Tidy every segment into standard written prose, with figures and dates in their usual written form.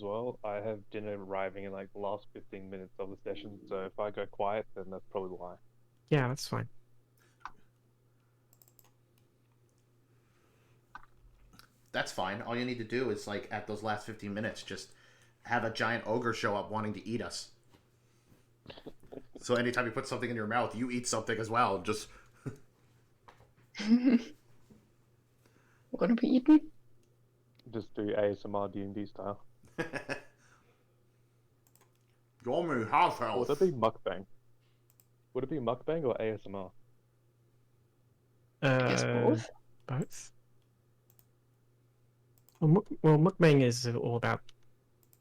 as well. I have dinner arriving in like the last 15 minutes of the session, so if I go quiet, then that's probably why. Yeah, that's fine. That's fine. All you need to do is like at those last 15 minutes, just have a giant ogre show up wanting to eat us. So anytime you put something in your mouth, you eat something as well. Just We're gonna be eaten. Just do ASMR D&D style. Yummy half Or would health. it be mukbang? Would it be mukbang or ASMR? I guess both. Both. Well, mukbang is all about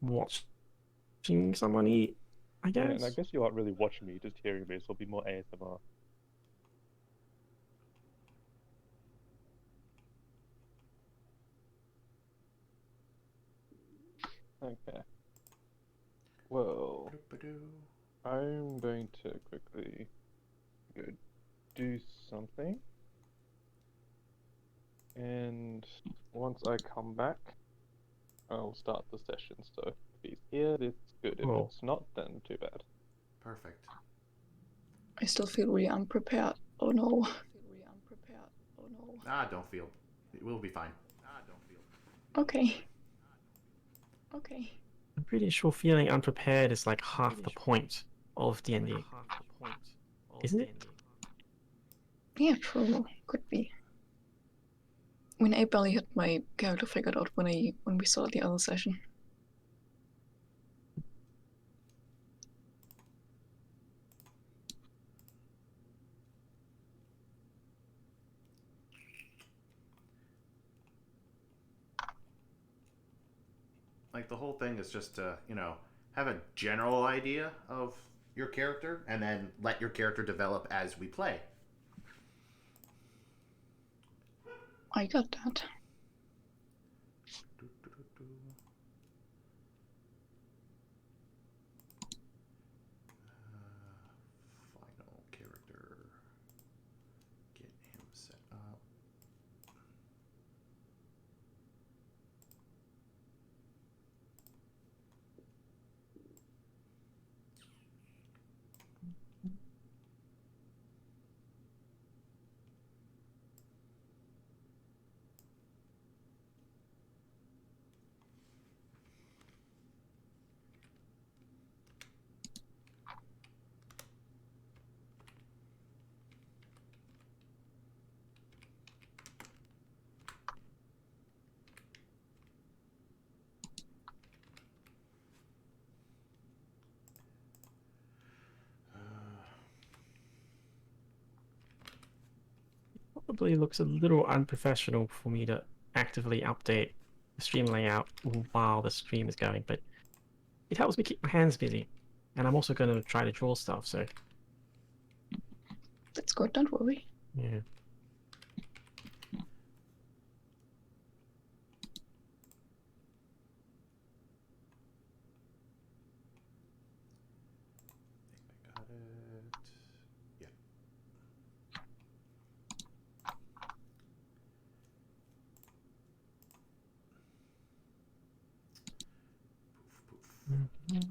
watching someone eat, I Yeah, and I guess. guess you aren't really watching me, just hearing me, so it'll be more ASMR. Okay. Well, I'm going to quickly go do something. And once I come back, I'll start the session. So if he's here, it's good. If Cool. it's not, then too bad. Perfect. I still feel really unprepared. Oh no. Ah, don't feel. It will be fine. Okay. I'm pretty sure feeling unprepared is like half the point of D&D. Isn't it? Yeah, true. Could be. I mean, I barely had my character figured out when we saw the other session. Like the whole thing is just to, have a general idea of your character and then let your character develop as we play. I got that. Final character. Get him set up. Probably looks a little unprofessional for me to actively update the stream layout while the stream is going, but it helps me keep my hands busy. And I'm also going to try to draw stuff, so That's good, don't worry. yeah. I got it. Yeah. Poof, poof. Oop, no.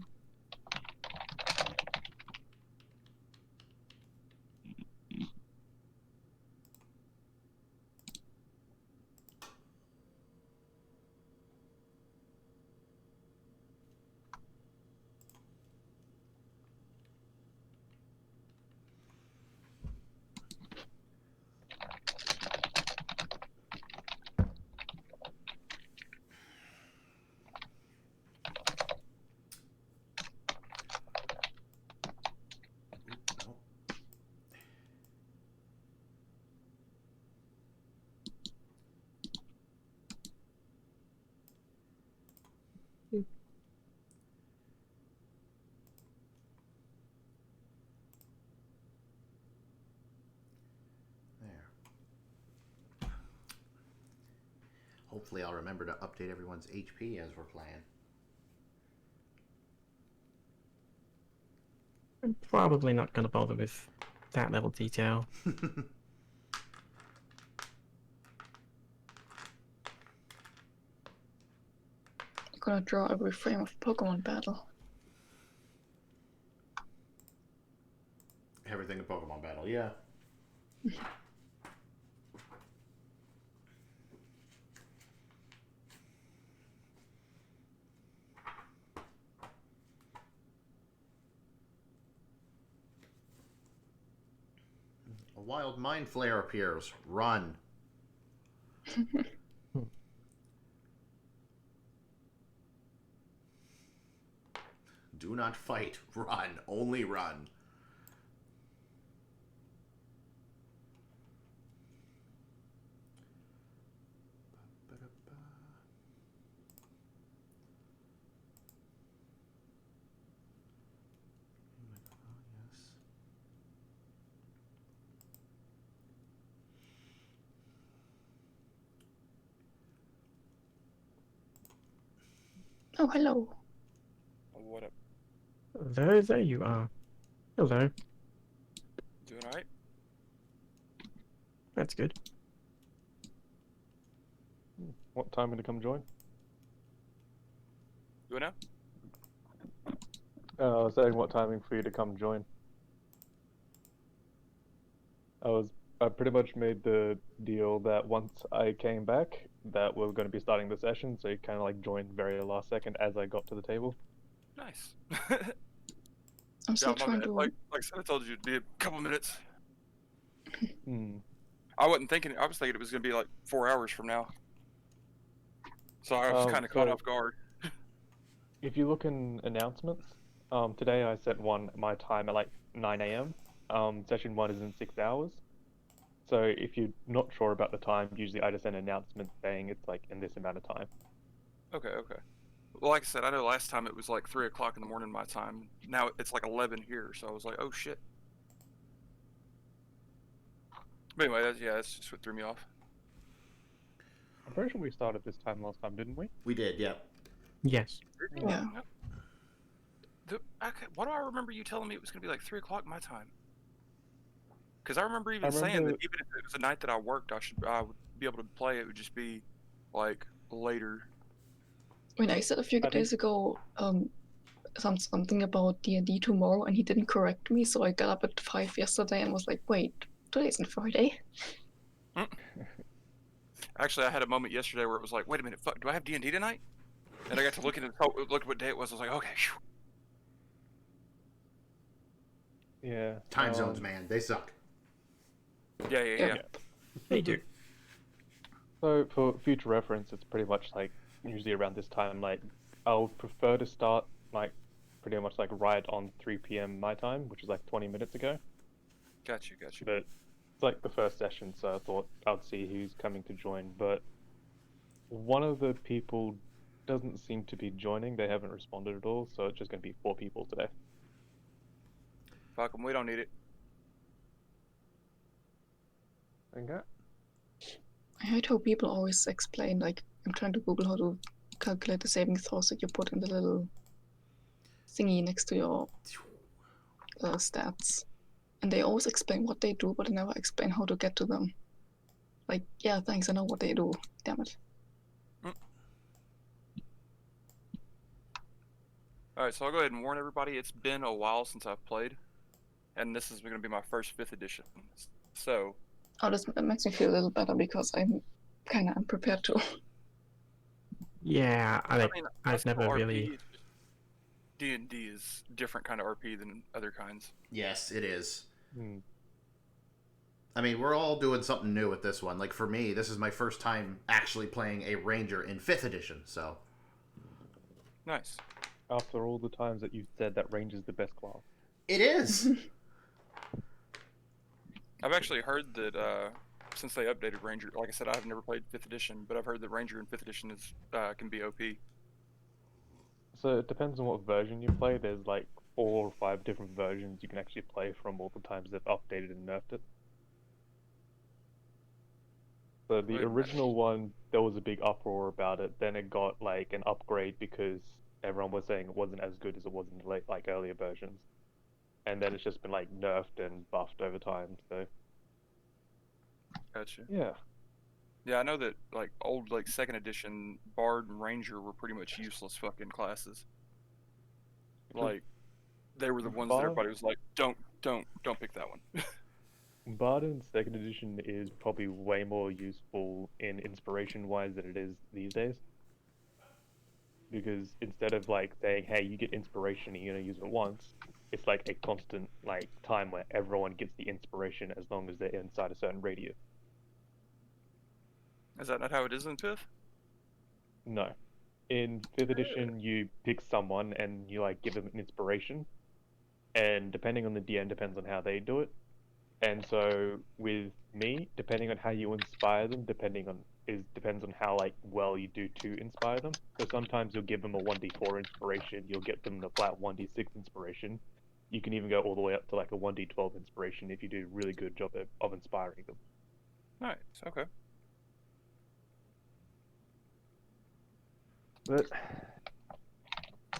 There. Hopefully, I'll remember to update everyone's HP as we're playing. I'm probably not going to bother with that level of detail. I gonna draw every frame of Pokemon battle. Everything in Pokemon Battle, yeah. A wild mind flare appears. Run. Do not fight. Run. Only run. Yes. Oh, hello. What up? There you are. Hello. Doing alright? That's good. What time to come join? You know? I was saying what timing for you to come join. I pretty much made the deal that once I came back, that we were going to be starting the session, so you kind of like joined very last second as I got to the table. Nice. I'm still my trying bad. to. Like I said, I told you it'd be a couple minutes. Hmm. I wasn't thinking. I was thinking it was gonna be like 4 hours from now. So I was kind of caught so- off guard. If you look in announcements, today I set one my time at like 9 a.m. Session 1 is in 6 hours. So if you're not sure about the time, usually I just send an announcement saying it's like in this amount of time. Okay. Well, like I said, I know last time it was like 3 o'clock in the morning my time. Now it's like 11 here, so I was like, oh shit. But anyway, that's just what threw me off. I'm pretty sure we started this time last time, didn't we? We did, yep. Yes. Yeah. Why do I remember you telling me it was gonna be like 3 o'clock my time? Because I remember even I saying that remember- even if it was a night that I worked, I would be able to play. It would just be like later. When I said a few I think- days ago, something about D&D tomorrow, and he didn't correct me, so I got up at 5 yesterday and was like, wait, today isn't Friday. Actually, I had a moment yesterday where it was like, wait a minute, fuck, do I have D&D tonight? And I got to look at what day it was. I was like, okay, phew. Yeah. Time zones, man. They suck. Yeah. They do. So for future reference, it's pretty much like usually around this time. Like I'll prefer to start like pretty much like right on 3 p.m. my time, which is like 20 minutes ago. Got you. But it's like the first session, so I thought I'd see who's coming to join. But one of the people doesn't seem to be joining. They haven't responded at all, so it's just going to be 4 people today. Fuck 'em, we don't need it. Okay. I hate how people always explain, like, I'm trying to Google how to calculate the saving throws that you put in the little thingy next to your stats. And they always explain what they do, but they never explain how to get to them. Like, yeah, thanks, I know what they do. Damn it. Alright, so I'll go ahead and warn everybody, it's been a while since I've played. And this is going to be my first 5th edition. So, Oh, that makes me feel a little better because I'm kind of unprepared too. Yeah, I mean, I've never RP, really. it's just- D&D is different kind of RP than other kinds. Yes, it is. Hmm. I mean, we're all doing something new with this one. Like, for me, this is my first time actually playing a Ranger in 5th edition, so... Nice. After all the times that you've said that Ranger's the best class. It is! I've actually heard that since they updated Ranger, like I said, I've never played 5th edition, but I've heard that Ranger in 5th edition is can be OP. So it depends on what version you play. There's like 4 or 5 different versions you can actually play from all the times they've updated and nerfed it. So the Wait. original one, there was a big uproar about it. Then it got like an upgrade because everyone was saying it wasn't as good as it was in the like earlier versions. And then it's just been like nerfed and buffed over time. So Gotcha. yeah. Yeah, I know that like old like second edition Bard and Ranger were pretty much useless fucking classes. Like they were the ones that Bard, everybody was like, don't pick that one. Bard in second edition is probably way more useful in inspiration wise than it is these days. Because instead of like saying, hey, you get inspiration and you're gonna use it once, it's like a constant like time where everyone gets the inspiration as long as they're inside a certain radius. Is that not how it is in fifth? No. In fifth edition you pick someone and you like give them an inspiration, and depending on the DM depends on how they do it. And so with me, depending on how you inspire them, depends on how like well you do to inspire them. So sometimes you'll give them a 1d4 inspiration, you'll get them the flat 1d6 inspiration. You can even go all the way up to like a 1d12 inspiration if you do a really good job of inspiring them. Nice. Okay. But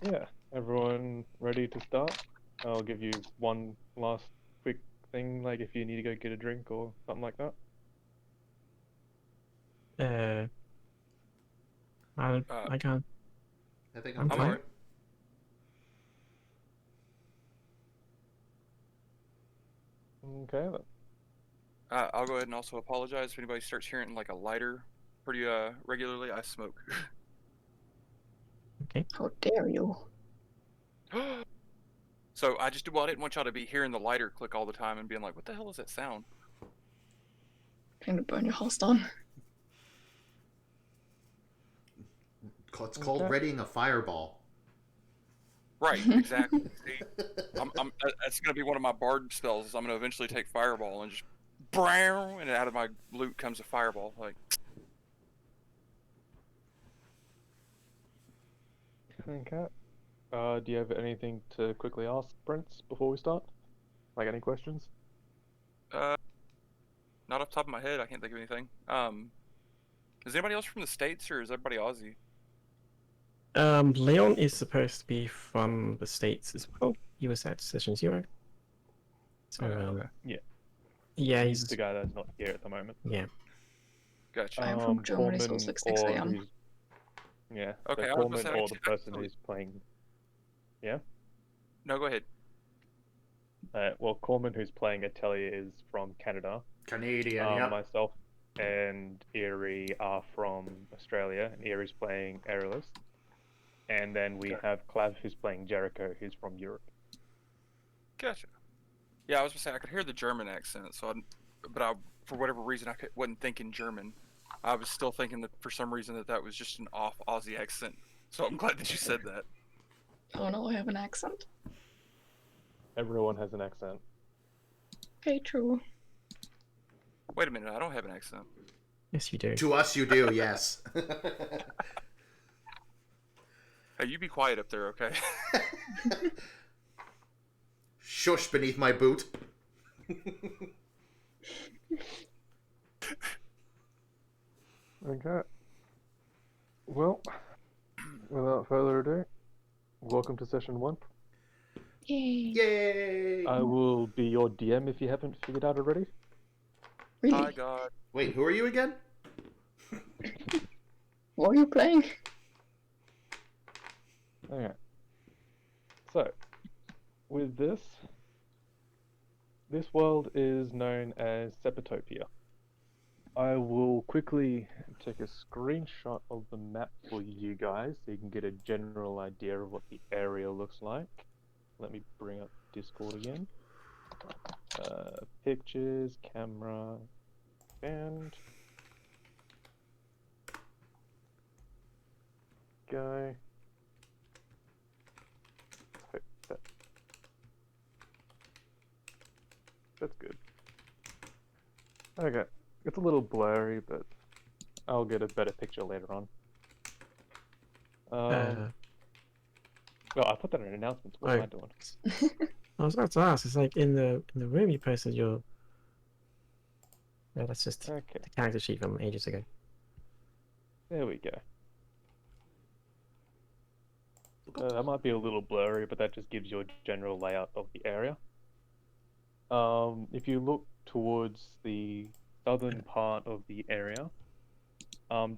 yeah, everyone ready to start? I'll give you one last quick thing, like if you need to go get a drink or something like that. I can't. I think I'm I'm fine. fine. Okay then. I'll go ahead and also apologize if anybody starts hearing like a lighter pretty regularly. I smoke. How dare you? So I didn't want y'all to be hearing the lighter click all the time and being like, what the hell is that sound? Trying to burn your house down. It's called Okay. readying a fireball. Right, exactly. See, that's gonna be one of my bard spells. Is I'm gonna eventually take fireball and just brow, and out of my loot comes a fireball. Like, Okay. Do you have anything to quickly ask, Prince, before we start? Like any questions? not off the top of my head, I can't think of anything. Is anybody else from the States or is everybody Aussie? Leon is supposed to be from the States as well. He was at Session Zero. So, Okay. yeah, He's he's the guy that's not here at the moment. yeah. Gotcha. I'm from Germany, so Corman it's like 6 or a.m. who's- Yeah. Okay, So I was Corman gonna say, or the person who's playing. Yeah. No, go ahead. Well, Corman, who's playing Atelier, is from Canada. Canadian, yep. Myself and Eerie are from Australia, and Eerie's playing Aerolist. And then we have Clav, who's playing Jericho, who's from Europe. Gotcha. Yeah, I was gonna say I could hear the German accent, for whatever reason wasn't thinking German. I was still thinking that for some reason that was just an off Aussie accent. So I'm glad that you said that. Oh no, I have an accent. Everyone has an accent. Okay, true. Wait a minute, I don't have an accent. Yes, you do. To us, you do, yes. Hey, you be quiet up there, okay? Shush beneath my boot. Okay. Well, without further ado, welcome to session 1. Yay. Yay! I will be your DM if you haven't figured out already. Really? Hi, God. Wait, who are you again? What are you playing? Okay. So, with this world is known as Sepitopia. I will quickly take a screenshot of the map for you guys so you can get a general idea of what the area looks like. Let me bring up Discord again. Pictures, camera, and go. Hope that's good. Okay, it's a little blurry, but I'll get a better picture later on. Well, I put that in announcements. What am I doing? I was about to ask. It's like in the room you posted your. No, that's just Okay, the character sheet from ages ago. there we go. That might be a little blurry, but that just gives you a general layout of the area. If you look towards the southern part of the area,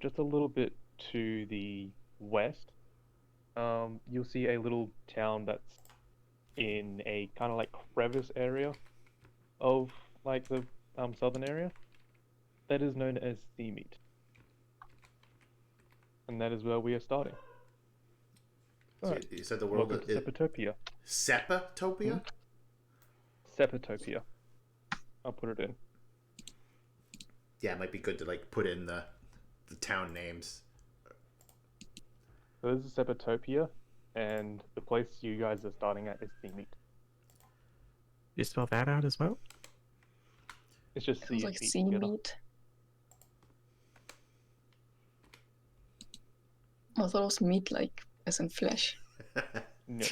Just a little bit to the west, you'll see a little town that's in a kind of like crevice area of like the southern area. That is known as Seameat, and that is where we are starting. So Alright, you said the world welcome to is Sepitopia. Sepatopia? Sepitopia. I'll put it in. Yeah, it might be good to like put in the town names. So this is Sepitopia, and the place you guys are starting at is Seameat. You spell that out as well? It's just It was sea like and meat sea together. meat. I thought it was meat, like as in flesh. No,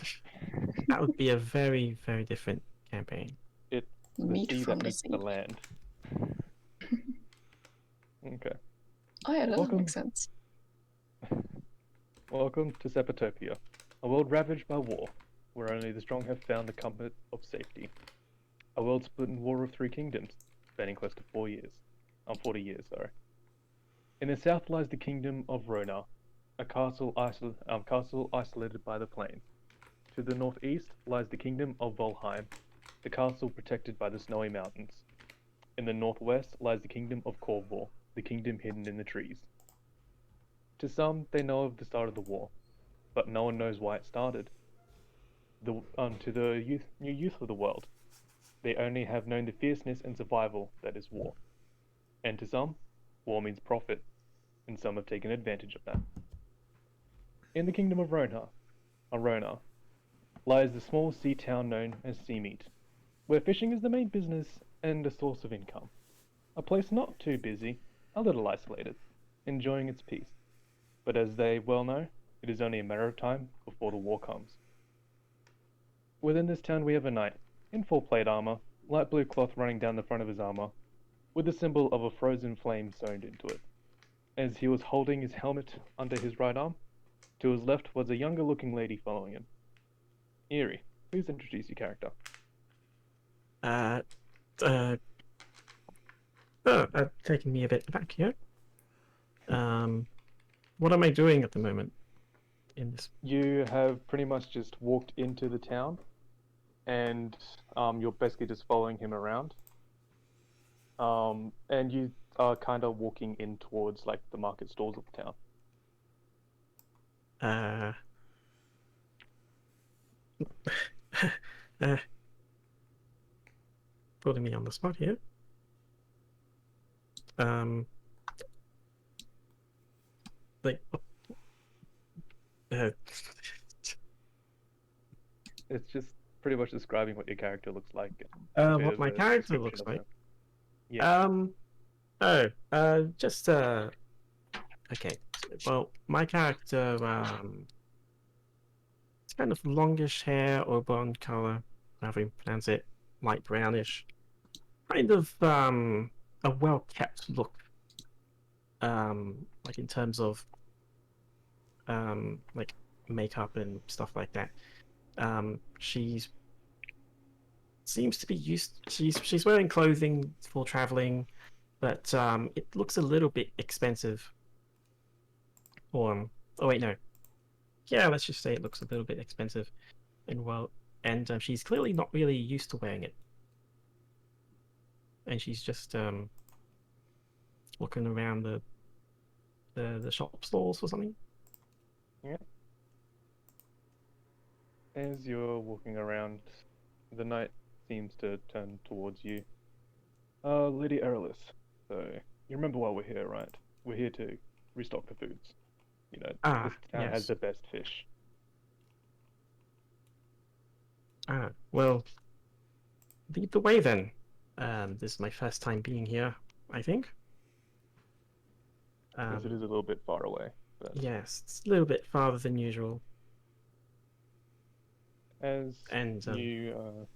That would be a very, very different campaign. the Meat sea from that the meets sea. the land. Okay. Oh yeah, that doesn't Welcome. make sense. Welcome to Sepitopia, a world ravaged by war, where only the strong have found the comfort of safety. A world split in War of Three Kingdoms, spanning close to 4 years. 40 years, sorry. In the south lies the Kingdom of Rona, a castle isolated by the plains. To the northeast lies the Kingdom of Volheim, the castle protected by the snowy mountains. In the northwest lies the Kingdom of Corvor, the kingdom hidden in the trees. To some, they know of the start of the war, but no one knows why it started. To the new youth of the world, they only have known the fierceness and survival that is war. And to some, war means profit, and some have taken advantage of that. In the Kingdom of Arona, lies the small sea town known as Seameat, where fishing is the main business and a source of income. A place not too busy, a little isolated, enjoying its peace. But as they well know, it is only a matter of time before the war comes. Within this town we have a knight, in full plate armor, light blue cloth running down the front of his armor, with the symbol of a frozen flame sewn into it. As he was holding his helmet under his right arm, to his left was a younger looking lady following him. Eerie, please introduce your character. Taking me a bit back here. What am I doing at the moment in this? You have pretty much just walked into the town, and you're basically just following him around. And you are kind of walking in towards like the market stalls of the town. Putting me on the spot here. Like, It's just pretty much describing what your character looks like. A bit what of my a character description looks of like. them. Yeah. Okay. Well, my character, it's kind of longish hair or blonde color, however you pronounce it, light brownish. Kind of, a well-kept look. Like in terms of, like makeup and stuff like that. She's seems to be she's wearing clothing for traveling, but it looks a little bit expensive. Or oh wait, no. Yeah, let's just say it looks a little bit expensive, and she's clearly not really used to wearing it, and she's just looking around the shop stalls or something. As you're walking around, the knight seems to turn towards you. Lady Erlis, so you remember why we're here, right? We're here to restock the foods. You know, this town has Yes. the best fish. Well, lead the way then. This is my first time being here, I think. Yes, it is a little bit far away. But Yes, it's a little bit farther than usual. as And you,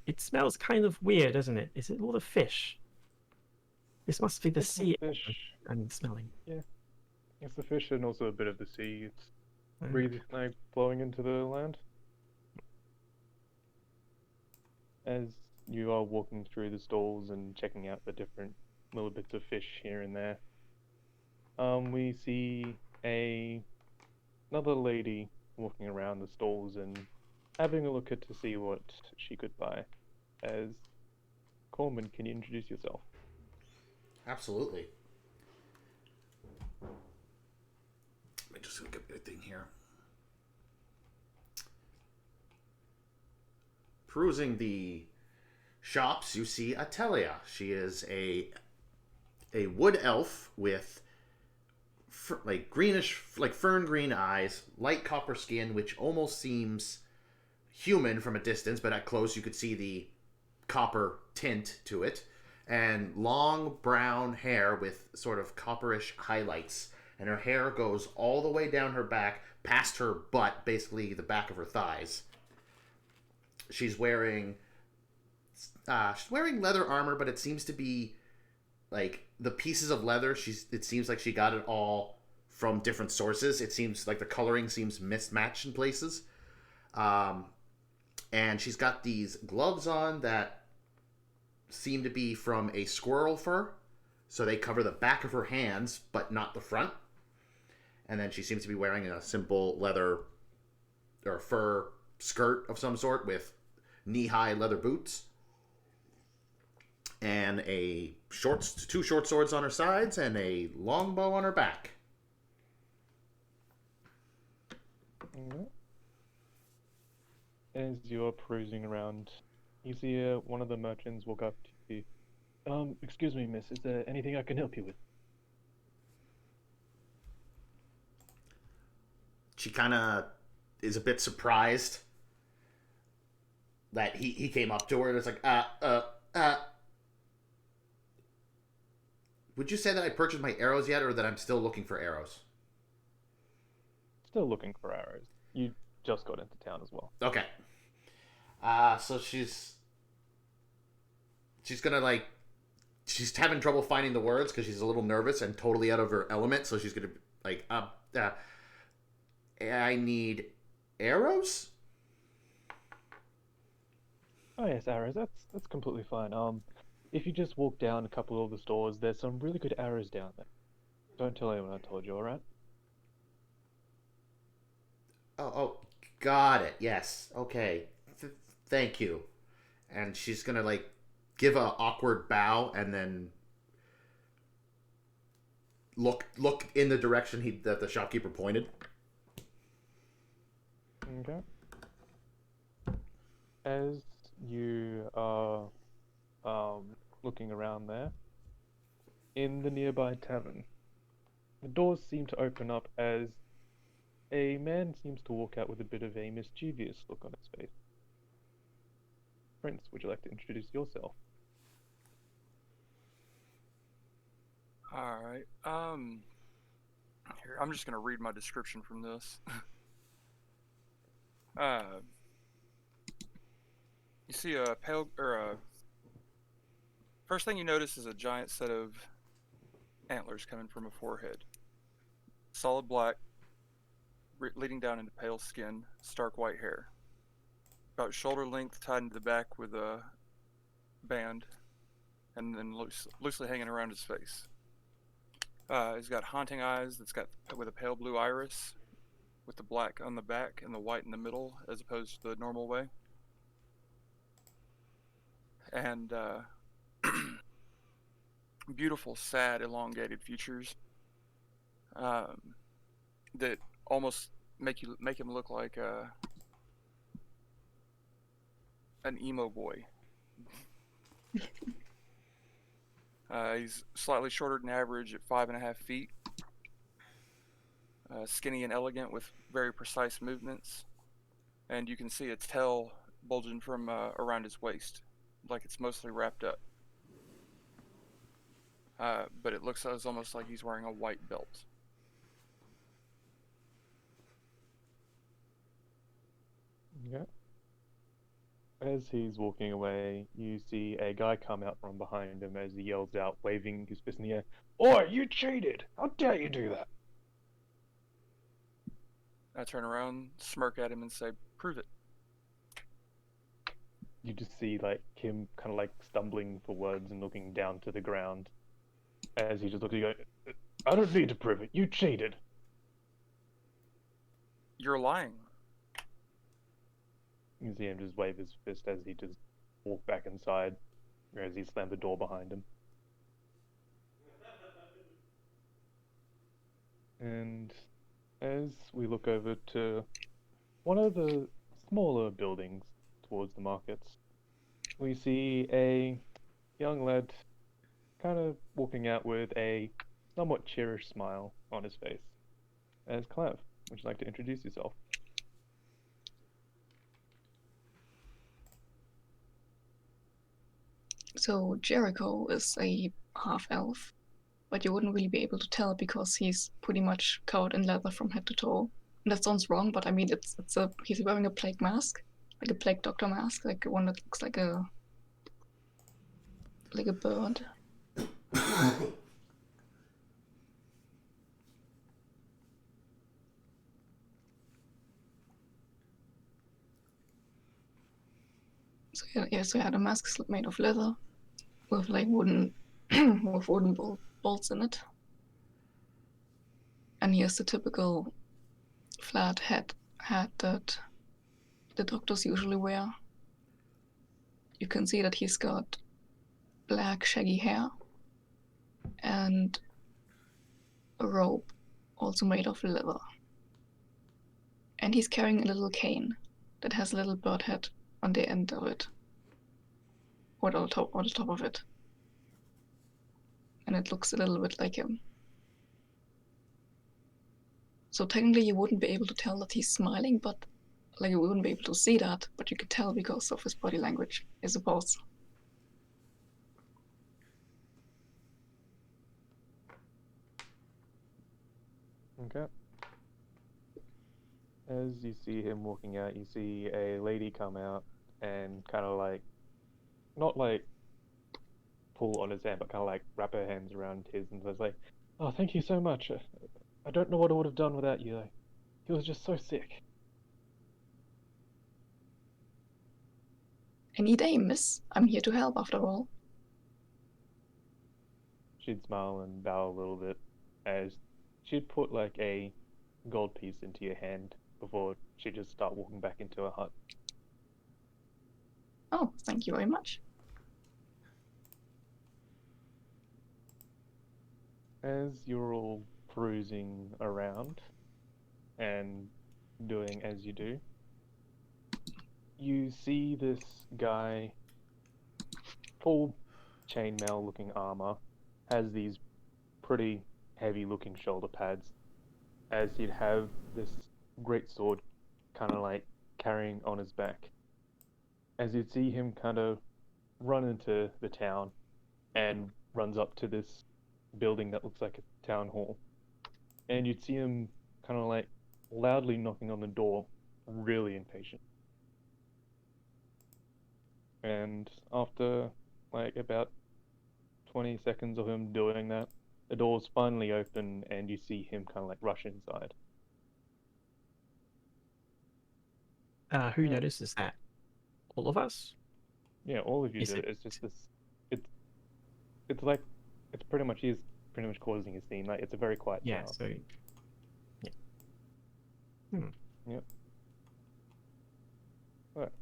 it smells kind of weird, doesn't it? Is it all the fish? This must be the it's the sea fish. and smelling. It's the fish and also a bit of the sea. It's Uh, breathing, like flowing into the land. As you are walking through the stalls and checking out the different little bits of fish here and there, we see another lady walking around the stalls and having a look at to see what she could buy. As Coleman, can you introduce yourself? Absolutely. Let me just get a thing here. Perusing the shops, you see Atelia. She is a wood elf with like greenish, like fern green eyes, light copper skin, which almost seems human from a distance, but at close you could see the copper tint to it, and long brown hair with sort of copperish highlights. And her hair goes all the way down her back, past her butt, basically the back of her thighs. She's wearing leather armor, but it seems to be like the pieces of leather. It seems like she got it all from different sources. It seems like the coloring seems mismatched in places. And she's got these gloves on that seem to be from a squirrel fur, so they cover the back of her hands, but not the front. And then she seems to be wearing a simple leather or fur skirt of some sort with knee-high leather boots, and two short swords on her sides, and a long bow on her back. Alright. As you're perusing around, you see one of the merchants walk up to you. Excuse me, miss, is there anything I can help you with? She kind of is a bit surprised that he came up to her and it's like, would you say that I purchased my arrows yet, or that I'm still looking for arrows? Still looking for arrows. You just got into town as well. Okay. So she's gonna she's having trouble finding the words because she's a little nervous and totally out of her element. So she's gonna I need arrows. Oh yes, arrows. That's completely fine. If you just walk down a couple of the stores, there's some really good arrows down there. Don't tell anyone I told you, alright? Oh, got it. Yes. Okay. Thank you. And she's gonna give a awkward bow and then look in the direction that the shopkeeper pointed. Okay. As you are looking around there, in the nearby tavern, the doors seem to open up as a man seems to walk out with a bit of a mischievous look on his face. Prince, would you like to introduce yourself? Alright. Here, I'm just gonna read my description from this. You see first thing you notice is a giant set of antlers coming from a forehead. Solid black, leading down into pale skin, stark white hair. About shoulder length, tied into the back with a band, and then loosely hanging around his face. He's got haunting eyes with a pale blue iris, with the black on the back and the white in the middle, as opposed to the normal way. And beautiful, sad, elongated features that almost make him look like an emo boy. He's slightly shorter than average at 5.5 feet. Skinny and elegant with very precise movements, and you can see a tail bulging from around his waist, like it's mostly wrapped up. But it looks almost like he's wearing a white belt. Okay. As he's walking away, you see a guy come out from behind him as he yells out, waving his fist in the air. Oi, you cheated! How dare you do that? I turn around, smirk at him, and say, "Prove it." You just see him kind of stumbling for words and looking down to the ground as he just looks at you going, I don't need to prove it. You cheated. You're lying. You see him just wave his fist as he just walked back inside, as he slammed the door behind him. And as we look over to one of the smaller buildings towards the markets, we see a young lad kind of walking out with a somewhat cheerish smile on his face. As Clev, would you like to introduce yourself? So Jericho is a half elf, but you wouldn't really be able to tell because he's pretty much covered in leather from head to toe. And that sounds wrong, but I mean he's wearing a plague mask, like a plague doctor mask, like one that looks like a bird. So yeah, the mask is made of leather with like wooden with wooden bolts in it. And he has the typical flat hat that the doctors usually wear. You can see that he's got black shaggy hair and a robe also made of leather. And he's carrying a little cane that has a little bird head on the end of it. Or on the top of it. And it looks a little bit like him. So technically you wouldn't be able to tell that he's smiling, but like you wouldn't be able to see that, but you could tell because of his body language, I suppose. Okay. As you see him walking out, you see a lady come out and kind of like, not like pull on his hand, but kind of like wrap her hands around his and was like, "Oh, thank you so much. I don't know what I would have done without you. He was just so sick." Any day, miss. I'm here to help after all. She'd smile and bow a little bit as she'd put like a gold piece into your hand before she'd just start walking back into her hut. Oh, thank you very much. As you're all perusing around and doing as you do, you see this guy, full chainmail looking armor, has these pretty heavy looking shoulder pads, as he'd have this great sword kind of like carrying on his back. As you'd see him kind of run into the town and runs up to this building that looks like a town hall. And you'd see him kind of like loudly knocking on the door, really impatient. And after like about 20 seconds of him doing that, the doors finally open and you see him kind of like rush inside. Who Yeah. notices that? All of us? Yeah, all of you Is do it. it- It's just this. It's like it's pretty much he's pretty much causing a scene. Like it's a very quiet Yeah, town. so... Yeah. Yep. Alright.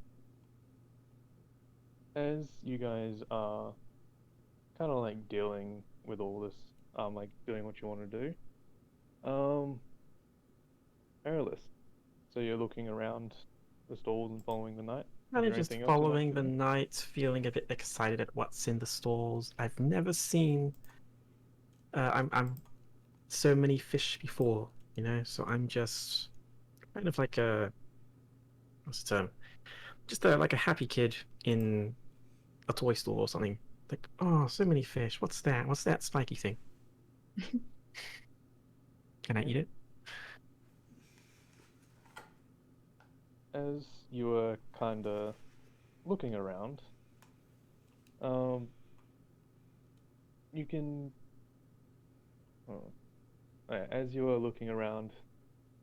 As you guys are kind of like dealing with all this, like doing what you want to do, Aerolith. So you're looking around the stalls and following the night. Kind Is of there just anything else you'd like following to the do? night, feeling a bit excited at what's in the stalls. I've never seen I'm so many fish before, you know, so I'm just kind of like a what's the term? Just like a happy kid in a toy store or something. Like, oh, so many fish. What's that? What's that spiky thing? Can I eat it? As you were kind of looking around, you can. Oh, as you are looking around,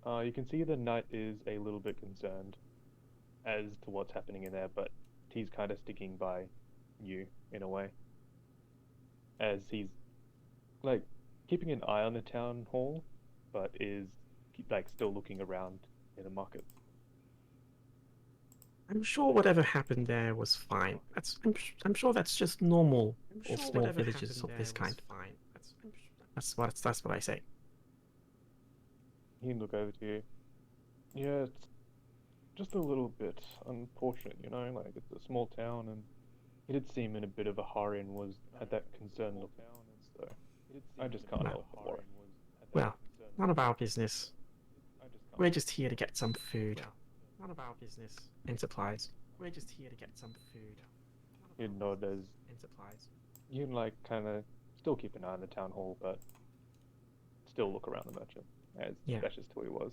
you can see the knight is a little bit concerned as to what's happening in there, but he's kind of sticking by you in a way, as he's like keeping an eye on the town hall, but is like still looking around in the market. I'm sure whatever happened there was fine. I'm sure that's just normal sure or small whatever villages happened of this there was kind. fine. That's what I say. He look over to you. Yeah, it's just a little bit unfortunate, you know. Like it's a small town, and he did seem in a bit of a hurry and had that concerned look. So I just can't help but worry. Well, none of our business. We're just here to get some food None of our business. and supplies. We're just here to get some food You nod as And supplies. you like kind of still keep an eye on the town hall, but still look around the merchant as Yeah. specialist who he was.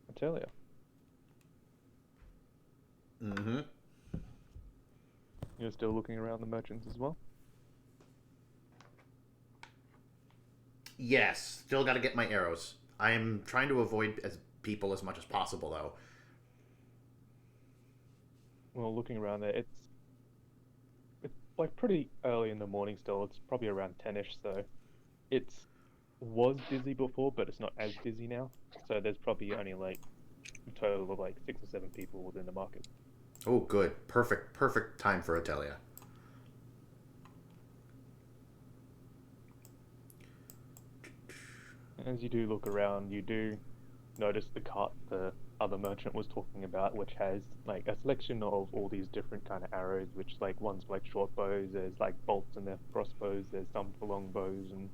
Atelier. Mm-hmm. You're still looking around the merchants as well? Yes, still got to get my arrows. I'm trying to avoid people as much as possible, though. Well, looking around there, it's like pretty early in the morning still. It's probably around 10ish, so was busy before, but it's not as busy now. So there's probably only like a total of like 6 or 7 people within the market. Oh, good. Perfect time for Atelier. As you do look around, you do notice the cart the other merchant was talking about, which has like a selection of all these different kind of arrows, which like one's like short bows, there's like bolts in their crossbows, there's some for long bows, and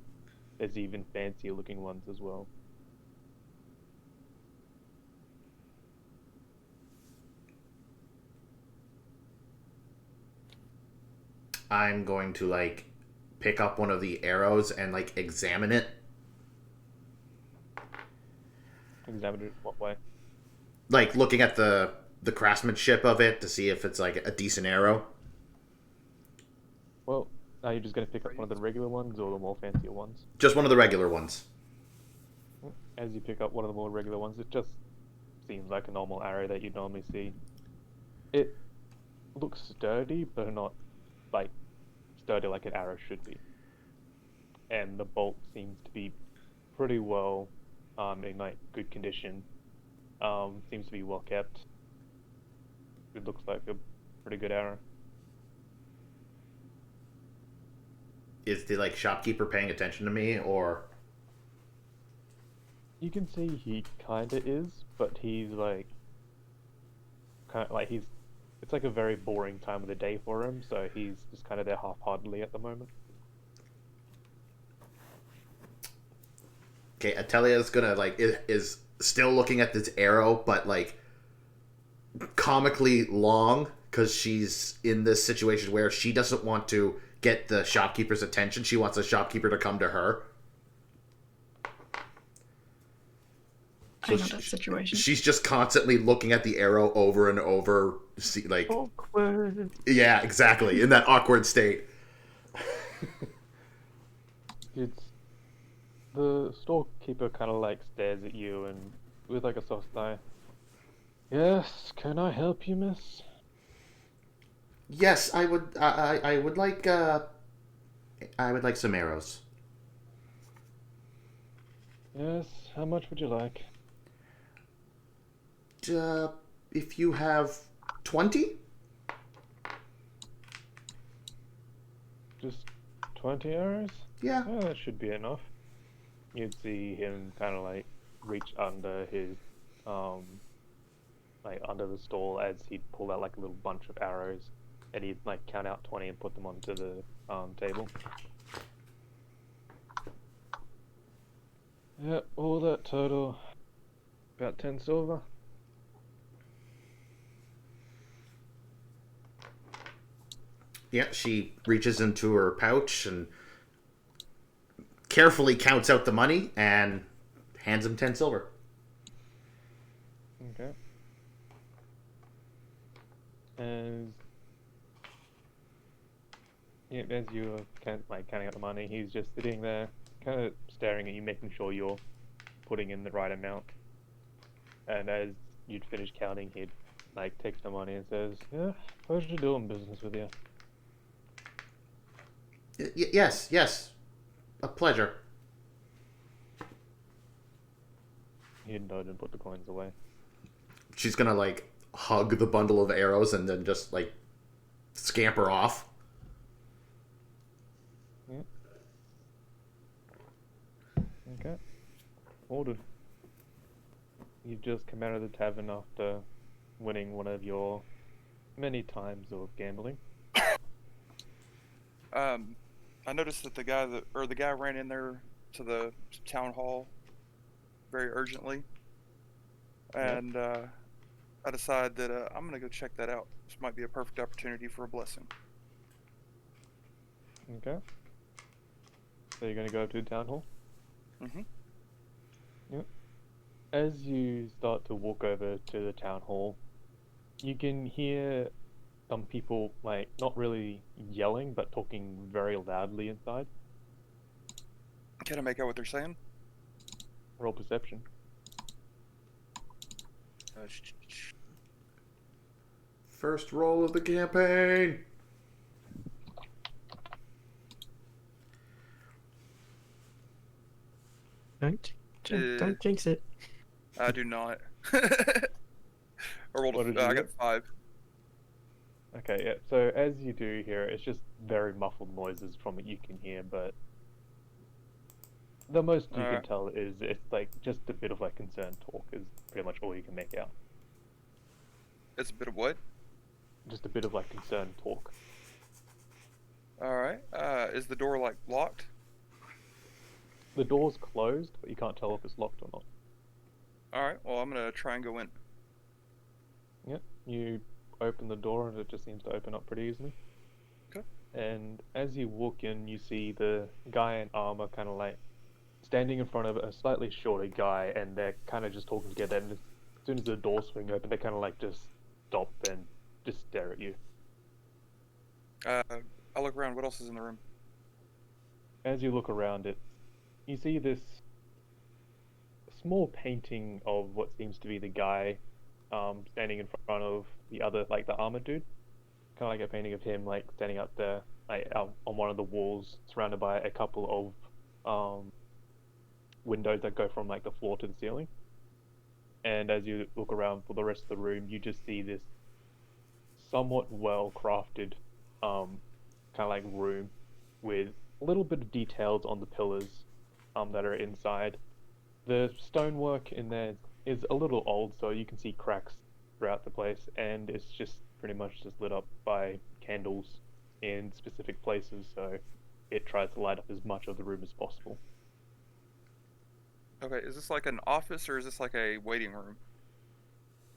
there's even fancier looking ones as well. I'm going to like pick up one of the arrows and like examine it. Examine it in what way? Like looking at the craftsmanship of it to see if it's like a decent arrow. Well, are you just going to pick up one of the regular ones or the more fancier ones? Just one of the regular ones. As you pick up one of the more regular ones, it just seems like a normal arrow that you'd normally see. It looks sturdy, but not like sturdy like an arrow should be. And the bolt seems to be pretty well in like good condition. Seems to be well kept. It looks like a pretty good arrow. Is the like shopkeeper paying attention to me, or You can see he kinda is, but he's like it's like a very boring time of the day for him, so he's just kind of there half-heartedly at the moment. okay, Atelia's gonna like is still looking at this arrow, but like comically long because she's in this situation where she doesn't want to get the shopkeeper's attention. She wants the shopkeeper to come to her. I know that situation. She's just constantly looking at the arrow over and over. See, like, Awkward. yeah, exactly. In that awkward state. It's the storekeeper kind of like stares at you and with like a soft eye. Yes, can I help you, miss? Yes, I would. I would like. I would like some arrows. Yes, how much would you like? If you have 20. Just 20 arrows? Yeah. Oh, that should be enough. You'd see him kind of like reach under his, like under the stall as he'd pull out like a little bunch of arrows, and he'd like count out 20 and put them onto the table. Yeah, all that total, about 10 silver. Yeah, she reaches into her pouch and carefully counts out the money and hands him 10 silver. Okay. As you are counting out the money, he's just sitting there, kind of staring at you, making sure you're putting in the right amount. And as you'd finish counting, he'd like take the money and says, "Yeah, pleasure doing business with you." Yes, yes. A pleasure. He nod and put the coins away. She's gonna like hug the bundle of arrows and then just like scamper off. Yeah. Okay. Ordered. You've just come out of the tavern after winning one of your many times of gambling. I noticed that the guy ran in there to the town hall very urgently, Yep. and I decided that I'm gonna go check that out. This might be a perfect opportunity for a blessing. Okay. So you're gonna go to the town hall? Mhm. Yep. As you start to walk over to the town hall, you can hear some people, like, not really yelling, but talking very loudly inside. Can I make out what they're saying? Roll perception. First roll of the campaign. Don't jinx it. I do not. I rolled. What did you I get? got 5. Okay, yeah. So as you do hear it, it's just very muffled noises from what you can hear, but the most you can Alright. tell is it's like just a bit of like concerned talk is pretty much all you can make out. It's a bit of what? Just a bit of like concerned talk. All right. Is the door like locked? The door's closed, but you can't tell if it's locked or not. All right. Well, I'm gonna try and go in. Yep. You open the door and it just seems to open up pretty easily. Okay. And as you walk in, you see the guy in armor kind of like standing in front of a slightly shorter guy, and they're kind of just talking together. And as soon as the door swing open, they kind of like just stop and just stare at you. I'll look around. What else is in the room? As you look around it, you see this small painting of what seems to be the guy standing in front of the other, like the armored dude. Kind of like a painting of him, like standing up there, like on one of the walls, surrounded by a couple of windows that go from like the floor to the ceiling. And as you look around for the rest of the room, you just see this somewhat well crafted, kind of like room with a little bit of details on the pillars, that are inside. The stonework in there is a little old, so you can see cracks throughout the place, and it's just pretty much just lit up by candles in specific places, so it tries to light up as much of the room as possible. Okay. Is this like an office or is this like a waiting room?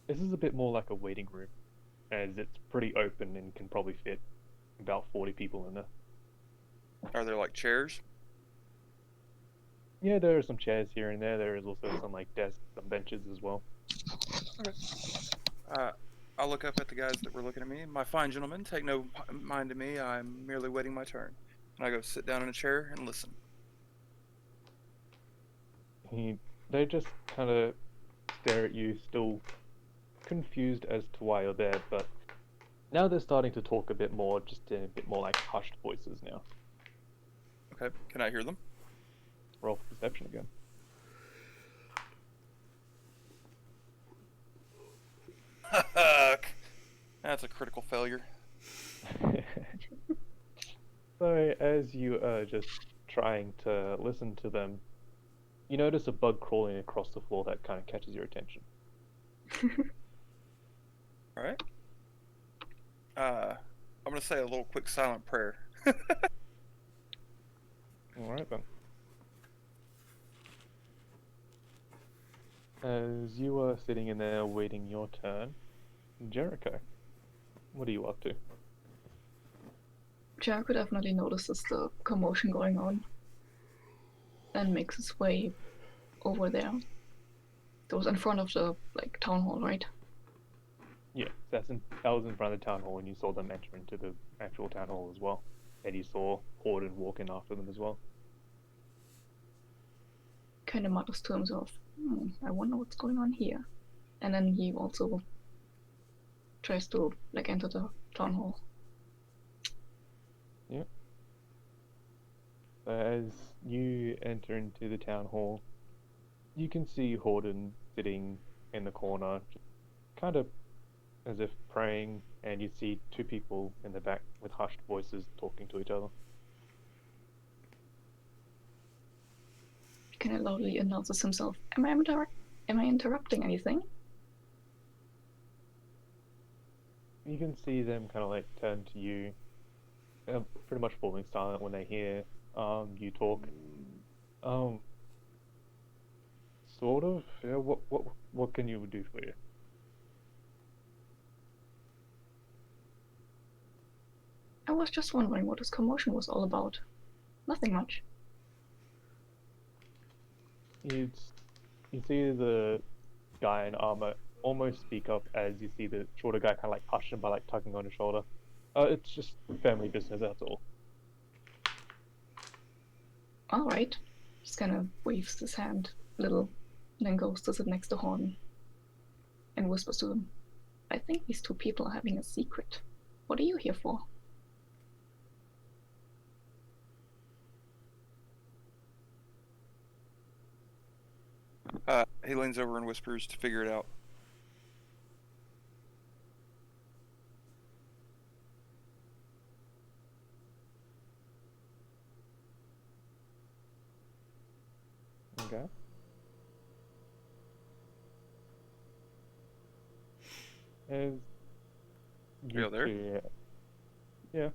This is a bit more like a waiting room, as it's pretty open and can probably fit about 40 people in there. Are there like chairs? Yeah, there are some chairs here and there. There is also some like desks, some benches as well. I'll look up at the guys that were looking at me. My fine gentlemen, take no mind to me. I'm merely waiting my turn. And I go sit down in a chair and listen. They just kind of stare at you, still confused as to why you're there, but now they're starting to talk a bit more, just in a bit more like hushed voices now. Okay. Can I hear them? Roll for perception again. That's a critical failure. So as you are just trying to listen to them, you notice a bug crawling across the floor that kind of catches your attention. All right. I'm gonna say a little quick silent prayer. Alright then. As you are sitting in there waiting your turn, Jericho, what are you up to? Jericho definitely notices the commotion going on and makes his way over there. That was in front of the like town hall, right? Yeah, that was in front of the town hall, and you saw them enter into the actual town hall as well. And you saw Horden walk in after them as well. Kind of mutters to himself, I wonder what's going on here. And then he also tries to like enter the town hall. Yeah. So as you enter into the town hall, you can see Horden sitting in the corner, just kind of as if praying, and you see two people in the back with hushed voices talking to each other. He kind of loudly announces himself. Am I interrupting anything? You can see them kind of like turn to you, pretty much falling silent when they hear you talk. Sort of. Yeah. What can you do for you? I was just wondering what this commotion was all about. Nothing much. You see the guy in armor almost speak up as you see the shorter guy kind of like hush him by like tugging on his shoulder. It's just family business, that's all. Alright. Just kind of waves his hand a little, and then goes to sit next to Horn and whispers to him. I think these two people are having a secret. What are you here for? He leans over and whispers to figure it out. Okay. As You there? two, yeah.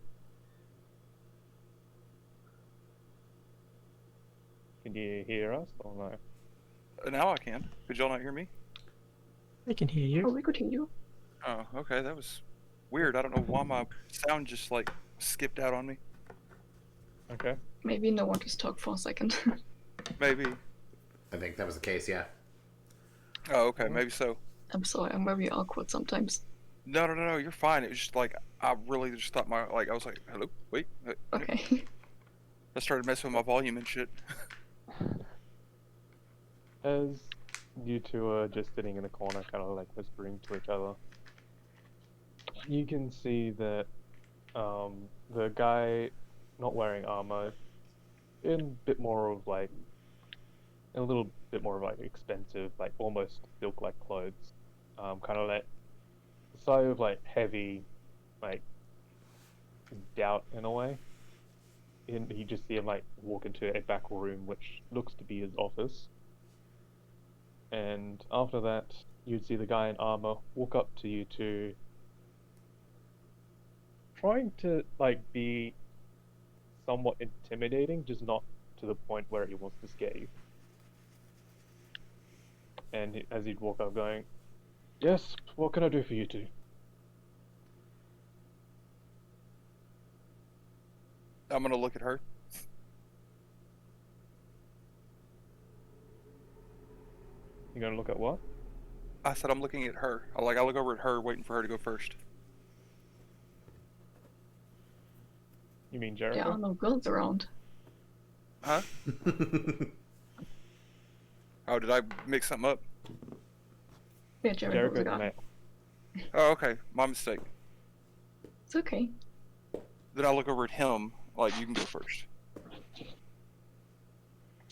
Can you hear us or no? Now I can. Could y'all not hear me? I can hear Oh, you. we could hear you. Oh, okay. That was weird. I don't know why my sound just like skipped out on me. Okay. Maybe no one just talked for a second. Maybe. I think that was the case, yeah. Oh, okay. Maybe so. I'm sorry, I'm very awkward sometimes. No. You're fine. It was just like I really just thought I was like, hello, wait. Okay. I started messing with my volume and shit. As you two are just sitting in the corner, kind of like whispering to each other, you can see that the guy not wearing armor, in a little bit more of like expensive, like almost silk-like clothes, kind of like side of like heavy, like doubt in a way. And you just see him like walk into a back room, which looks to be his office. And after that, you'd see the guy in armor walk up to you two, trying to like be somewhat intimidating, just not to the point where he wants to scare you. And as he'd walk up, going, "Yes, what can I do for you two?" I'm gonna look at her. You gonna look at what? I said I'm looking at her. I look over at her, waiting for her to go first. You mean There are Jericho? no girls around. Huh? Oh, did I mix something up? Yeah, Jericho's a Jericho's a guy. male. Oh, okay. My mistake. It's okay. Then I look over at him. Like, you can go first.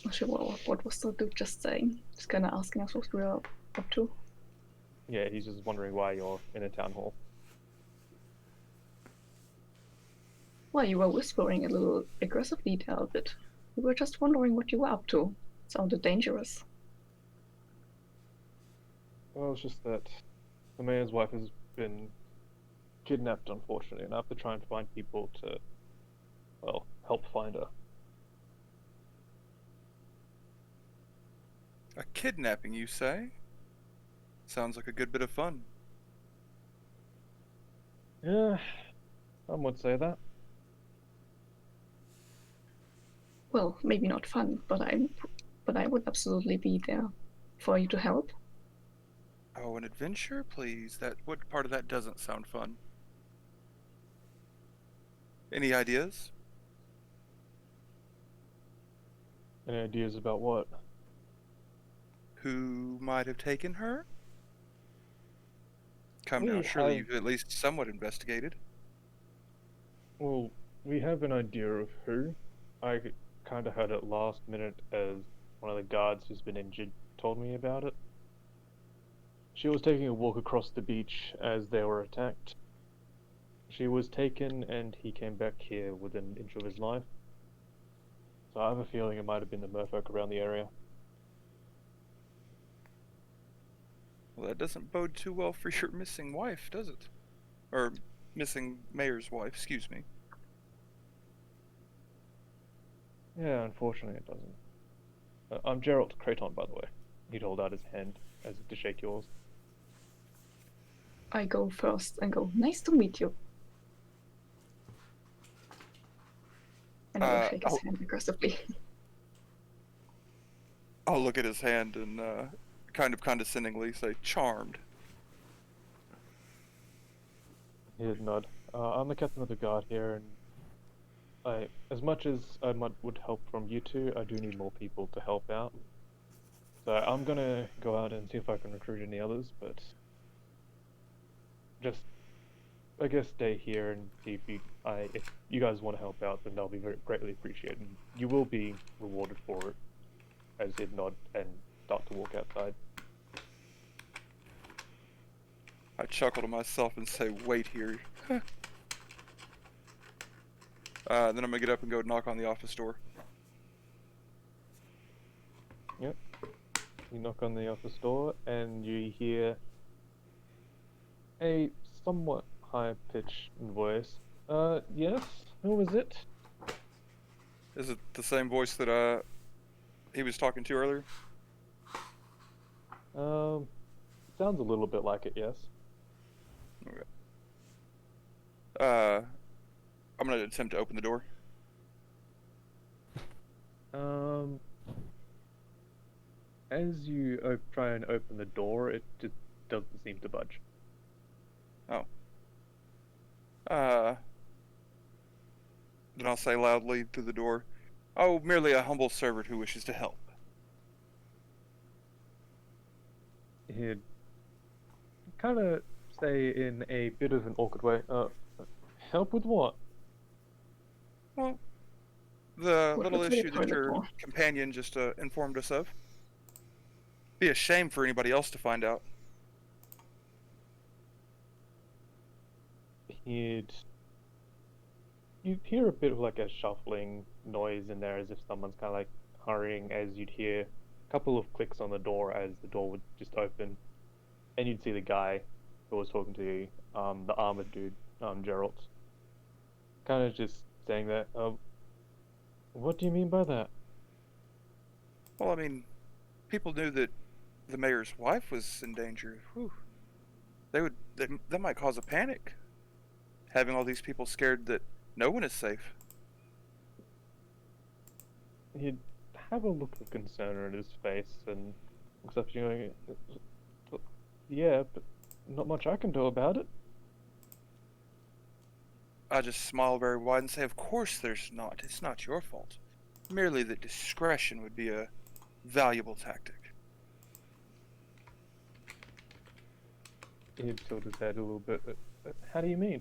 Not sure what was the dude just saying. Just kind of asking us what we were up to. Yeah, he's just wondering why you're in a town hall. Well, you were whispering a little aggressively there a bit. We were just wondering what you were up to. Sounded dangerous. Well, it's just that the mayor's wife has been kidnapped, unfortunately, and I have to try and find people to, well, help find her. A kidnapping, you say? Sounds like a good bit of fun. Yeah, some would say that. Well, maybe not fun, but I would absolutely be there for you to help. Oh, an adventure, please. What part of that doesn't sound fun? Any ideas? Any ideas about what? Who might have taken her? Come We now, surely have- you've at least somewhat investigated. Well, we have an idea of who. I kind of heard it last minute as one of the guards who's been injured told me about it. She was taking a walk across the beach as they were attacked. She was taken and he came back here within an inch of his life. So I have a feeling it might have been the merfolk around the area. Well, that doesn't bode too well for your missing wife, does it? Or missing mayor's wife, excuse me. Yeah, unfortunately it doesn't. I'm Gerald Creighton, by the way. He'd hold out his hand as if to shake yours. I go first and go, nice to meet you. And I will shake his hand aggressively. I'll look at his hand and kind of condescendingly say, charmed. He'd nod. I'm the captain of the guard here, and as much as I would help from you two, I do need more people to help out. So I'm gonna go out and see if I can recruit any others, but just, I guess, stay here and see if you guys want to help out, then that'll be very greatly appreciated. And you will be rewarded for it, as he'd nod and start to walk outside. I chuckle to myself and say, wait here. Then I'm gonna get up and go knock on the office door. Yep. You knock on the office door and you hear a somewhat high-pitched voice. Yes? Who is it? Is it the same voice that he was talking to earlier? Sounds a little bit like it, yes. Okay. I'm gonna attempt to open the door. As you try and open the door, it just doesn't seem to budge. Oh. Then I'll say loudly through the door, oh, merely a humble servant who wishes to help. He'd kind of say in a bit of an awkward way, help with what? Well, the What little was the issue that toilet your for? companion just informed us of. Be a shame for anybody else to find out. You'd hear a bit of like a shuffling noise in there as if someone's kind of like hurrying, as you'd hear a couple of clicks on the door as the door would just open, and you'd see the guy who was talking to you, the armored dude, Gerald, kind of just saying that, what do you mean by that? Well, I mean, people knew that the mayor's wife was in danger. Whew. That might cause a panic. Having all these people scared that no one is safe. He'd have a look of concern on his face and looks up to you going, yeah, but not much I can do about it. I just smile very wide and say, of course there's not. It's not your fault. Merely that discretion would be a valuable tactic. He'd tilt his head a little bit. How do you mean?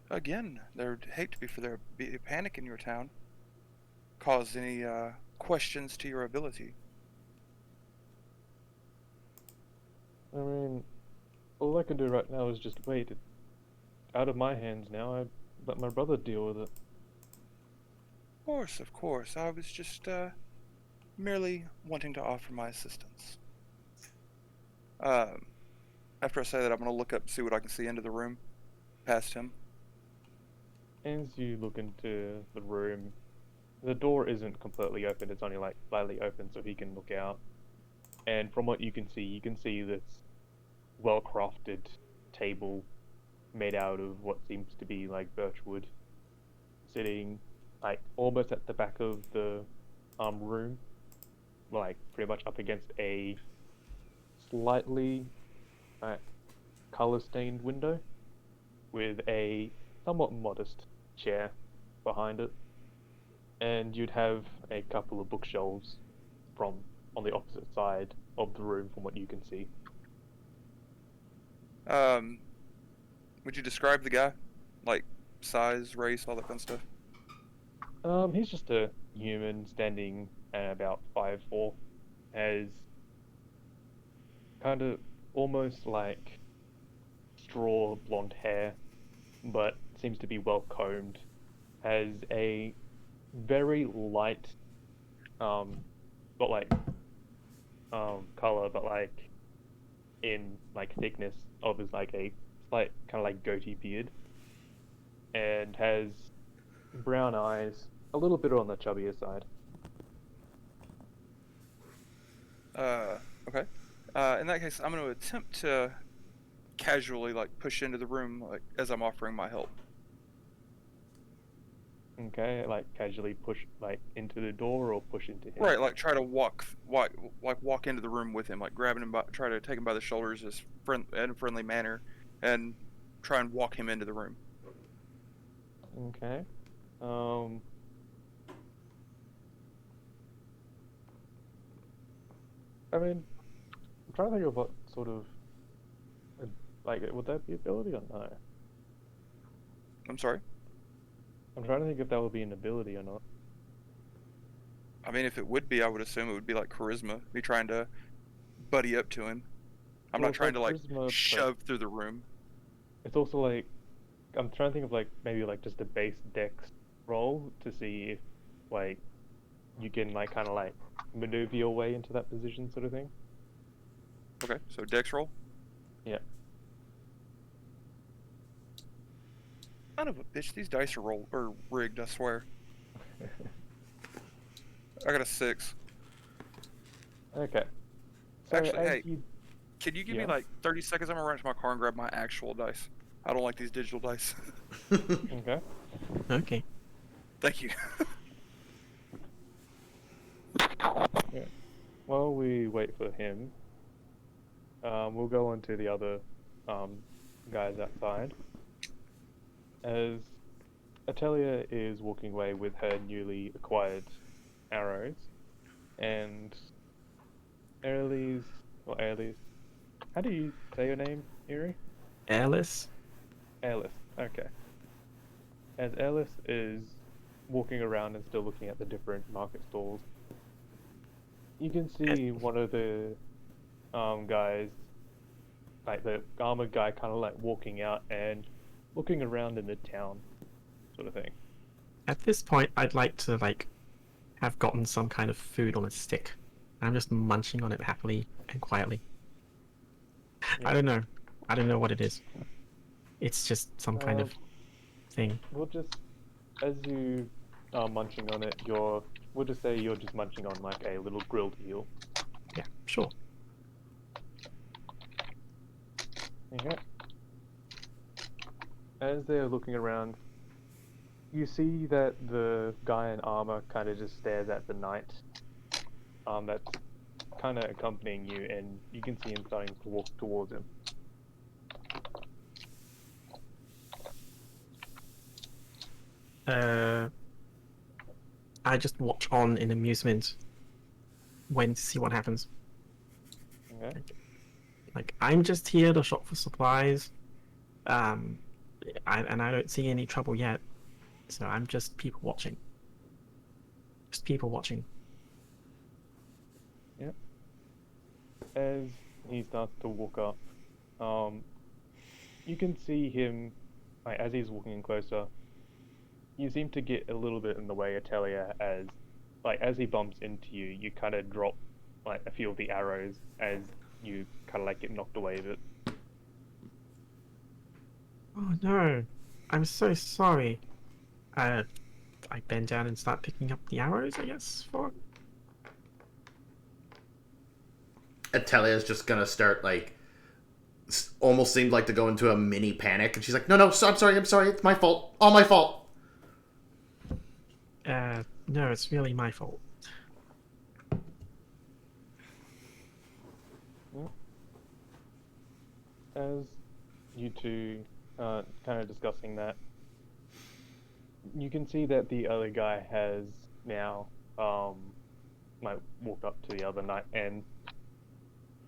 Again, there'd hate to be a panic in your town. Cause any questions to your ability. I mean, all I can do right now is just wait. It's out of my hands now. I let my brother deal with it. Of course. I was just merely wanting to offer my assistance. After I say that, I'm going to look up and see what I can see into the room past him. As you look into the room, the door isn't completely open. It's only like slightly open so he can look out. And from what you can see this well-crafted table made out of what seems to be like birch wood, sitting like almost at the back of the room, like pretty much up against a slightly color-stained window with a somewhat modest chair behind it, and you'd have a couple of bookshelves on the opposite side of the room from what you can see. Would you describe the guy? Like size, race, all that fun stuff? He's just a human standing at about 5'4", has kind of almost like straw blonde hair, but seems to be well combed. Has a very light, not like color, but like in like thickness of his like a slight kind of like goatee beard, and has brown eyes, a little bit on the chubbier side. Okay. In that case, I'm going to attempt to casually like push into the room like as I'm offering my help. Okay, like casually push like into the door or push into him. Right, like try to walk into the room with him, like grabbing him by, try to take him by the shoulders in a friendly manner, and try and walk him into the room. Okay. I mean, I'm trying to think of what sort of like would that be ability or no? I'm sorry. I'm trying to think if that would be an ability or not. I mean, if it would be, I would assume it would be like charisma, me trying to buddy up to him. I'm Well, not it's trying to like charisma, but shove through the room. it's also like I'm trying to think of like maybe like just a base dex roll to see if like you can like kind of like maneuver your way into that position sort of thing. Okay, so dex roll. Yeah. Son of a bitch, these dice are rigged, I swear. I got a 6. Okay. So Actually, as hey, you can you give me Yeah. like 30 seconds? I'm gonna run to my car and grab my actual dice. I don't like these digital dice. okay. Okay. Thank you. While we wait for him, we'll go on to the other guys outside. As Atelier is walking away with her newly acquired arrows, and Airlys, how do you say your name, Eri? Airless? Airlys, okay. As Airlys is walking around and still looking at the different market stalls, you can see one of the guys, like the armored guy, kind of like walking out and looking around in the town, sort of thing. At this point, I'd like to like have gotten some kind of food on a stick. I'm just munching on it happily and quietly. Yeah. I don't know. I don't know what it is. It's just some kind of thing. We'll just, as you are munching on it, we'll just say you're just munching on like a little grilled eel. Yeah, sure. Okay. As they're looking around, you see that the guy in armor kind of just stares at the knight. That's kind of accompanying you, and you can see him starting to walk towards him. I just watch on in amusement, waiting to see what happens. Okay. Like, I'm just here to shop for supplies. And I don't see any trouble yet. So I'm just people watching. Just people watching. Yep. As he starts to walk up, you can see him, like, as he's walking in closer, you seem to get a little bit in the way, Atelier, as he bumps into you, you kind of drop, like, a few of the arrows as you kind of, like, get knocked away with it. Oh no, I'm so sorry. I bend down and start picking up the arrows, I guess, for... Atelia's just gonna start like almost seemed like to go into a mini panic, and she's like, "No, so, I'm sorry, it's my fault, all my fault." No, it's really my fault. As you two kind of discussing that, you can see that the other guy has now like walked up to the other knight, and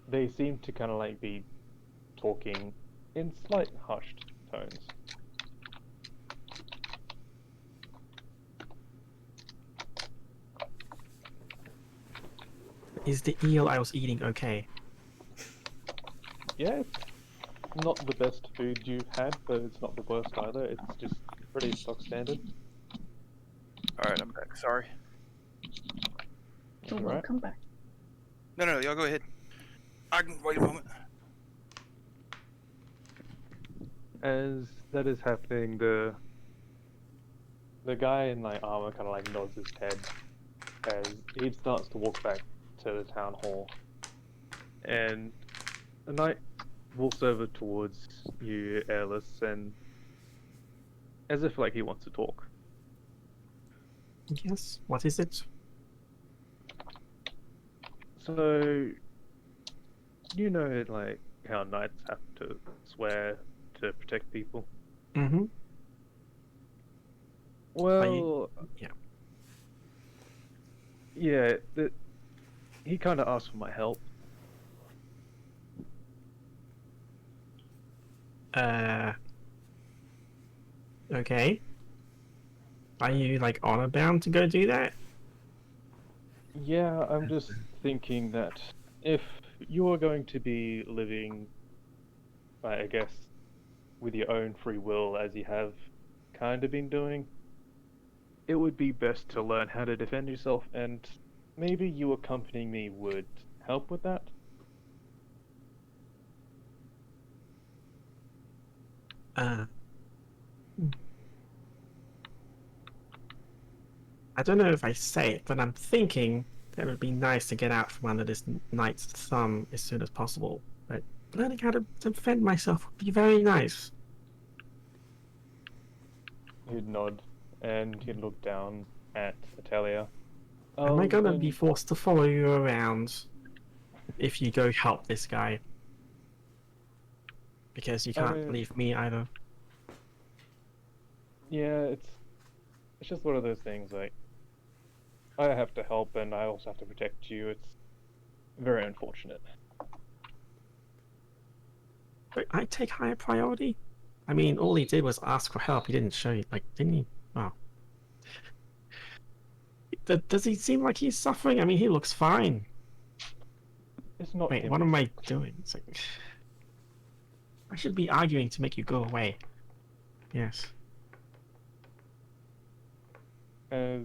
they seem to kind of like be talking in slight hushed tones. Is the eel I was eating okay? Yeah, it's not the best food you've had, but it's not the worst either. It's just pretty stock standard. All right, I'm back. Sorry. You're Alright. welcome back. No, y'all go ahead. I can wait a moment. As that is happening, the guy in like armor kind of like nods his head as he starts to walk back to the town hall, and the knight walks over towards you, Airless, and as if like he wants to talk. Yes. What is it? So, you know, like how knights have to swear to protect people. Mm-hmm. Well, yeah. Yeah, he kind of asked for my help. Okay. Are you like honor bound to go do that? Yeah, I'm just thinking that if you are going to be living, I guess, with your own free will as you have kind of been doing, it would be best to learn how to defend yourself, and maybe you accompanying me would help with that. I don't know if I say it, but I'm thinking that it would be nice to get out from under this knight's thumb as soon as possible. But learning how to defend myself would be very nice. He'd nod, and he'd look down at Atelier. Am I gonna be And forced to follow you around if you go help this guy? Because you can't mean- leave me either. yeah, it's just one of those things. Like, I have to help, and I also have to protect you. It's very unfortunate. But I take higher priority. I mean, all he did was ask for help. He didn't show you, like, didn't he? Wow. Does he seem like he's suffering? I mean, he looks fine. It's not Wait, him. what am I doing? It's like I should be arguing to make you go away. Yes. As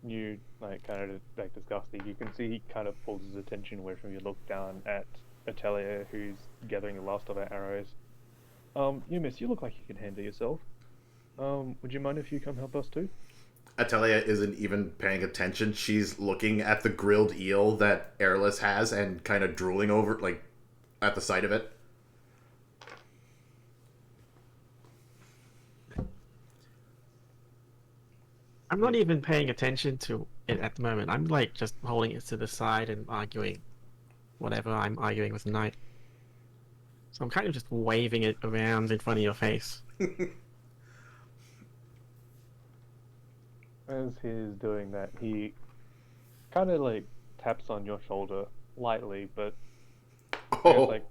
you like kind of like disgusted, you can see he kind of pulls his attention away from you. Look down at Atelier, who's gathering the last of our arrows. You miss. You look like you can handle yourself. Would you mind if you come help us too? Atelier isn't even paying attention. She's looking at the grilled eel that Airless has and kind of drooling over, like, at the sight of it. I'm not even paying attention to it at the moment. I'm like just holding it to the side and arguing whatever I'm arguing with the knight. So I'm kind of just waving it around in front of your face. As he's doing that, he kind of like taps on your shoulder lightly, but Oh, it's like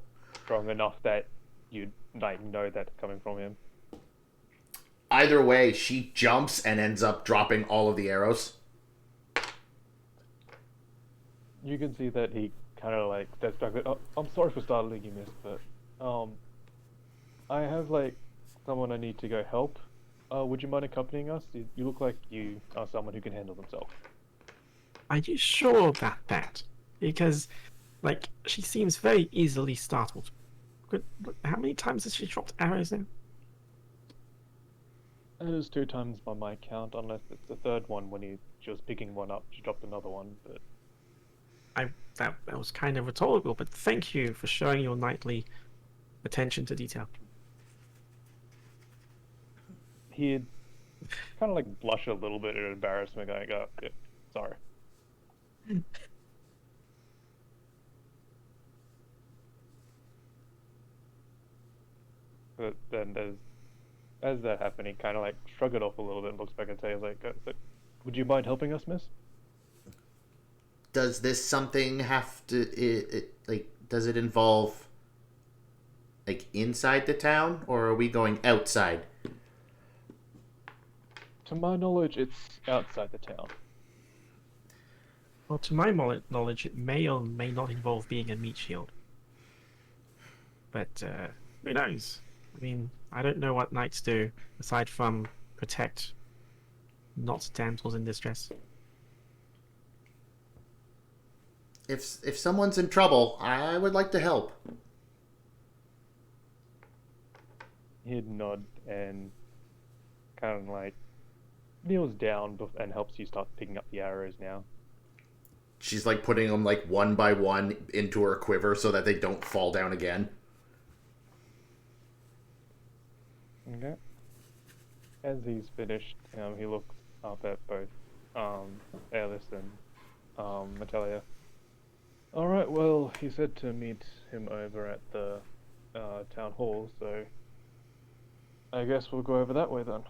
strong enough that you like know that's coming from him. either way, she jumps and ends up dropping all of the arrows. You can see that he kind of like steps back. Oh, I'm sorry for startling you, miss, but I have like someone I need to go help. Would you mind accompanying us? You look like you are someone who can handle themselves. Are you sure about that? Because, like, she seems very easily startled. How many times has she dropped arrows now? It was 2 times by my count, unless it's the third one when she was picking one up, she dropped another one. But That was kind of rhetorical, but thank you for showing your knightly attention to detail. he'd kind of like blush a little bit in embarrassment, going, "Oh, yeah, sorry." But then as that happened, he kind of like shrugged it off a little bit and looks back and says, like, "Would you mind helping us, miss?" Does this something have to, like, does it involve, like, inside the town, or are we going outside? To my knowledge, it's outside the town. Well, to my knowledge, it may or may not involve being a meat shield. But who knows? I mean, I don't know what knights do aside from protect not damsels in distress. If someone's in trouble, I would like to help. He'd nod and kind of like kneels down and helps you start picking up the arrows now. She's like putting them like one by one into her quiver so that they don't fall down again. Okay. As he's finished, he looks up at both Aelis and Natalia. Alright, well, he said to meet him over at the town hall, so I guess we'll go over that way then.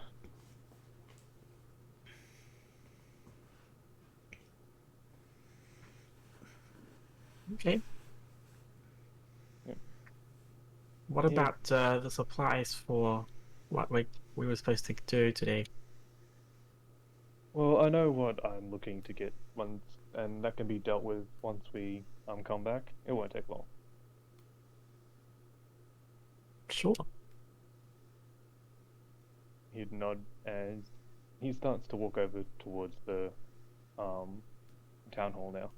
Okay. Yep. What Yeah. about the supplies for what we were supposed to do today? Well, I know what I'm looking to get once, and that can be dealt with once we come back. It won't take long. Sure. He'd nod as he starts to walk over towards the town hall now.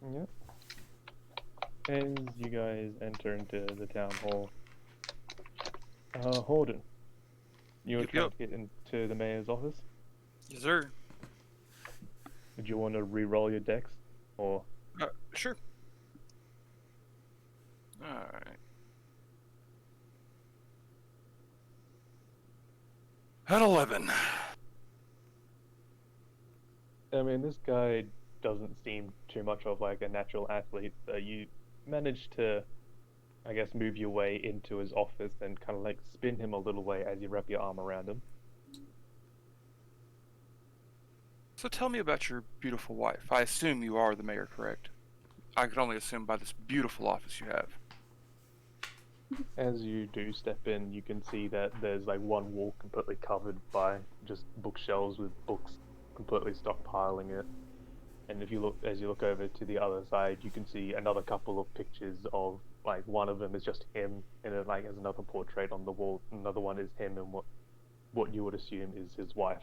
Yep. As you guys enter into the town hall, Horden, you were Yep, trying yep. to get into the mayor's office. Yes, sir. Would you want to re-roll your dex, or Sure. Alright. At 11. I mean, this guy doesn't seem too much of like a natural athlete, so you managed to, I guess, move your way into his office and kind of like spin him a little way as you wrap your arm around him. So tell me about your beautiful wife. I assume you are the mayor, correct? I could only assume by this beautiful office you have. As you do step in, you can see that there's like one wall completely covered by just bookshelves with books completely stockpiling it. And if you look, as you look over to the other side, you can see another couple of pictures of like one of them is just him, and it like has another portrait on the wall. Another one is him, and what you would assume is his wife.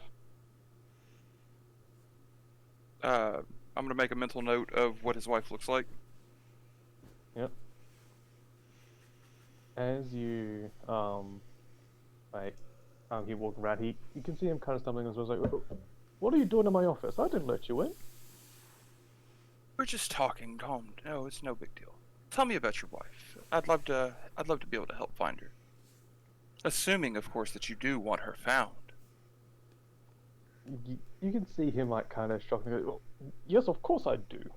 I'm gonna make a mental note of what his wife looks like. Yep. As you he walk around, you can see him kind of stumbling as well. Like, what are you doing in my office? I didn't let you in. We're just talking, Tom. No, it's no big deal. Tell me about your wife. I'd love to be able to help find her. Assuming, of course, that you do want her found. You can see him like kind of shocked. And go, "Well, yes, of course I do.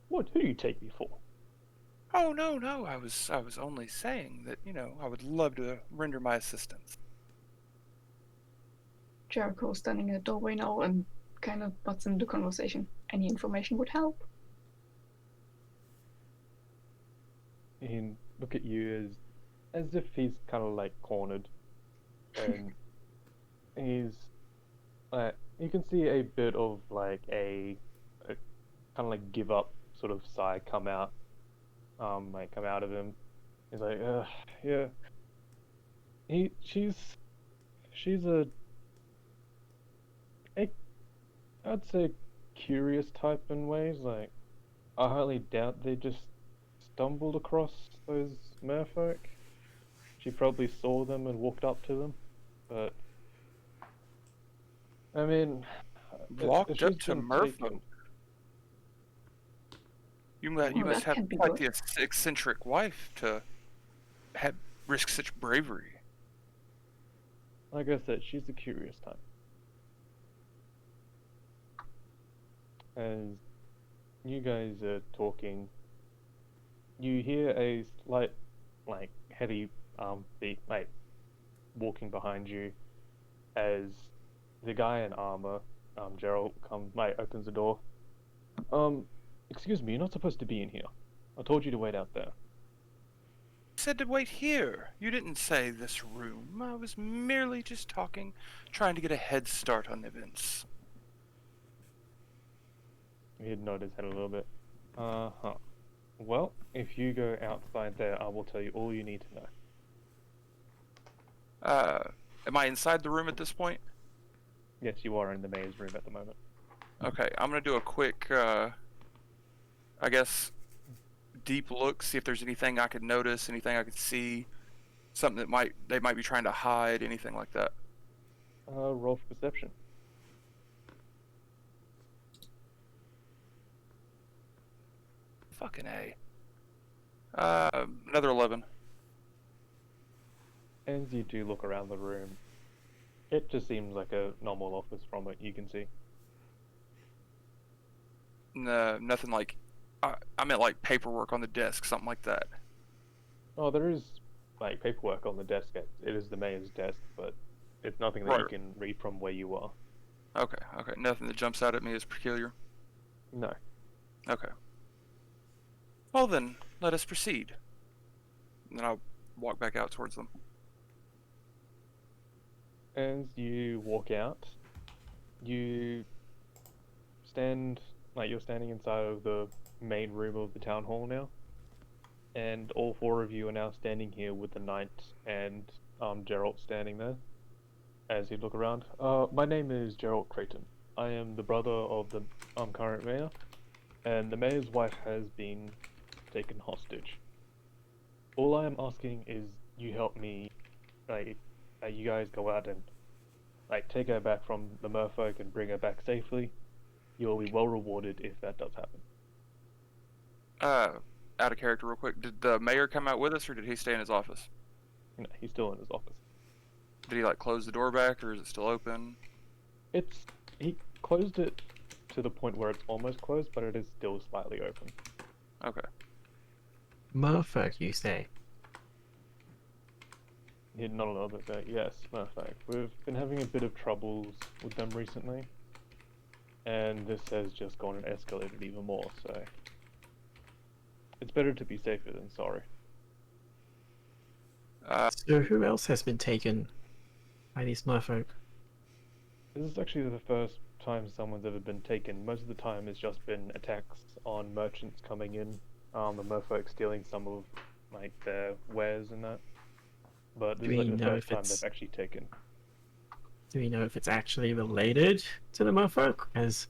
What? Who do you take me for?" Oh no, I was only saying that, I would love to render my assistance. Jericho standing in the doorway now and kind of butts into the conversation. Any information would help. He look at you as if he's kind of like cornered, and he's you can see a bit of like a kind of like give up sort of sigh come out of him. He's like, yeah. She's a I'd say curious type in ways. Like, I highly doubt they just stumbled across those merfolk. She probably saw them and walked up to them, but I mean, Walked if up she's to been merfolk. taken- You Well, must that have can be quite good. the eccentric wife to risk such bravery. Like I said, she's a curious type. As you guys are talking, you hear a slight, like, heavy beat, like, walking behind you, as the guy in armor, Gerald, opens the door. Excuse me, you're not supposed to be in here. I told you to wait out there. said to wait here. You didn't say this room. I was merely just talking, trying to get a head start on events. He'd nod his head a little bit. Uh-huh. Well, if you go outside there, I will tell you all you need to know. Am I inside the room at this point? Yes, you are in the mayor's room at the moment. Okay, I'm gonna do a quick, I guess, deep look, see if there's anything I could notice, anything I could see, something that they might be trying to hide, anything like that. Roll for perception. Fucking A. Another 11. As you do look around the room, it just seems like a normal office from what you can see. No, nothing like, I meant like paperwork on the desk, something like that. Oh, there is like paperwork on the desk. It is the mayor's desk, but it's nothing that you Right. can read from where you are. Okay, nothing that jumps out at me as peculiar. No. Okay. Well then, let us proceed. And then I'll walk back out towards them. As you walk out, you stand like you're standing inside of the main room of the town hall now, and all four of you are now standing here with the knight and Geralt standing there. As you look around, my name is Geralt Creighton. I am the brother of the current mayor, and the mayor's wife has been taken hostage. All I am asking is you help me, like, you guys go out and like take her back from the merfolk and bring her back safely. You'll be well rewarded if that does happen. Out of character real quick, did the mayor come out with us or did he stay in his office? You know, he's still in his office. Did he like close the door back or is it still open? He closed it to the point where it's almost closed, but it is still slightly open. Okay. Merfolk, you say? Not a little bit there. Yes, merfolk. We've been having a bit of troubles with them recently, and this has just gone and escalated even more. So it's better to be safer than sorry. So who else has been taken by these merfolk? This is actually the first time someone's ever been taken. Most of the time it's just been attacks on merchants coming in, the merfolk stealing some of like their wares and that. But this Do is like we the know first if time it's- they've actually taken. Do we know if it's actually related to the merfolk? Because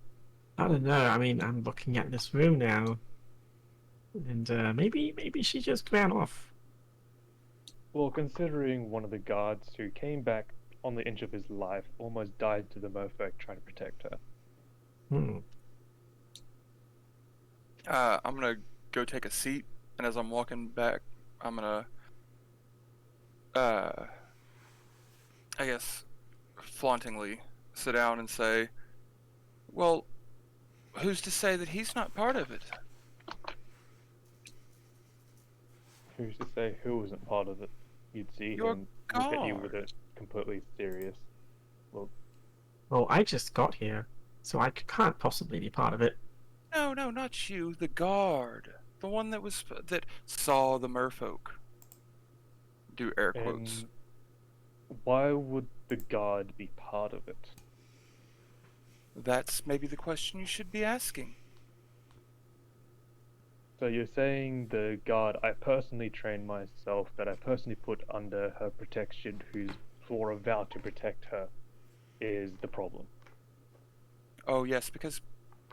I don't know. I mean, I'm looking at this room now, and maybe she just ran off. Well, considering one of the guards who came back on the inch of his life almost died to the merfolk trying to protect her. Hmm. I'm gonna go take a seat, and as I'm walking back, I'm gonna, I guess, flauntingly sit down and say, well, who's to say that he's not part of it? Who's to say who isn't part of it? You'd see Your him look at you with a guard. completely serious look. Well, I just got here, so I can't possibly be part of it. No, not you, the guard. The one that saw the merfolk. Do air quotes. And why would the guard be part of it? That's maybe the question you should be asking. So you're saying the guard I personally trained myself, that I personally put under her protection, who's swore a vow to protect her, is the problem. Oh yes, because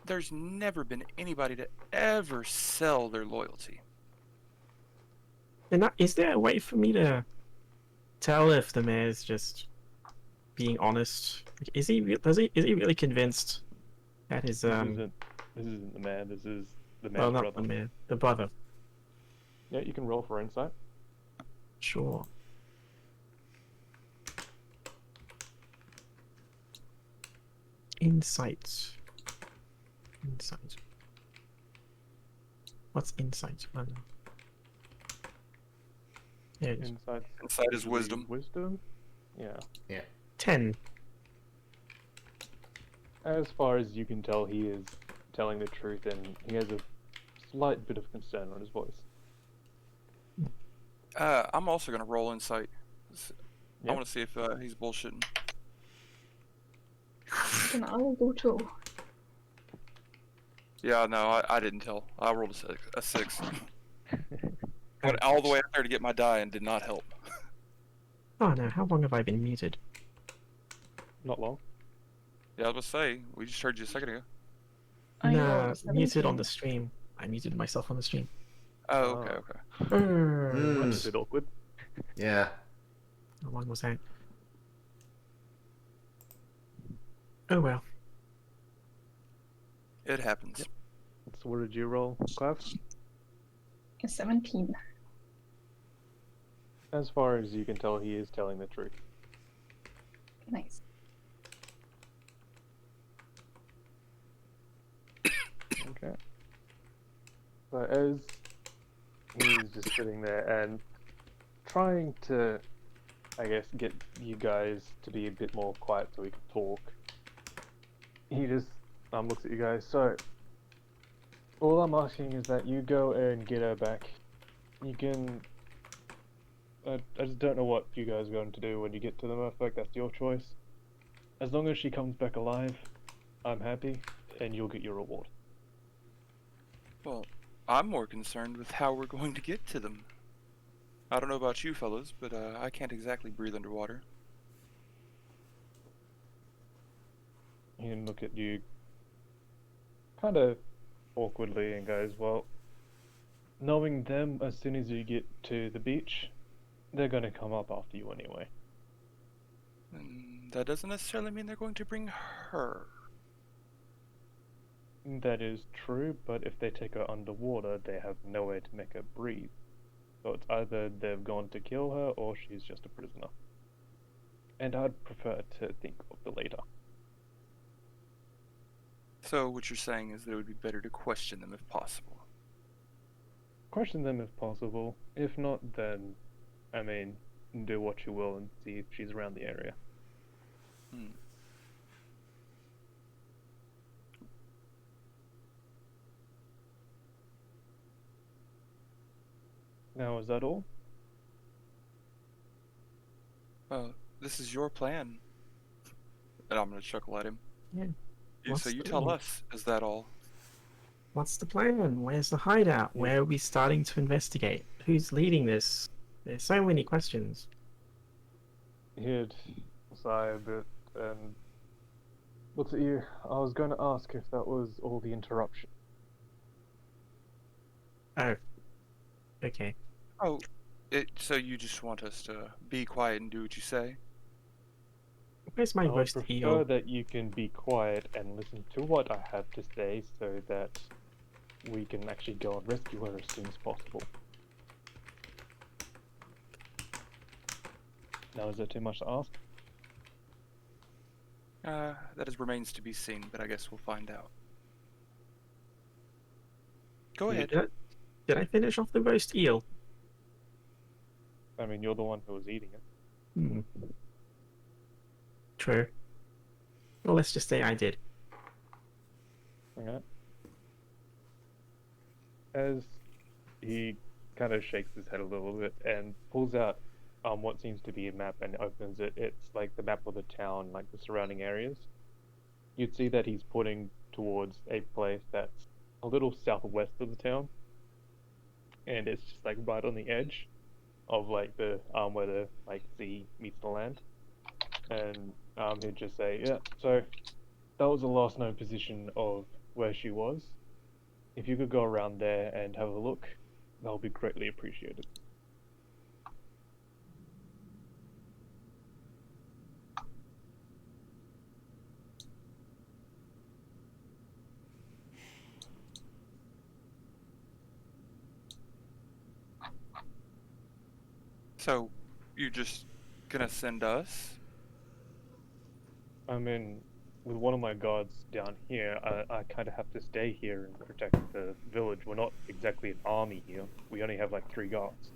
there's never been anybody to ever sell their loyalty. And is there a way for me to tell if the mayor's just being honest? Like, is he really convinced that his This isn't the man. This is the well, man's not brother. the mayor, the brother? Yeah, you can roll for insight. Sure. Insight. What's insight? I don't know. There it is. Insight. Insight is wisdom. Wisdom. Yeah. 10. As far as you can tell, he is telling the truth, and he has a slight bit of concern on his voice. I'm also gonna roll insight. I Yep. want to see if he's bullshitting. Then I will do too. Yeah, no, I didn't tell. I rolled a 6. Went all the way up there to get my die and did not help. Oh no, how long have I been muted? Not long. Yeah, I was gonna say, we just heard you a second ago. I rolled Nah, a muted on 17. the stream. I muted myself on the stream. Oh, okay, Oh. okay. Hmm. That's a bit awkward. Yeah. How long was that? Oh well. It happens. So what did you roll, Clive? A 17. As far as you can tell, he is telling the truth. Nice. Okay. So as he's just sitting there and trying to, I guess, get you guys to be a bit more quiet so he can talk, he just looks at you guys. So all I'm asking is that you go and get her back. You can. I just don't know what you guys are going to do when you get to the Earthquake. That's your choice. As long as she comes back alive, I'm happy, and you'll get your reward. Well, I'm more concerned with how we're going to get to them. I don't know about you fellas, but I can't exactly breathe underwater. He can look at you kind of awkwardly and goes, well, knowing them, as soon as you get to the beach, they're going to come up after you anyway. And that doesn't necessarily mean they're going to bring her. That is true, but if they take her underwater, they have nowhere to make her breathe. So it's either they've gone to kill her or she's just a prisoner. And I'd prefer to think of the later. So what you're saying is that it would be better to question them if possible. Question them if possible. If not, then, I mean, do what you will and see if she's around the area. Hmm. Now, is that all? Well, this is your plan. And I'm gonna chuckle at him. Yeah. So What's you the- tell us, is that all? What's the plan? Where's the hideout? Yeah. Where are we starting to investigate? Who's leading this? There's so many questions. He'd sigh a bit and looks at you. I was going to ask if that was all the interruption. Oh. Okay. Oh, so you just want us to be quiet and do what you say? Where's my I would roast prefer eel? that you can be quiet and listen to what I have to say so that we can actually go and rescue her as soon as possible. Now, is that too much to ask? That remains to be seen, but I guess we'll find out. Go Yeah. ahead. Did I finish off the roast eel? I mean, you're the one who was eating it. Hmm. True. Well, let's just say I did. Okay. As he kind of shakes his head a little bit and pulls out what seems to be a map and opens it. It's like the map of the town, like the surrounding areas. You'd see that he's pointing towards a place that's a little southwest of the town, and it's just like right on the edge of like the where the like sea meets the land. And he'd just say, yeah, so that was the last known position of where she was. If you could go around there and have a look, that would be greatly appreciated. So, you're just gonna send us? I mean, with one of my guards down here, I kind of have to stay here and protect the village. We're not exactly an army here. We only have like 3 guards.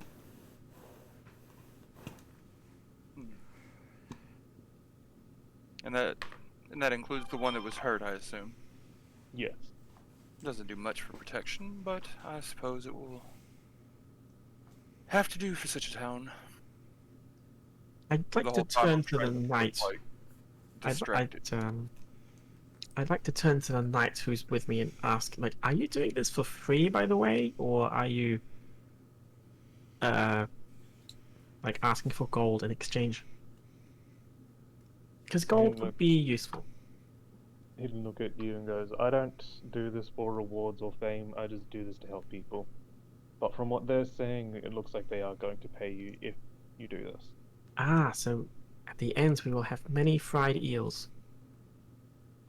And that includes the one that was hurt, I assume. Yes. Doesn't do much for protection, but I suppose it will have to do for such a town. I'd The like to whole time I'm turn to the trying to look knight. like distracted. I'd like to turn to the knight who's with me and ask, like, are you doing this for free, by the way, or are you, like asking for gold in exchange? Because gold would look- be useful. He'd look at you and goes, I don't do this for rewards or fame, I just do this to help people. But from what they're saying, it looks like they are going to pay you if you do this. Ah, so at the end we will have many fried eels.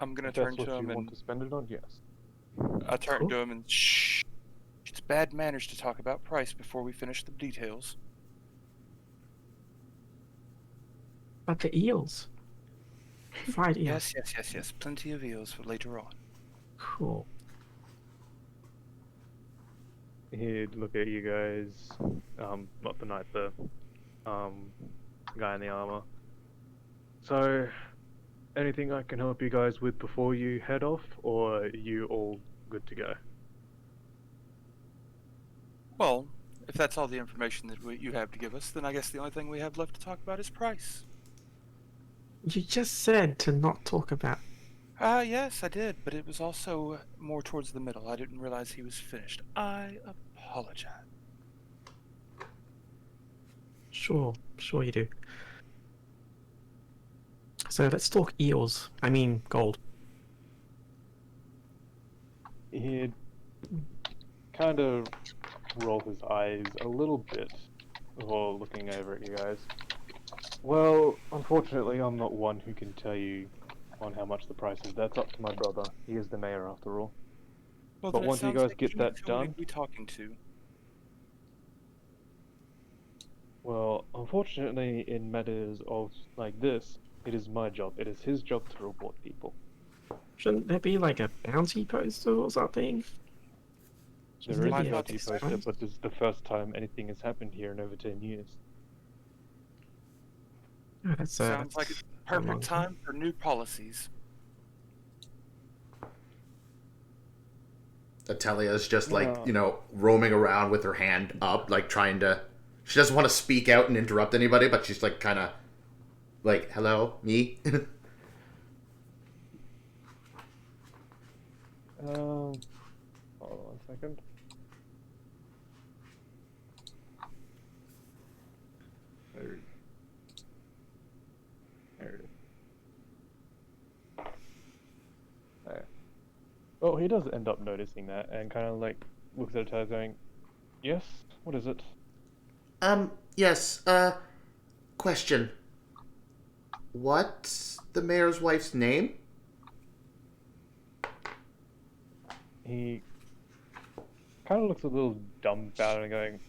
I'm gonna If turn that's to what you him want and to spend it on, yes. I turn Cool. to him and shh. It's bad manners to talk about price before we finish the details. But the eels. Fried eels. Yes. Plenty of eels for later on. Cool. He'd look at you guys, not the knight, the guy in the armor. So, anything I can help you guys with before you head off, or are you all good to go? Well, if that's all the information that you have to give us, then I guess the only thing we have left to talk about is price. You just said to not talk about. Yes, I did, but it was also more towards the middle. I didn't realize he was finished. I apologize. Sure you do. So let's talk eels. I mean gold. He'd kind of roll his eyes a little bit before looking over at you guys. Well, unfortunately, I'm not one who can tell you on how much the price is. That's up to my brother. He is the mayor, after all. Well, But then it once you sounds guys like get he's that who we'd done- be talking to. Well, unfortunately, in matters of like this, it is my job. It is his job to reward people. Shouldn't there be like a bounty poster or something? There Shouldn't is I a be thought bounty so. poster, but this is the first time anything has happened here in over 10 years. Oh, that's Sounds like it's a the long perfect time for new policies. Atelia is just like, No. you know, roaming around with her hand up, like trying to. She doesn't want to speak out and interrupt anybody, but she's like kind of like, hello, me? Hold on 1 second. There it is. There. Well, he does end up noticing that and kind of like looks at her going, yes, what is it? Yes, question. What's the mayor's wife's name? He kind of looks a little dumbfounded and going,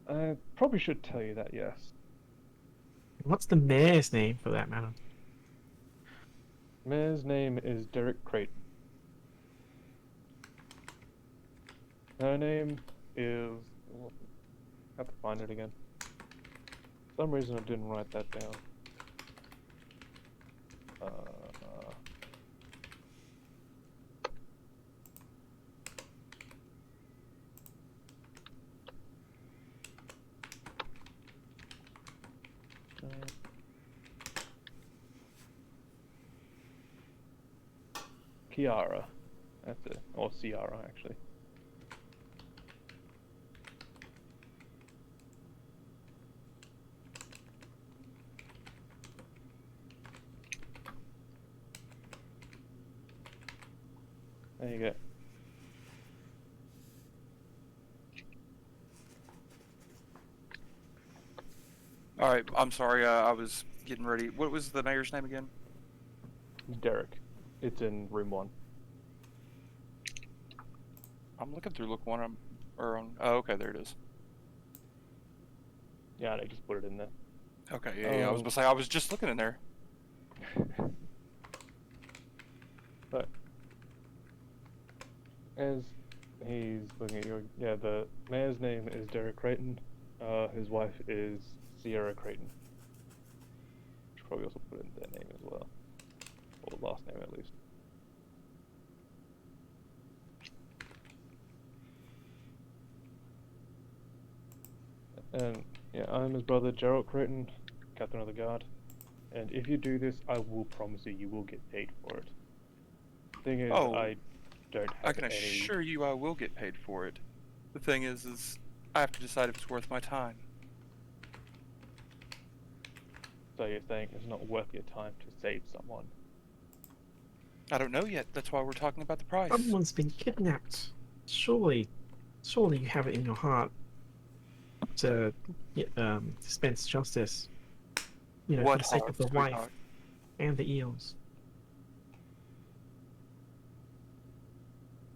I probably should tell you that, yes. What's the mayor's name for that matter? Mayor's name is Derek Creighton. Her name is... I have to find it again. For some reason I didn't write that down. Kiara. That's it. Or Ciara, actually. There you go. All right, I'm sorry. I was getting ready. What was the mayor's name again? Derek. It's in room 1. I'm looking through look one. Oh, okay, there it is. Yeah, I just put it in there. Okay, yeah. I was Oh. gonna say I was just looking in there. But as he's looking at you, yeah, the mayor's name is Derek Creighton. His wife is Sierra Creighton. Should probably also put in their name as well, or last name at least. And yeah, I'm his brother Gerald Creighton, Captain of the Guard. And if you do this, I will promise you will get paid for it. Thing is, Oh, I don't I have can any. assure you I will get paid for it. The thing is I have to decide if it's worth my time. So you're saying it's not worth your time to save someone? I don't know yet. That's why we're talking about the price. Someone's been kidnapped. Surely you have it in your heart to dispense justice. You know, for What the sake heart, of the wife sweetheart? and the eels.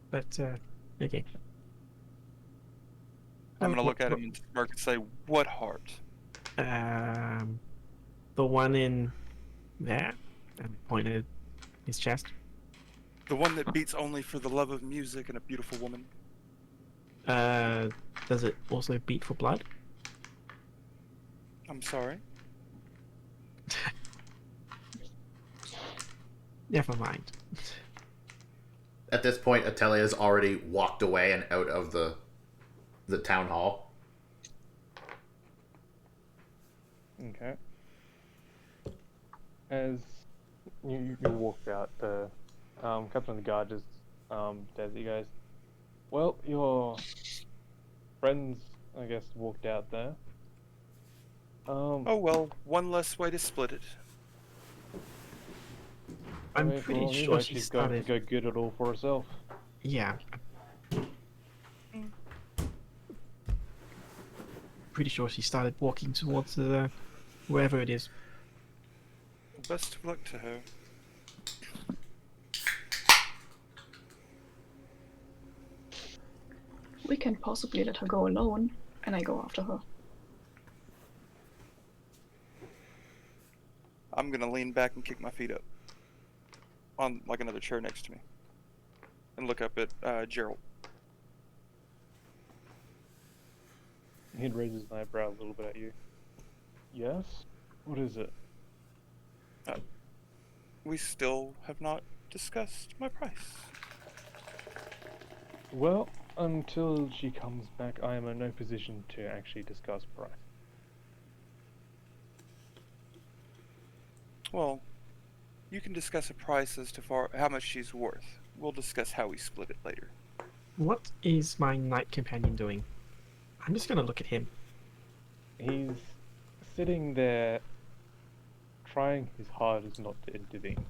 But okay. I'm gonna look at him and smirk and say, "What heart?" The one in there, and pointed his chest. The one that beats only for the love of music and a beautiful woman. Does it also beat for blood? I'm sorry. Never mind. At this point, Atelier has already walked away and out of the town hall. Okay. As you walk out, the Captain of the Guard just says to you guys, well, your friends, I guess, walked out there. Oh well, one less way to split it. I'm I mean, pretty well, you sure know, she she's going to started. go get it all for herself. Yeah. Pretty sure she started walking towards wherever it is. Best of luck to her. We can't possibly let her go alone, and I go after her. I'm gonna lean back and kick my feet up on like another chair next to me, and look up at Gerald. He raises an eyebrow a little bit at you. Yes? What is it? We still have not discussed my price. Well, until she comes back, I am in no position to actually discuss price. Well, you can discuss a price as to how much she's worth. We'll discuss how we split it later. What is my knight companion doing? I'm just gonna look at him. He's sitting there, trying his hardest not to intervene.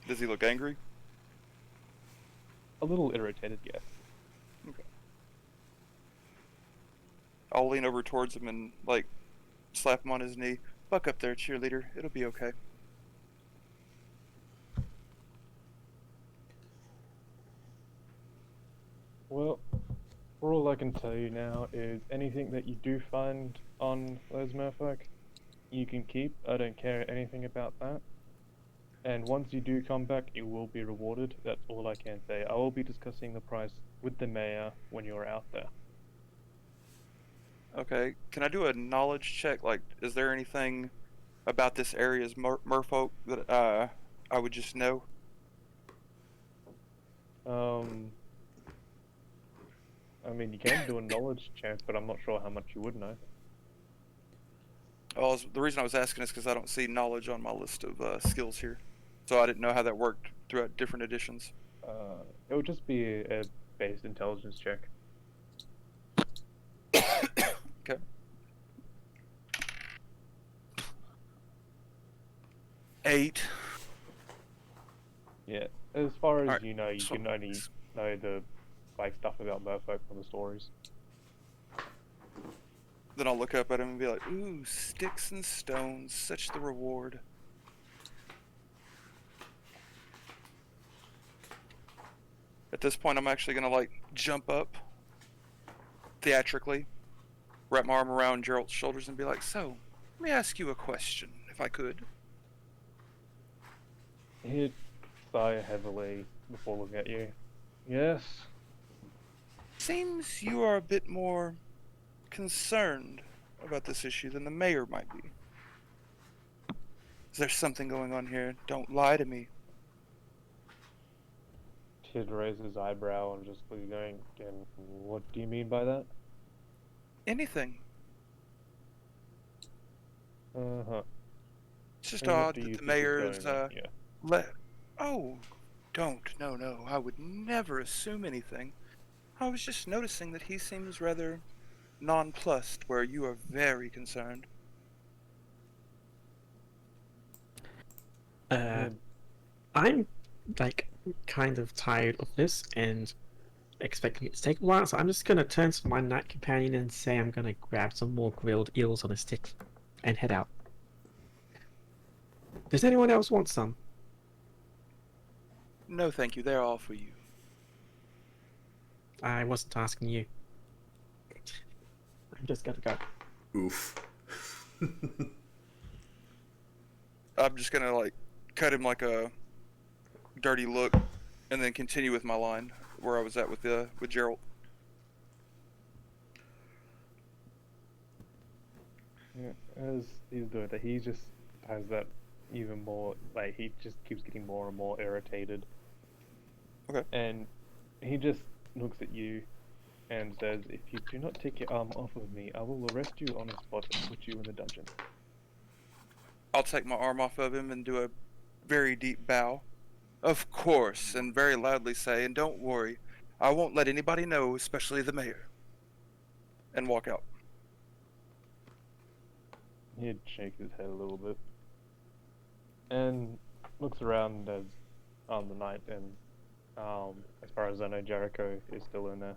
Does he look angry? A little irritated, yes. I'll lean over towards him and like slap him on his knee. Buck up there, cheerleader. It'll be okay. Well, all I can tell you now is anything that you do find on those merfolk, you can keep. I don't care anything about that. And once you do come back, you will be rewarded. That's all I can say. I will be discussing the price with the mayor when you're out there. Okay. Can I do a knowledge check? Like, is there anything about this area's merfolk that I would just know? I mean, you can do a knowledge check, but I'm not sure how much you would know. Oh, the reason I was asking is because I don't see knowledge on my list of skills here, so I didn't know how that worked throughout different editions. It would just be a base intelligence check. Okay. 8. Yeah, as far as Alright, you know, you so- can only know the stuff about merfolk from the stories. Then I'll look up at him and be like, "Ooh, sticks and stones, such the reward." At this point, I'm actually gonna like jump up theatrically, wrap my arm around Gerald's shoulders, and be like, "So, let me ask you a question, if I could." He'd sigh heavily before looking at you. Yes? Seems you are a bit more concerned about this issue than the mayor might be. Is there something going on here? Don't lie to me. Tid raised his eyebrow and just was going, and what do you mean by that? Anything. Uh-huh. It's just And what odd do that you the think is mayor's going on here? let. Oh, don't. No. I would never assume anything. I was just noticing that he seems rather nonplussed, where you are very concerned. Uh, I'm like kind of tired of this and expecting it to take a while, so I'm just gonna turn to my night companion and say I'm gonna grab some more grilled eels on a stick and head out. Does anyone else want some? No, thank you. They're all for you. I wasn't asking you. I'm just gonna go. Oof. I'm just gonna like cut him like a dirty look, and then continue with my line where I was at with Gerald. Yeah, as he's doing that, he just has that even more, like, he just keeps getting more and more irritated. Okay. And he just looks at you and says, if you do not take your arm off of me, I will arrest you on the spot and put you in the dungeon. I'll take my arm off of him and do a very deep bow. Of course, and very loudly say, and don't worry, I won't let anybody know, especially the mayor. And walk out. He'd shake his head a little bit. And looks around as on the night, and as far as I know, Jericho is still in there.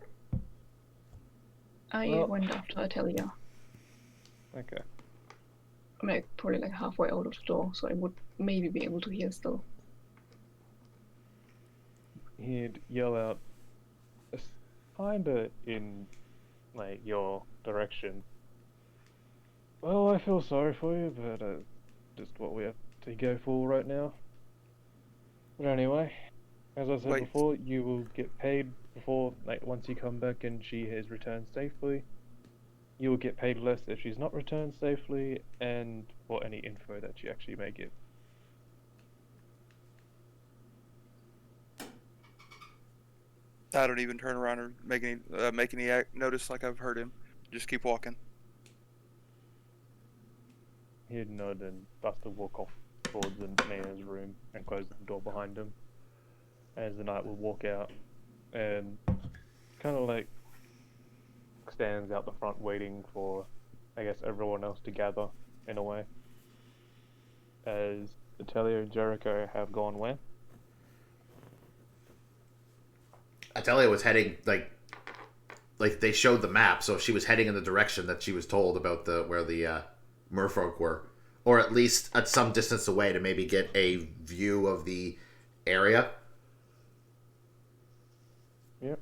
I Well- went after Atelia. Okay. I'm like probably like halfway out of the door, so I would maybe be able to hear still. He'd yell out, kinda in, like, your direction. Well, I feel sorry for you, but just what we have to go for right now. But anyway, as I said Wait. before, you will get paid before, like, once you come back and she has returned safely. You will get paid less if she's not returned safely, and for any info that you actually may give. I don't even turn around or make any notice like I've heard him. Just keep walking. He'd nod and Buster walk off towards the mayor's room and close the door behind him. As the knight will walk out and kind of like stands out the front waiting for, I guess, everyone else to gather in a way. As Atelia and Jericho have gone where? Atelia was heading like they showed the map, so she was heading in the direction that she was told about where the merfolk were, or at least at some distance away to maybe get a view of the area. Yep.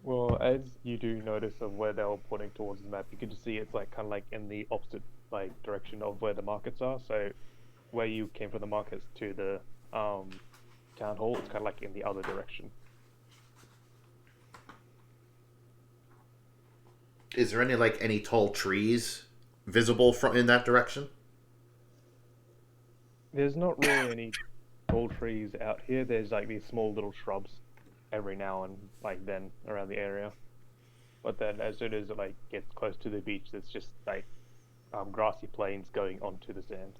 Well, as you do notice of where they were pointing towards the map, you can just see it's like kind of like in the opposite like direction of where the markets are. So where you came from the markets to the town hall, it's kind of like in the other direction. Is there any tall trees visible from in that direction? There's not really any tall trees out here. There's like these small little shrubs every now and like then around the area. But then as soon as it like gets close to the beach, it's just like grassy plains going onto the sand.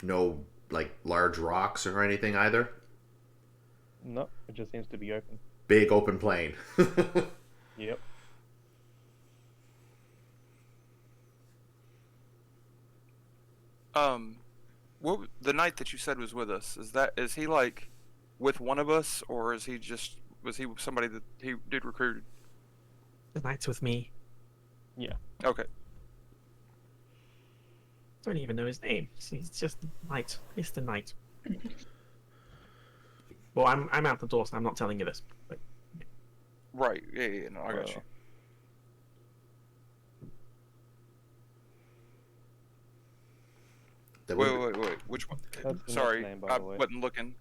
No, like large rocks or anything either. No, it just seems to be open. Big open plain. Yep. What the knight that you said was with us? Is he like with one of us, or was he somebody that he did recruit? The knight's with me. Okay. Don't even know his name. He's just Knight. He's the Knight. Well, I'm out the door, so I'm not telling you this. But Right. Yeah. No, I got you. That would be- Wait. Which one? That's the Sorry, next name, by I the way. wasn't looking.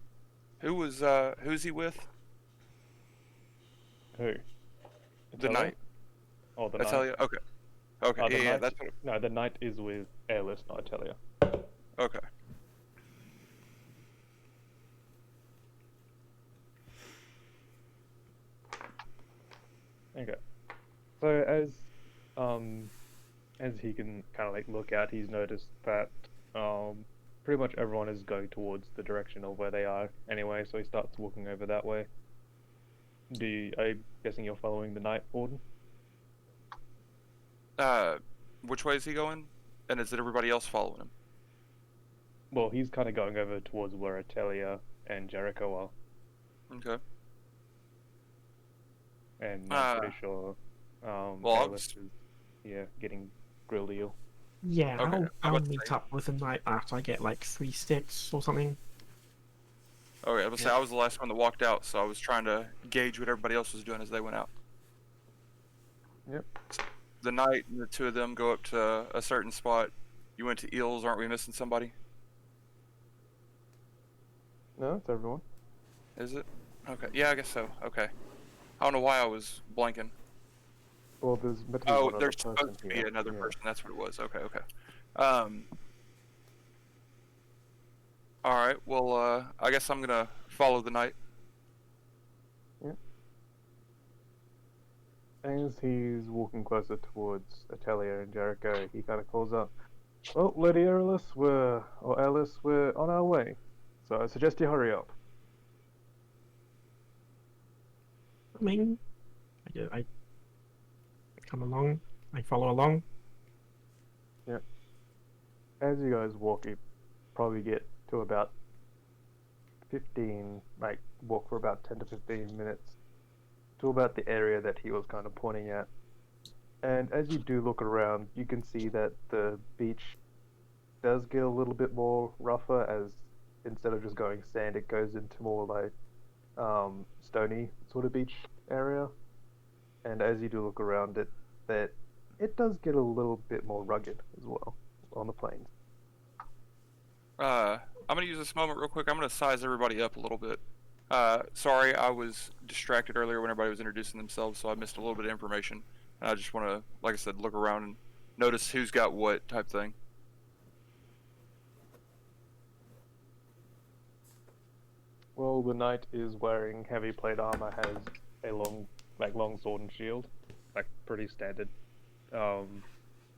Who's he with? Who? The Atelia? knight. Oh, the I knight. tell you. Okay. Okay. The Yeah. knight- That's what. No, the knight is with Airless, not Atelia. Okay. Okay. So as he can kind of like look out, he's noticed that pretty much everyone is going towards the direction of where they are anyway. So he starts walking over that way. I'm guessing you're following the Night Warden? Which way is he going? And is it everybody else following him? Well, he's kind of going over towards where Atelier and Jericho are, Okay. and I'm pretty sure well, I Alice is getting grilled eel. Yeah, Okay, I I'll was meet saying- up with him like after I get like 3 sticks or something. Okay, I was say I was the last one that walked out, so I was trying to gauge what everybody else was doing as they went out. Yep. The Knight and the two of them go up to a certain spot. You went to Eels, aren't we missing somebody? No, it's everyone. Is it? Okay, yeah, I guess so. Okay. I don't know why I was blanking. Well, there's meant to be Oh, one other there's person supposed to be here. another Yeah. person. That's what it was. Okay, okay. All right. Well, I guess I'm gonna follow the Knight. As he's walking closer towards Atelier and Jericho, he kind of calls out, "Well, Lady Alice, we're on our way. So I suggest you hurry up." I mean, I come along, I follow along. As you guys walk, you probably get to about 15, like walk for about 10 to 15 minutes to about the area that he was kind of pointing at. And as you do look around, you can see that the beach does get a little bit more rougher, as instead of just going sand, it goes into more like stony sort of beach area. And as you do look around it, that it does get a little bit more rugged as well on the plains. I'm gonna use this moment real quick. I'm gonna size everybody up a little bit. Sorry, I was distracted earlier when everybody was introducing themselves, so I missed a little bit of information. And I just want to, like I said, look around and notice who's got what type thing. Well, the knight is wearing heavy plate armor, has a long sword and shield, like pretty standard,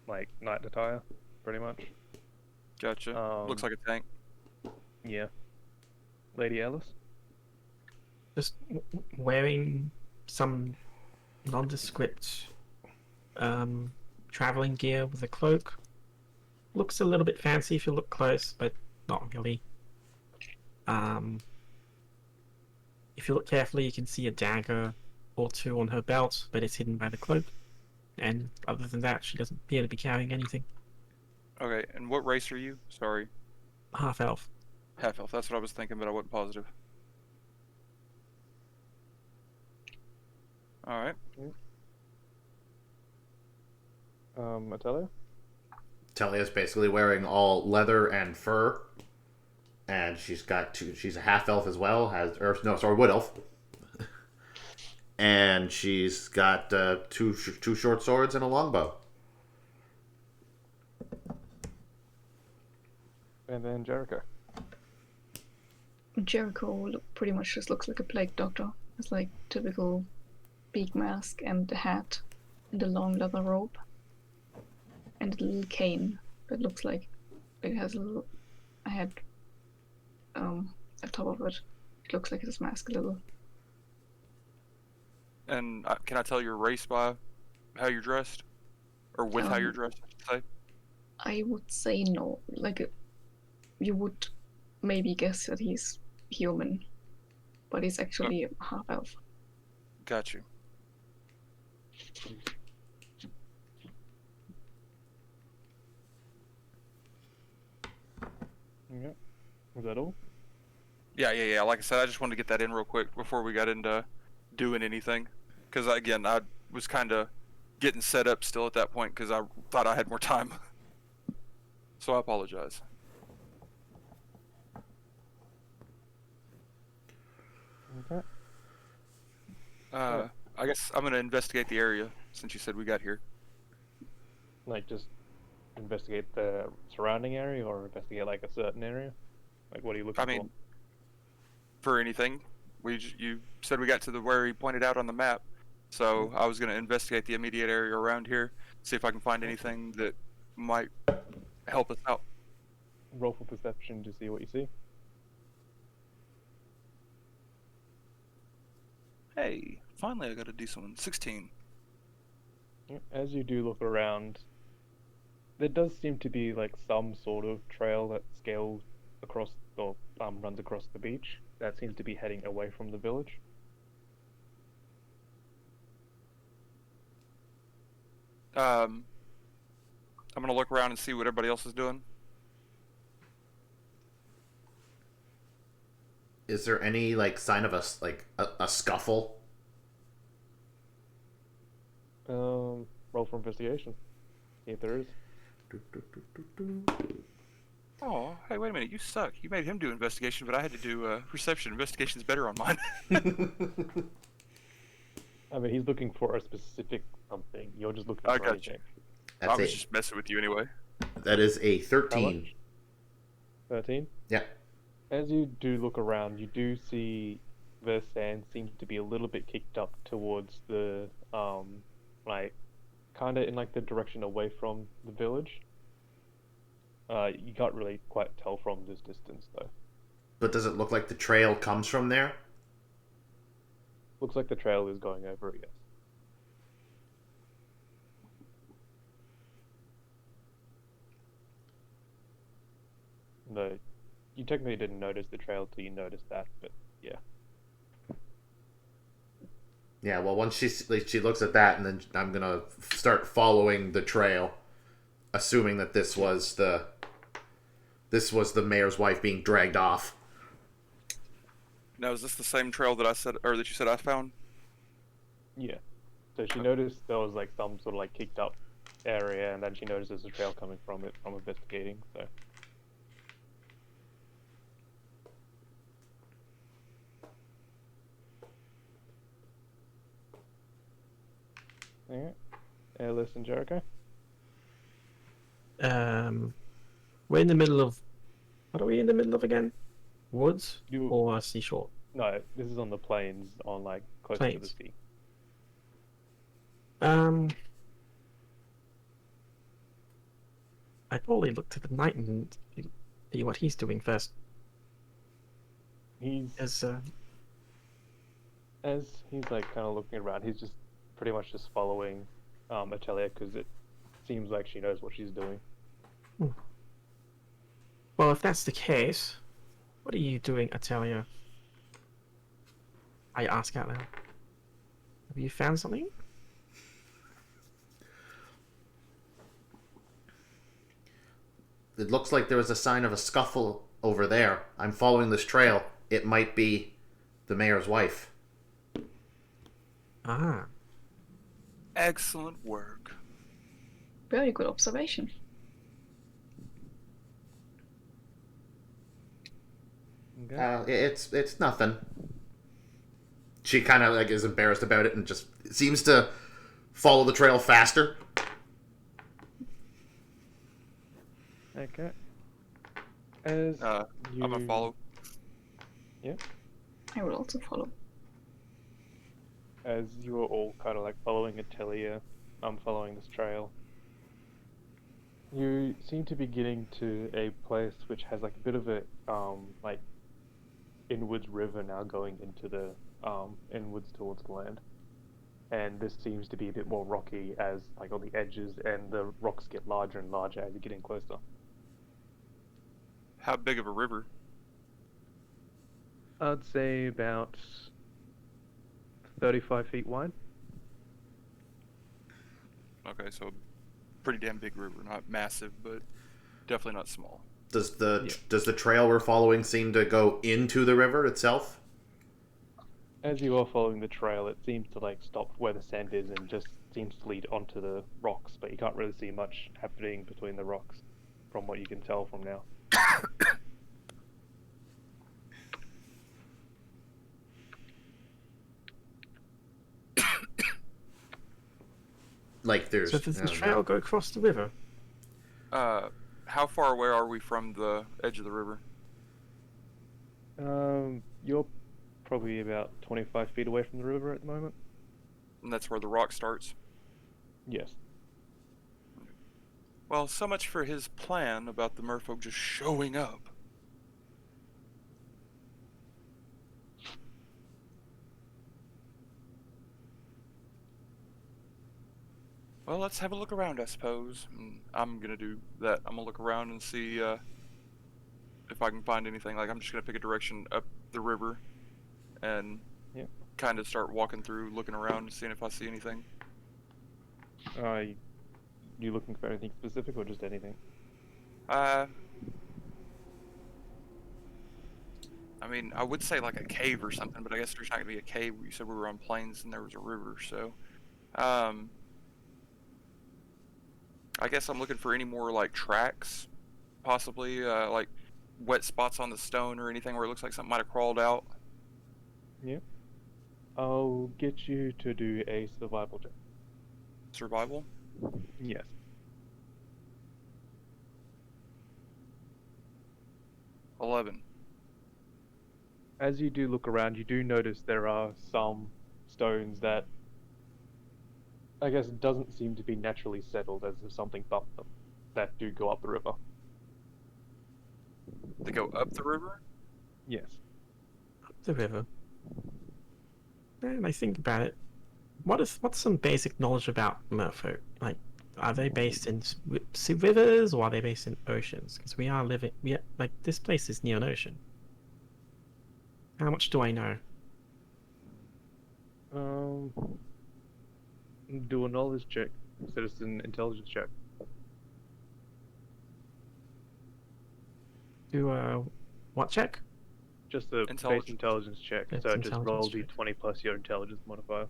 like knight attire, pretty much. Gotcha. Looks like a tank. Yeah. Lady Alice. Just wearing some nondescript traveling gear with a cloak. Looks a little bit fancy if you look close, but not really. If you look carefully, you can see a dagger or two on her belt, but it's hidden by the cloak. And other than that, she doesn't appear to be carrying anything. Okay, and what race are you? Sorry. Half elf. Half elf. That's what I was thinking, but I wasn't positive. All right. Atelier? Talia's basically wearing all leather and fur, and she's a half elf as well. Wood elf, and she's got two short swords and a longbow. And then Jericho. Jericho pretty much just looks like a plague doctor. It's like typical beak mask and the hat and the long leather robe and a little cane that looks like it has a head at top of it. It looks like his mask a little. And can I tell your race by how you're dressed, or with how you're dressed? I should say. I would say no. You would maybe guess that he's human, but he's actually half elf. Got you. Yeah. Was that all? Yeah. Like I said, I just wanted to get that in real quick before we got into doing anything, because again, I was kind of getting set up still at that point because I thought I had more time. So I apologize. Okay. I guess I'm gonna investigate the area since you said we got here. Like just investigate the surrounding area, or investigate like a certain area. Like what are you looking I mean, for anything, you said we got to where he pointed out on the map. So I was going to investigate the immediate area around here, see if I can find anything that might help us out. Roll for perception to see what you see. Hey, finally I got a decent one. 16. As you do look around, there does seem to be like some sort of trail that scales across or runs across the beach. That seems to be heading away from the village. I'm going to look around and see what everybody else is doing. Is there any like sign of a scuffle? Roll for investigation. See if there is. Oh, hey, wait a minute. You suck. You made him do investigation, but I had to do perception. Investigation's better on mine. I mean, he's looking for a specific something. You're just looking I for got you. anything. I That's was a, just messing with you anyway. that is a How 13. much? 13? Yeah. As you do look around, you do see the sand seems to be a little bit kicked up towards the, like, kind of in like the direction away from the village. You can't really quite tell from this distance though. But does it look like the trail comes from there? Looks like the trail is going over it, yes. No, you technically didn't notice the trail till you noticed that, but yeah. Yeah, well, once she looks at that, and then I'm gonna start following the trail, assuming that this was the mayor's wife being dragged off. Now, is this the same trail that I said, or that you said I found? Yeah. So she noticed there was like some sort of like kicked up area, and then she noticed there's a trail coming from it from investigating. So alright, Airless and Jericho. We're in the middle of. What are we in the middle of again? Woods You or seashore? no, this is on the plains, on like close to the Plains. sea. I'd probably look to the knight and see what he's doing first. He's As as he's like kind of looking around, he's just pretty much just following Atelier because it seems like she knows what she's doing. well, if that's the case, what are you doing, Atelier? I ask out loud. Have you found something? It looks like there was a sign of a scuffle over there. I'm following this trail. It might be the mayor's wife. Ah, Excellent work. Very good observation. Okay. It's nothing. She kind of like is embarrassed about it and just seems to follow the trail faster. Okay. As I'm gonna follow. I will also follow. As you are all kind of like following Atelier, following this trail, you seem to be getting to a place which has like a bit of a like inwards river now going into the inwards towards the land, and this seems to be a bit more rocky as like on the edges, and the rocks get larger and larger as you're getting closer. How big of a river? I'd say about 35 feet wide. Okay, so pretty damn big river. Not massive, but definitely not small. Does the Yeah. does the trail we're following seem to go into the river itself? As you are following the trail, it seems to like stop where the sand is and just seems to lead onto the rocks, but you can't really see much happening between the rocks from what you can tell from now. Like there's so does I the don't trail know. go across the river? How far away are we from the edge of the river? You're probably about 25 feet away from the river at the moment. And that's where the rock starts. Yes. Well, so much for his plan about the merfolk just showing up. Well, let's have a look around, I suppose. And I'm gonna do that. I'm gonna look around and see if I can find anything. Like, I'm just gonna pick a direction up the river and Yeah. kind of start walking through, looking around, and seeing if I see anything. You looking for anything specific or just anything? I mean, I would say like a cave or something, but I guess there's not gonna be a cave. You said we were on plains and there was a river, so I guess I'm looking for any more like tracks, possibly like wet spots on the stone or anything where it looks like something might have crawled out. I'll get you to do a survival check. Survival. Yes. $11. As you do look around, you do notice there are some stones that I guess doesn't seem to be naturally settled as if something bumped them that do go up the river. They go up the river. Yes. Up the river. And I think about it. What's some basic knowledge about merfolk? Like, are they based in rivers or are they based in oceans? Because like this place is near an ocean. How much do I know? Do a knowledge check, citizen intelligence check. Do what check? Just a base Intelligence. intelligence check. Base So just roll intelligence check. d20 plus your intelligence modifier.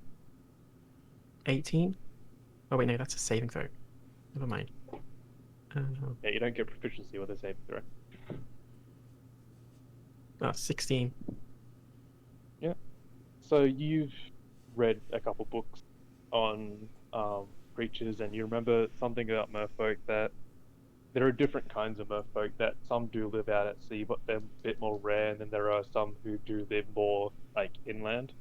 18? Oh wait, no, that's a saving throw. Never mind. Yeah, you don't get proficiency with a saving throw. 16. So you've read a couple books on creatures, and you remember something about merfolk, that there are different kinds of merfolk, that some do live out at sea, but they're a bit more rare, and then there are some who do live more like inland.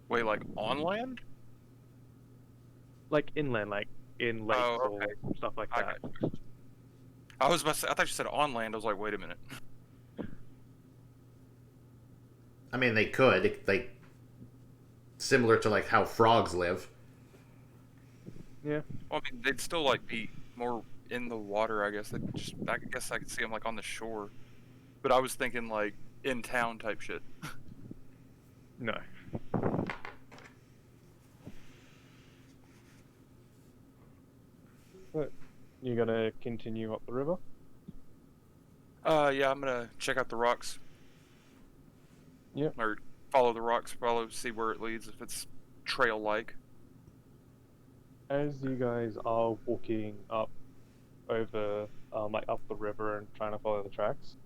Wait, like on land? Like inland, like in lakes Oh, okay. or stuff like I that. got you. I was about to say, I thought you said on land. I was like, wait a minute. I mean, they could, like, similar to like how frogs live. Yeah. Well, I mean, they'd still like be more in the water, I guess. I guess I could see them like on the shore, but I was thinking like in town type shit. No. But you're gonna continue up the river? Yeah, I'm gonna check out the rocks. Yep. Or follow the rocks, see where it leads, if it's trail-like. As you guys are walking up over, like up the river and trying to follow the tracks,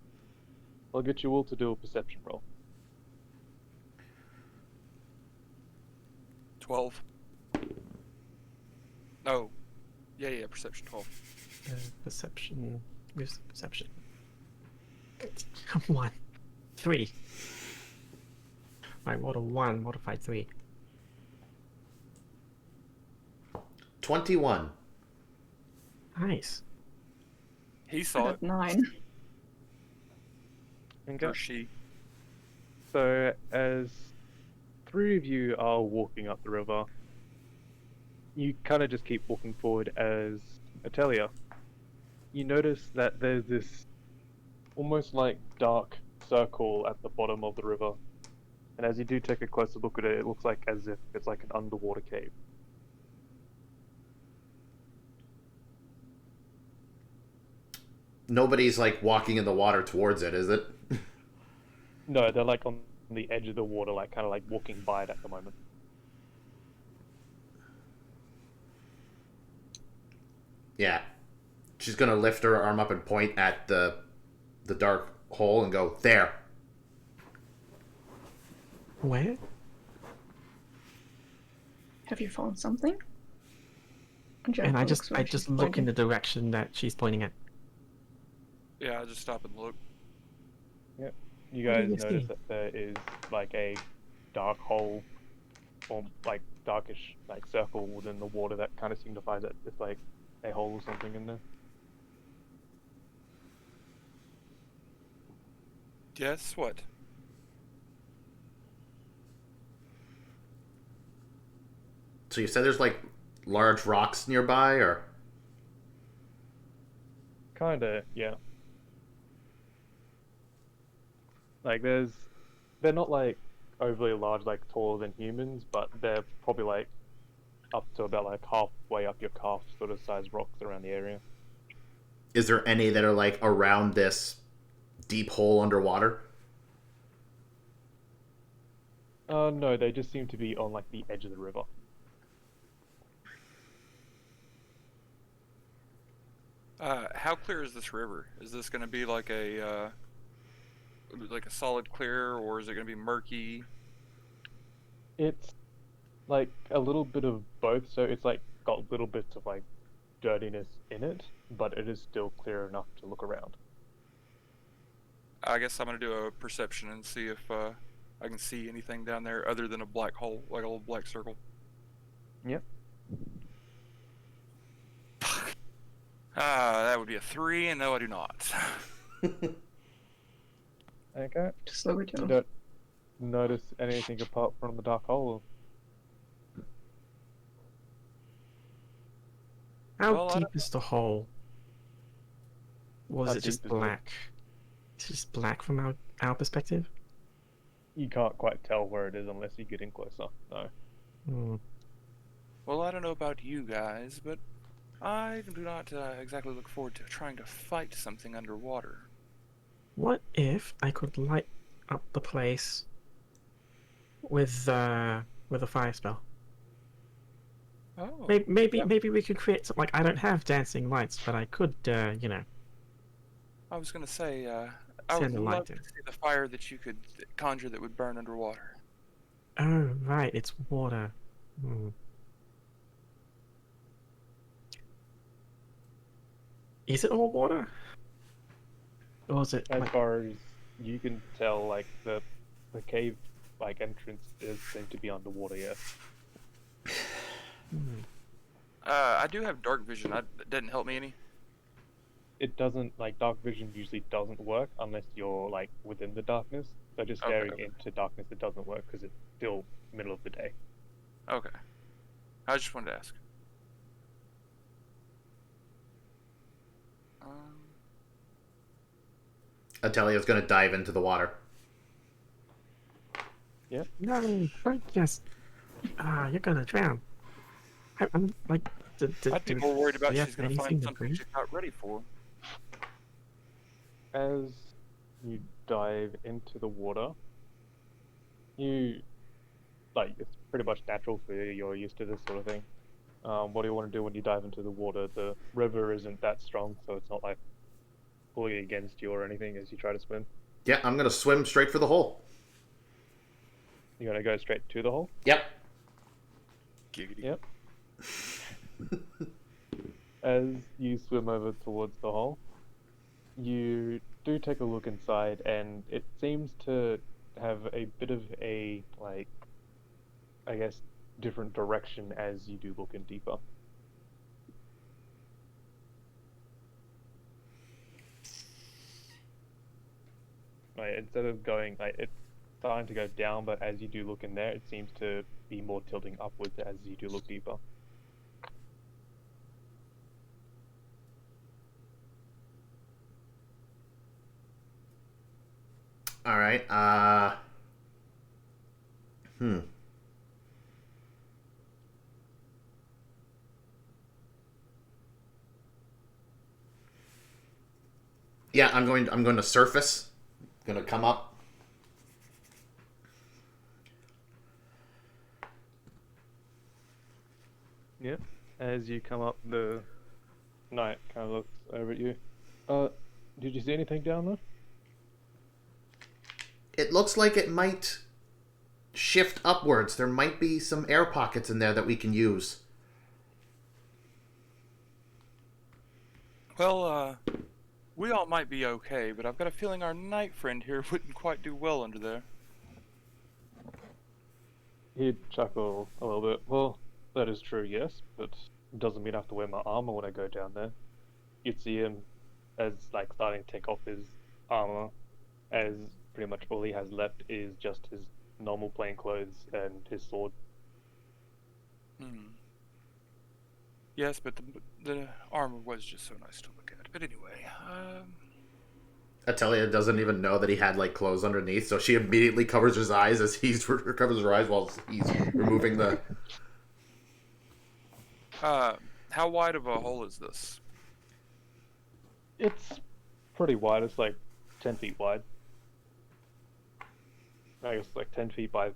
I'll get you all to do a perception roll. 12. Oh. Yeah, perception 12. Perception. Where's the perception? 1. 3. Right, what a 1 modified 3. 21. Nice. He I saw it. got 9. Okay. Or she. So as 3 of you are walking up the river, you kind of just keep walking forward. As Atelia, you notice that there's this almost like dark circle at the bottom of the river, and as you do take a closer look at it, it looks like as if it's like an underwater cave. Nobody's like walking in the water towards it, is it? No, they're like on the edge of the water, like kind of like walking by it at the moment. Yeah. She's gonna lift her arm up and point at the dark hole and go, there. Where? Have you found something? And I Jericho just looks like just she's look in pointing. the direction that she's pointing at. Yeah, I just stop and look. You What do guys you notice see? that there is like a dark hole, or like darkish like circle within the water that kind of signifies that it's like a hole or something in there. Yes, what? So you said there's like large rocks nearby, or Kinda, yeah. Like they're not like overly large, like taller than humans, but they're probably like up to about like halfway up your calf sort of size rocks around the area. is there any that are like around this deep hole underwater? No, they just seem to be on like the edge of the river. How clear is this river? Is this going to be like a solid clear, or is it going to be murky? It's like a little bit of both, so it's like got little bits of like dirtiness in it, but it is still clear enough to look around. I guess I'm going to do a perception and see if I can see anything down there other than a black hole, like a little black circle. Yep. That would be a 3, and no, I do not. Okay. Just lower You down. don't notice anything apart from the dark hole. How Well, I deep is the hole? Or is How it just deep is it? black? It's just black from our perspective? You can't quite tell where it is unless you get in closer. No. Hmm. Well, I don't know about you guys, but I do not exactly look forward to trying to fight something underwater. What if I could light up the place with a fire spell? Oh, Maybe we could create some, like, I don't have dancing lights, but I could you know, I was gonna say, I would send a love light to in. see the fire that you could conjure that would burn underwater. Oh right, it's water. Hmm. Is it all water? Or is it As like, far as you can tell, like the cave like entrance is seem to be underwater, yes. hmm. I do have dark vision. That didn't help me any. It doesn't like dark vision usually doesn't work unless you're like within the darkness. So just Okay, staring okay. into darkness, it doesn't work because it's still middle of the day. Okay. I just wanted to ask. Atelia's gonna dive into the water. No, don't just. You're gonna drown. I'm like. I'd be more worried about do you she's have gonna find anything to something drink? she's not ready for. As you dive into the water, you like it's pretty much natural for you. You're used to this sort of thing. What do you want to do when you dive into the water? The river isn't that strong, so it's not like pulling against you or anything as you try to swim. Yeah, I'm gonna swim straight for the hole. You're gonna go straight to the hole. Yep. Giggity. Yep. As you swim over towards the hole, you do take a look inside, and it seems to have a bit of a like, I guess, different direction as you do look in deeper. Like instead of going like it's starting to go down, but as you do look in there, it seems to be more tilting upwards as you do look deeper. All right. Yeah, I'm going to surface. Gonna come up. Yeah. As you come up, the knight kind of looks over at you. Did you see anything down there? It looks like it might shift upwards. There might be some air pockets in there that we can use. Well, We all might be okay, but I've got a feeling our knight friend here wouldn't quite do well under there. He'd chuckle a little bit. Well, that is true, yes, but it doesn't mean I have to wear my armor when I go down there. You'd see him as like starting to take off his armor, as pretty much all he has left is just his normal plain clothes and his sword. Hmm. Yes, but the armor was just so nice to look at. But anyway, Atelier doesn't even know that he had like clothes underneath, so she immediately covers his eyes as he covers her eyes while he's removing the. how wide of a hole is this? It's pretty wide. It's like 10 feet wide. I guess like 10 feet by.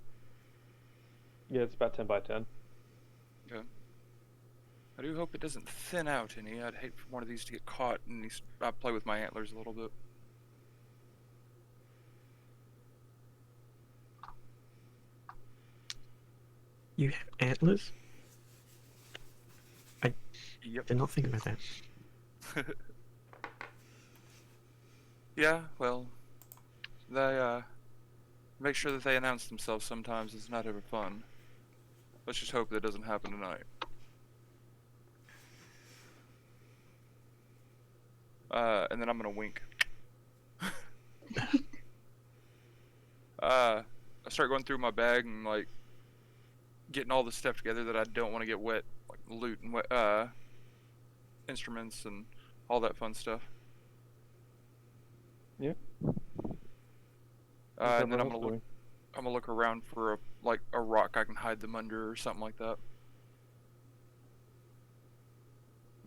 Yeah, it's about 10 by 10. Okay. I do hope it doesn't thin out any. I'd hate for one of these to get caught and I play with my antlers a little bit. You have antlers? Yep. Did not think about that. Yeah, well, they make sure that they announce themselves sometimes. It's not ever fun. Let's just hope that doesn't happen tonight. And then I'm gonna wink. I start going through my bag and like getting all the stuff together that I don't want to get wet, like loot and instruments and all that fun stuff. Yeah. And then I'm gonna look around for a rock I can hide them under or something like that.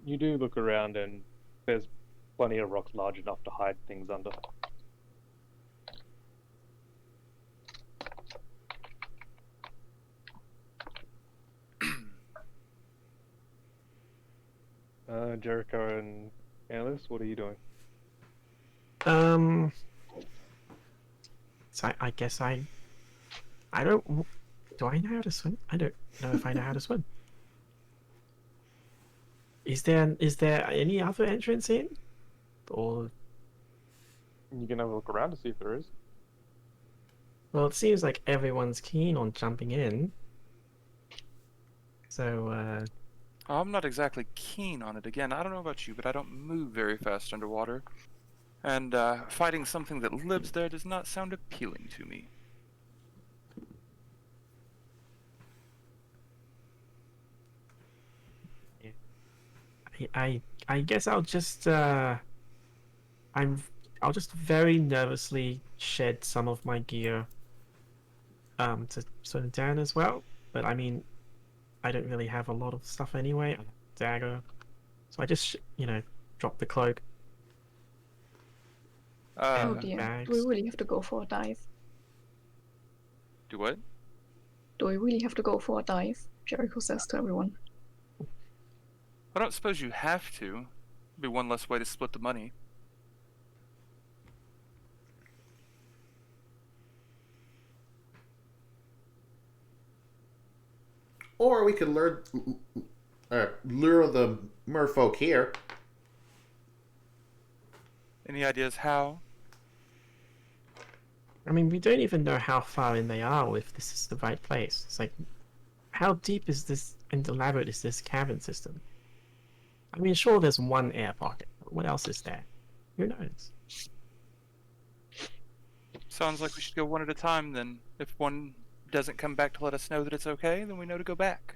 You do look around and there's plenty of rocks large enough to hide things under. Jericho and Alice, what are you doing? So I guess I don't. Do I know how to swim? I don't know if I know how to swim. Is there any other entrance in, or You can have a look around to see if there is. well, it seems like everyone's keen on jumping in. So I'm not exactly keen on it. Again, I don't know about you, but I don't move very fast underwater. And fighting something that lives there does not sound appealing to me. I guess I'll just I'll just very nervously shed some of my gear to swim down as well. But I mean, I don't really have a lot of stuff anyway. I have a dagger, so I just drop the cloak. Oh And dear. bags. Do we really have to go for a dive? Do what? Do we really have to go for a dive? Jericho says to everyone. I don't suppose you have to. It'd be one less way to split the money. Or we could lure the merfolk here. Any ideas how? I mean, we don't even know how far in they are, or if this is the right place. It's like, how deep is this and elaborate is this cavern system? I mean, sure, there's one air pocket, but what else is there? Who knows? Sounds like we should go one at a time then. If one doesn't come back to let us know that it's okay, then we know to go back.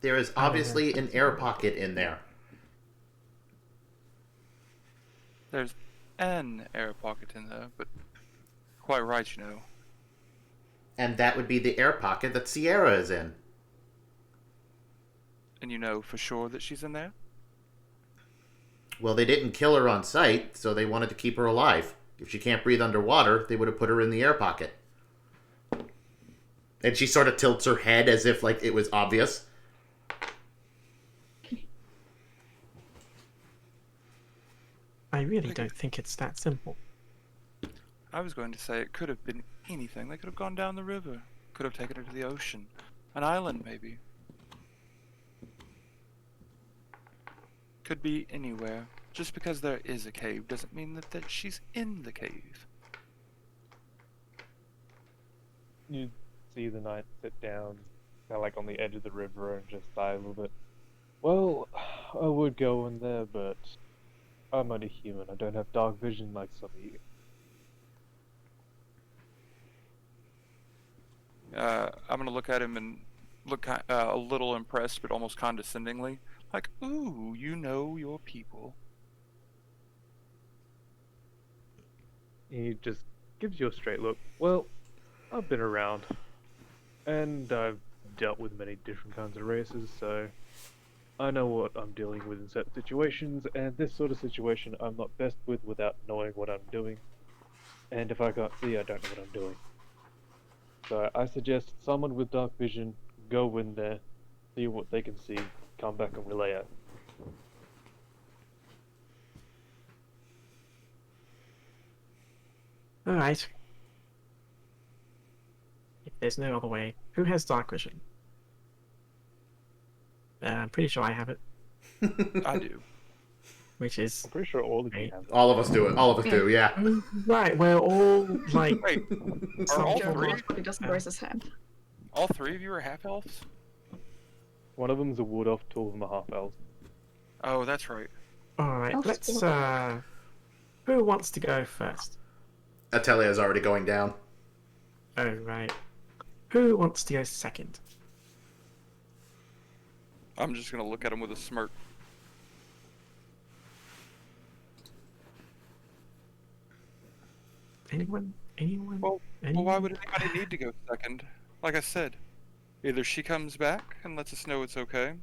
There is obviously an air pocket in there. There's an air pocket in there, but quite right, you know. And that would be the air pocket that Sierra is in. And you know for sure that she's in there? Well, they didn't kill her on sight, so they wanted to keep her alive. If she can't breathe underwater, they would have put her in the air pocket. And she sort of tilts her head as if like it was obvious. I really don't think it's that simple. I was going to say it could have been anything. They could have gone down the river. Could have taken her to the ocean. An island, maybe. Could be anywhere. Just because there is a cave doesn't mean that she's in the cave. You see the knight sit down, kind of like on the edge of the river, and just sigh a little bit. Well, I would go in there, but I'm only human. I don't have dark vision like some of you. I'm gonna look at him and look a little impressed, but almost condescendingly. Like, ooh, you know your people. He just gives you a straight look. Well, I've been around, and I've dealt with many different kinds of races, so I know what I'm dealing with in certain situations, and this sort of situation I'm not best with without knowing what I'm doing. And if I can't see, I don't know what I'm doing. So I suggest someone with dark vision go in there, see what they can see, come back and relay it. Alright. If there's no other way, who has dark vision? I'm pretty sure I have it, I do. which is I'm pretty sure all of you Right. have it. All of us do it. All of us do, yeah. right. We're all like Wait, some are all people three? are- But he doesn't raise his hand. All three of you are half elves? One of them's a wood elf, two of them are half elves. Oh, that's right. All right. Oh, Let's. sport. Who wants to go first? Atelia's already going down. Oh right. Who wants to go second? I'm just gonna look at him with a smirk. Anyone? Anyone? Well, Anyone? Well, why would anybody need to go second? Like I said, either she comes back and lets us know it's okay,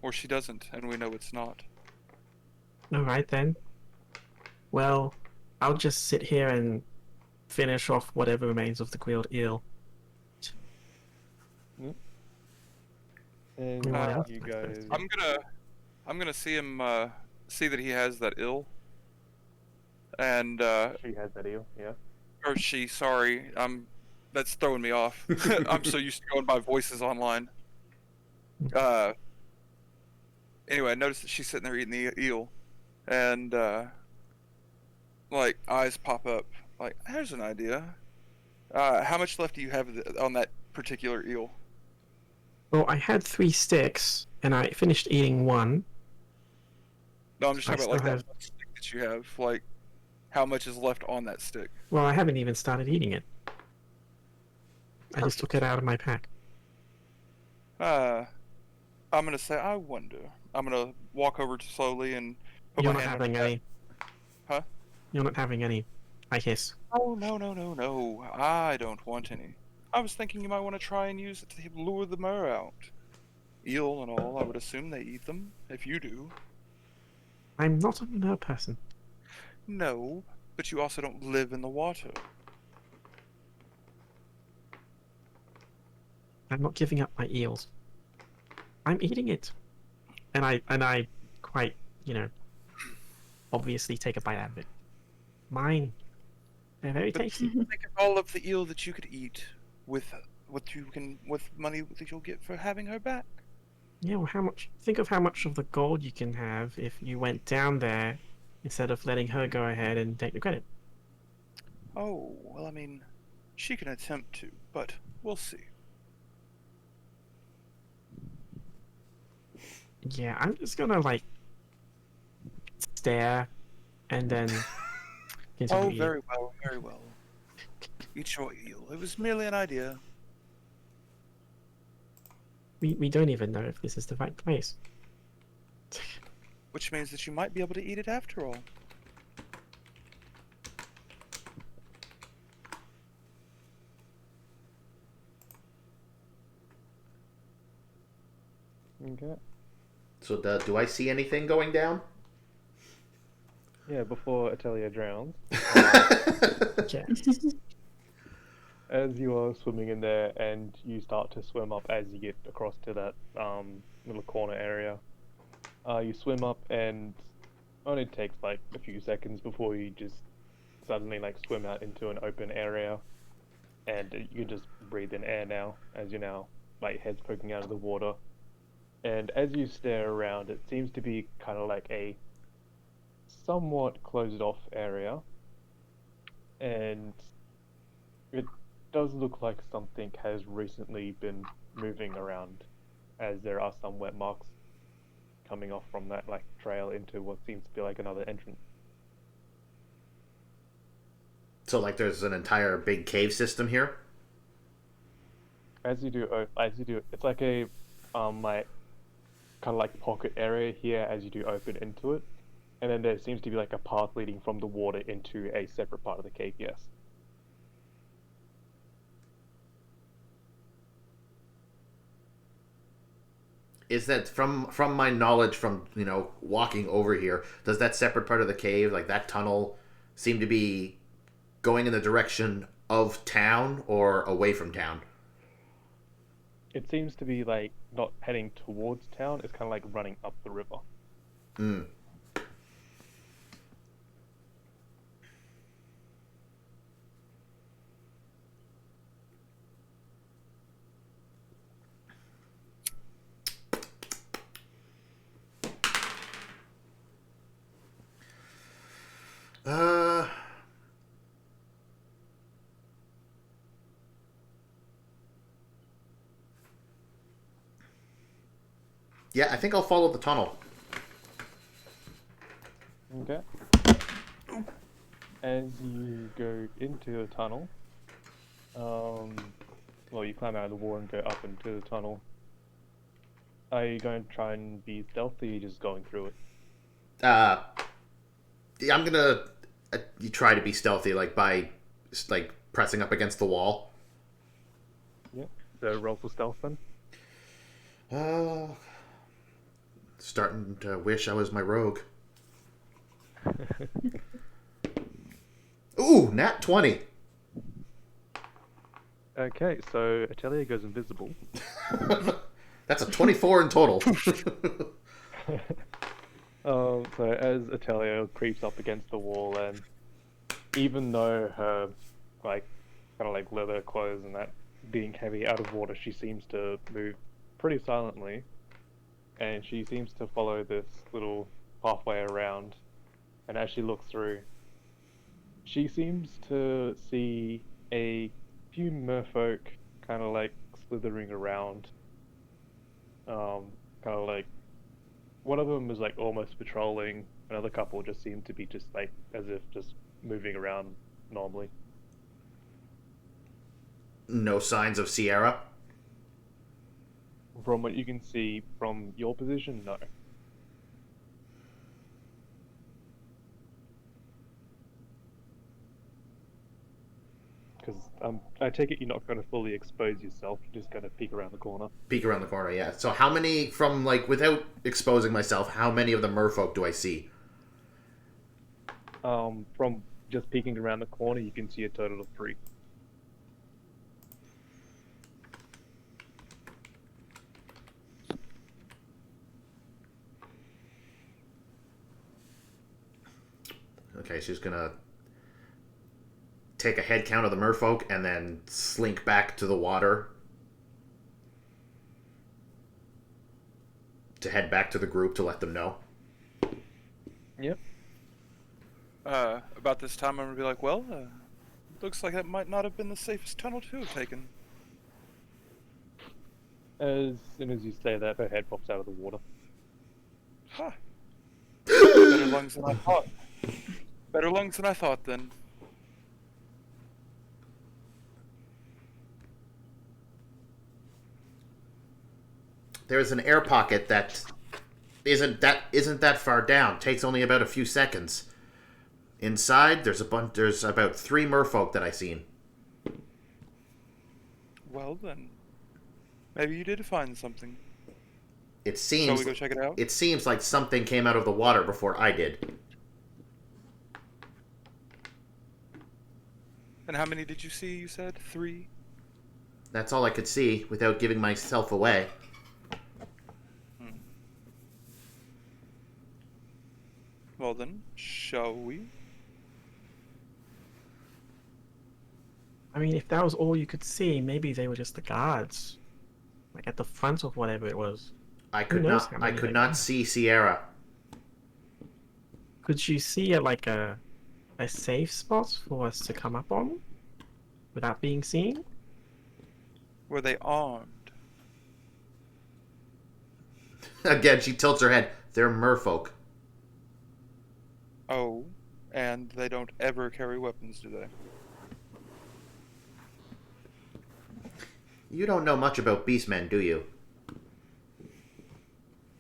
or she doesn't and we know it's not. All right then. Well, I'll just sit here and finish off whatever remains of the grilled eel. And Anyone else? you guys... I'm gonna see him see that he has that ill. And She has that eel, yeah. or she, sorry, that's throwing me off. I'm so used to going by voices online. Anyway, I noticed that she's sitting there eating the eel, and like eyes pop up. Like, there's an idea. How much left do you have on that particular eel? Well, I had 3 sticks, and I finished eating one. No, I'm just I talking about like still that one stick that you have. Like, how much is left on that stick? Well, I haven't even started eating it. I just took it out of my pack. I'm gonna say, I wonder. I'm gonna walk over slowly and put You're my not hand having on any. Huh? You're not having any. I hiss. Oh, no. I don't want any. I was thinking you might want to try and use it to lure the mer out. Eel and all, I would assume they eat them, if you do. I'm not a mer person. No, but you also don't live in the water. I'm not giving up my eels. I'm eating it. And I quite, obviously take a bite out of it. Mine. They're very But tasty. think of all of the eel that you could eat with with money that you'll get for having her back. Yeah, well, think of how much of the gold you can have if you went down there instead of letting her go ahead and take the credit. Oh, well, I mean, she can attempt to, but we'll see. Yeah, I'm just gonna, stare and then continue Oh, eating. very well, very well. Eat your eel. It was merely an idea. We don't even know if this is the right place. Which means that you might be able to eat it after all. Okay. So do I see anything going down? Yeah, before Atelier drowns. Yeah. As you are swimming in there and you start to swim up as you get across to that little corner area, you swim up and only takes like a few seconds before you just suddenly like swim out into an open area, and you can just breathe in air now as you're now like heads poking out of the water. And as you stare around, it seems to be kind of like a somewhat closed off area, and it does look like something has recently been moving around, as there are some wet marks coming off from that like trail into what seems to be like another entrance. So like there's an entire big cave system here. As you do, it's like a like kind of like pocket area here as you do open into it, and then there seems to be like a path leading from the water into a separate part of the cave. Yes. Is that from my knowledge from walking over here? Does that separate part of the cave, like that tunnel, seem to be going in the direction of town or away from town? It seems to be like not heading towards town. It's kind of like running up the river. Hmm. Uh. Yeah, I think I'll follow the tunnel. Okay. As you go into the tunnel, well, you climb out of the wall and go up into the tunnel. Are you going to try and be stealthy, or are you just going through it? Yeah, I'm gonna you try to be stealthy, like by like pressing up against the wall. Yep. So roll for stealth then. Starting to wish I was my rogue. Ooh, nat 20. Okay, so Atelier goes invisible. That's a 24 in total. So as Atelier creeps up against the wall, and even though her like kind of like leather clothes and that being heavy out of water, she seems to move pretty silently, and she seems to follow this little pathway around. And as she looks through, she seems to see a few merfolk kind of like slithering around. Kind of like one of them is like almost patrolling. Another couple just seem to be just like as if just moving around normally. No signs of Sierra. From what you can see from your position, no. Because I take it you're not going to fully expose yourself. You're just going to peek around the corner. Peek around the corner, yeah. So how many, from like, without exposing myself, how many of the merfolk do I see? From just peeking around the corner, you can see a total of 3. Okay, she's gonna take a head count of the merfolk and then slink back to the water to head back to the group to let them know. Yep. About this time, I'm gonna be like, well, looks like that might not have been the safest tunnel to have taken. As soon as you say that, her head pops out of the water. Huh. Better lungs than I thought. Better lungs than I thought, then. There's an air pocket that isn't that far down. Takes only about a few seconds. Inside, there's about 3 merfolk that I seen. Well, then. Maybe you did find something. It Shall seems we go check it out? it seems like something came out of the water before I did. And how many did you see, you said? 3? That's all I could see without giving myself away. Well then, shall we? I mean, if that was all you could see, maybe they were just the guards, like at the front of whatever it was. I Who could knows not. how I many could they not had? see Sierra. Could you see like a safe spot for us to come up on without being seen? Were they armed? Again, she tilts her head. They're merfolk. Oh, and they don't ever carry weapons, do they? You don't know much about beastmen, do you?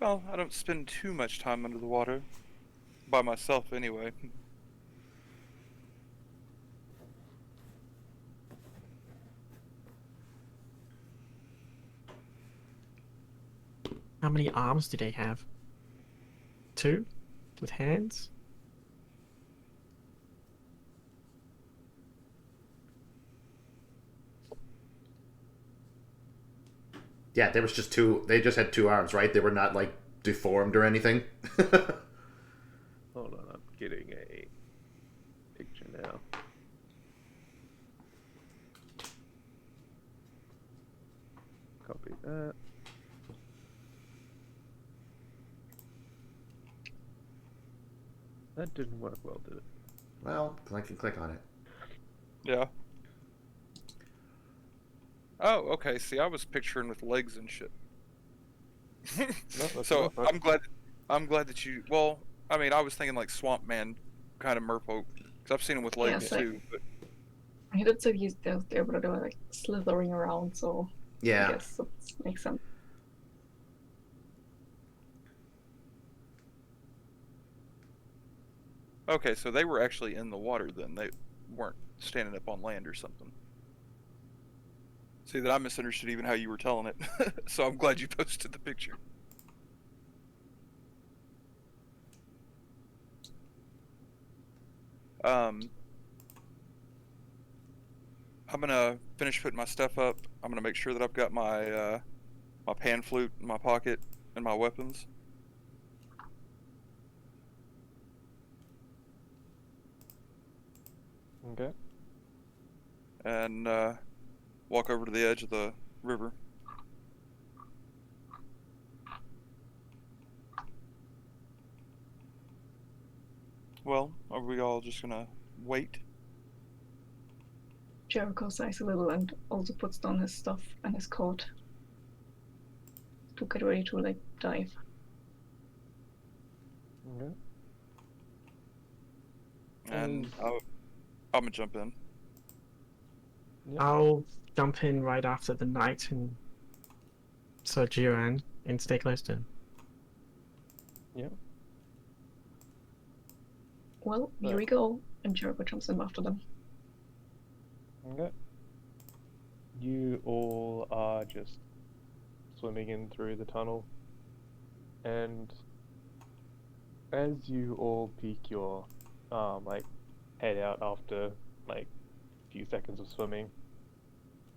Well, I don't spend too much time under the water. By myself, anyway. How many arms do they have? 2? With hands? Yeah, there was just two. They just had two arms, right? They were not like deformed or anything. Hold on, I'm getting a picture now. Copy that. That didn't work well, did it? Well, I can click on it. Yeah. Oh, okay. See, I was picturing with legs and shit. No, that's So enough, I'm glad. I'm glad that you. Well, I mean, I was thinking like Swamp Man kind of merfolk, because I've seen him with legs Yes, like- too. But He did say they're but they were like slithering around, so I Yeah. guess that makes sense. okay, so they were actually in the water then. They weren't standing up on land or something. See, that I misunderstood even how you were telling it. So I'm glad you posted the picture. I'm gonna finish putting my stuff up. I'm gonna make sure that I've got my my pan flute in my pocket and my weapons. Okay. And walk over to the edge of the river. Well, are we all just gonna wait? Jericho sighs a little and also puts down his stuff and his coat to get ready to like dive. Okay. And I'm gonna jump in. Yep. I'll jump in right after the knight and Sir Duran and stay close to him. Yep. Well, here we go. And Jericho jumps in after them. Okay. You all are just swimming in through the tunnel, and as you all peek your like head out after like a few seconds of swimming,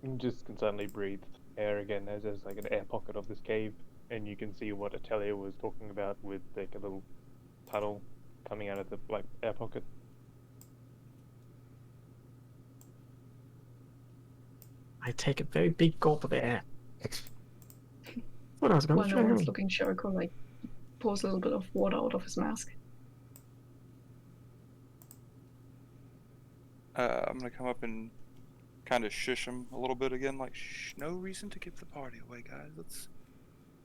you just can suddenly breathe air again as there's like an air pocket of this cave, and you can see what Atelier was talking about with like a little tunnel coming out of the like air pocket. I take a very big gulp of air. What I was going While to no one's try. looking, Jericho like pours a little bit of water out of his mask. I'm gonna come up and kind of shush him a little bit again, like, shh, no reason to give the party away, guys.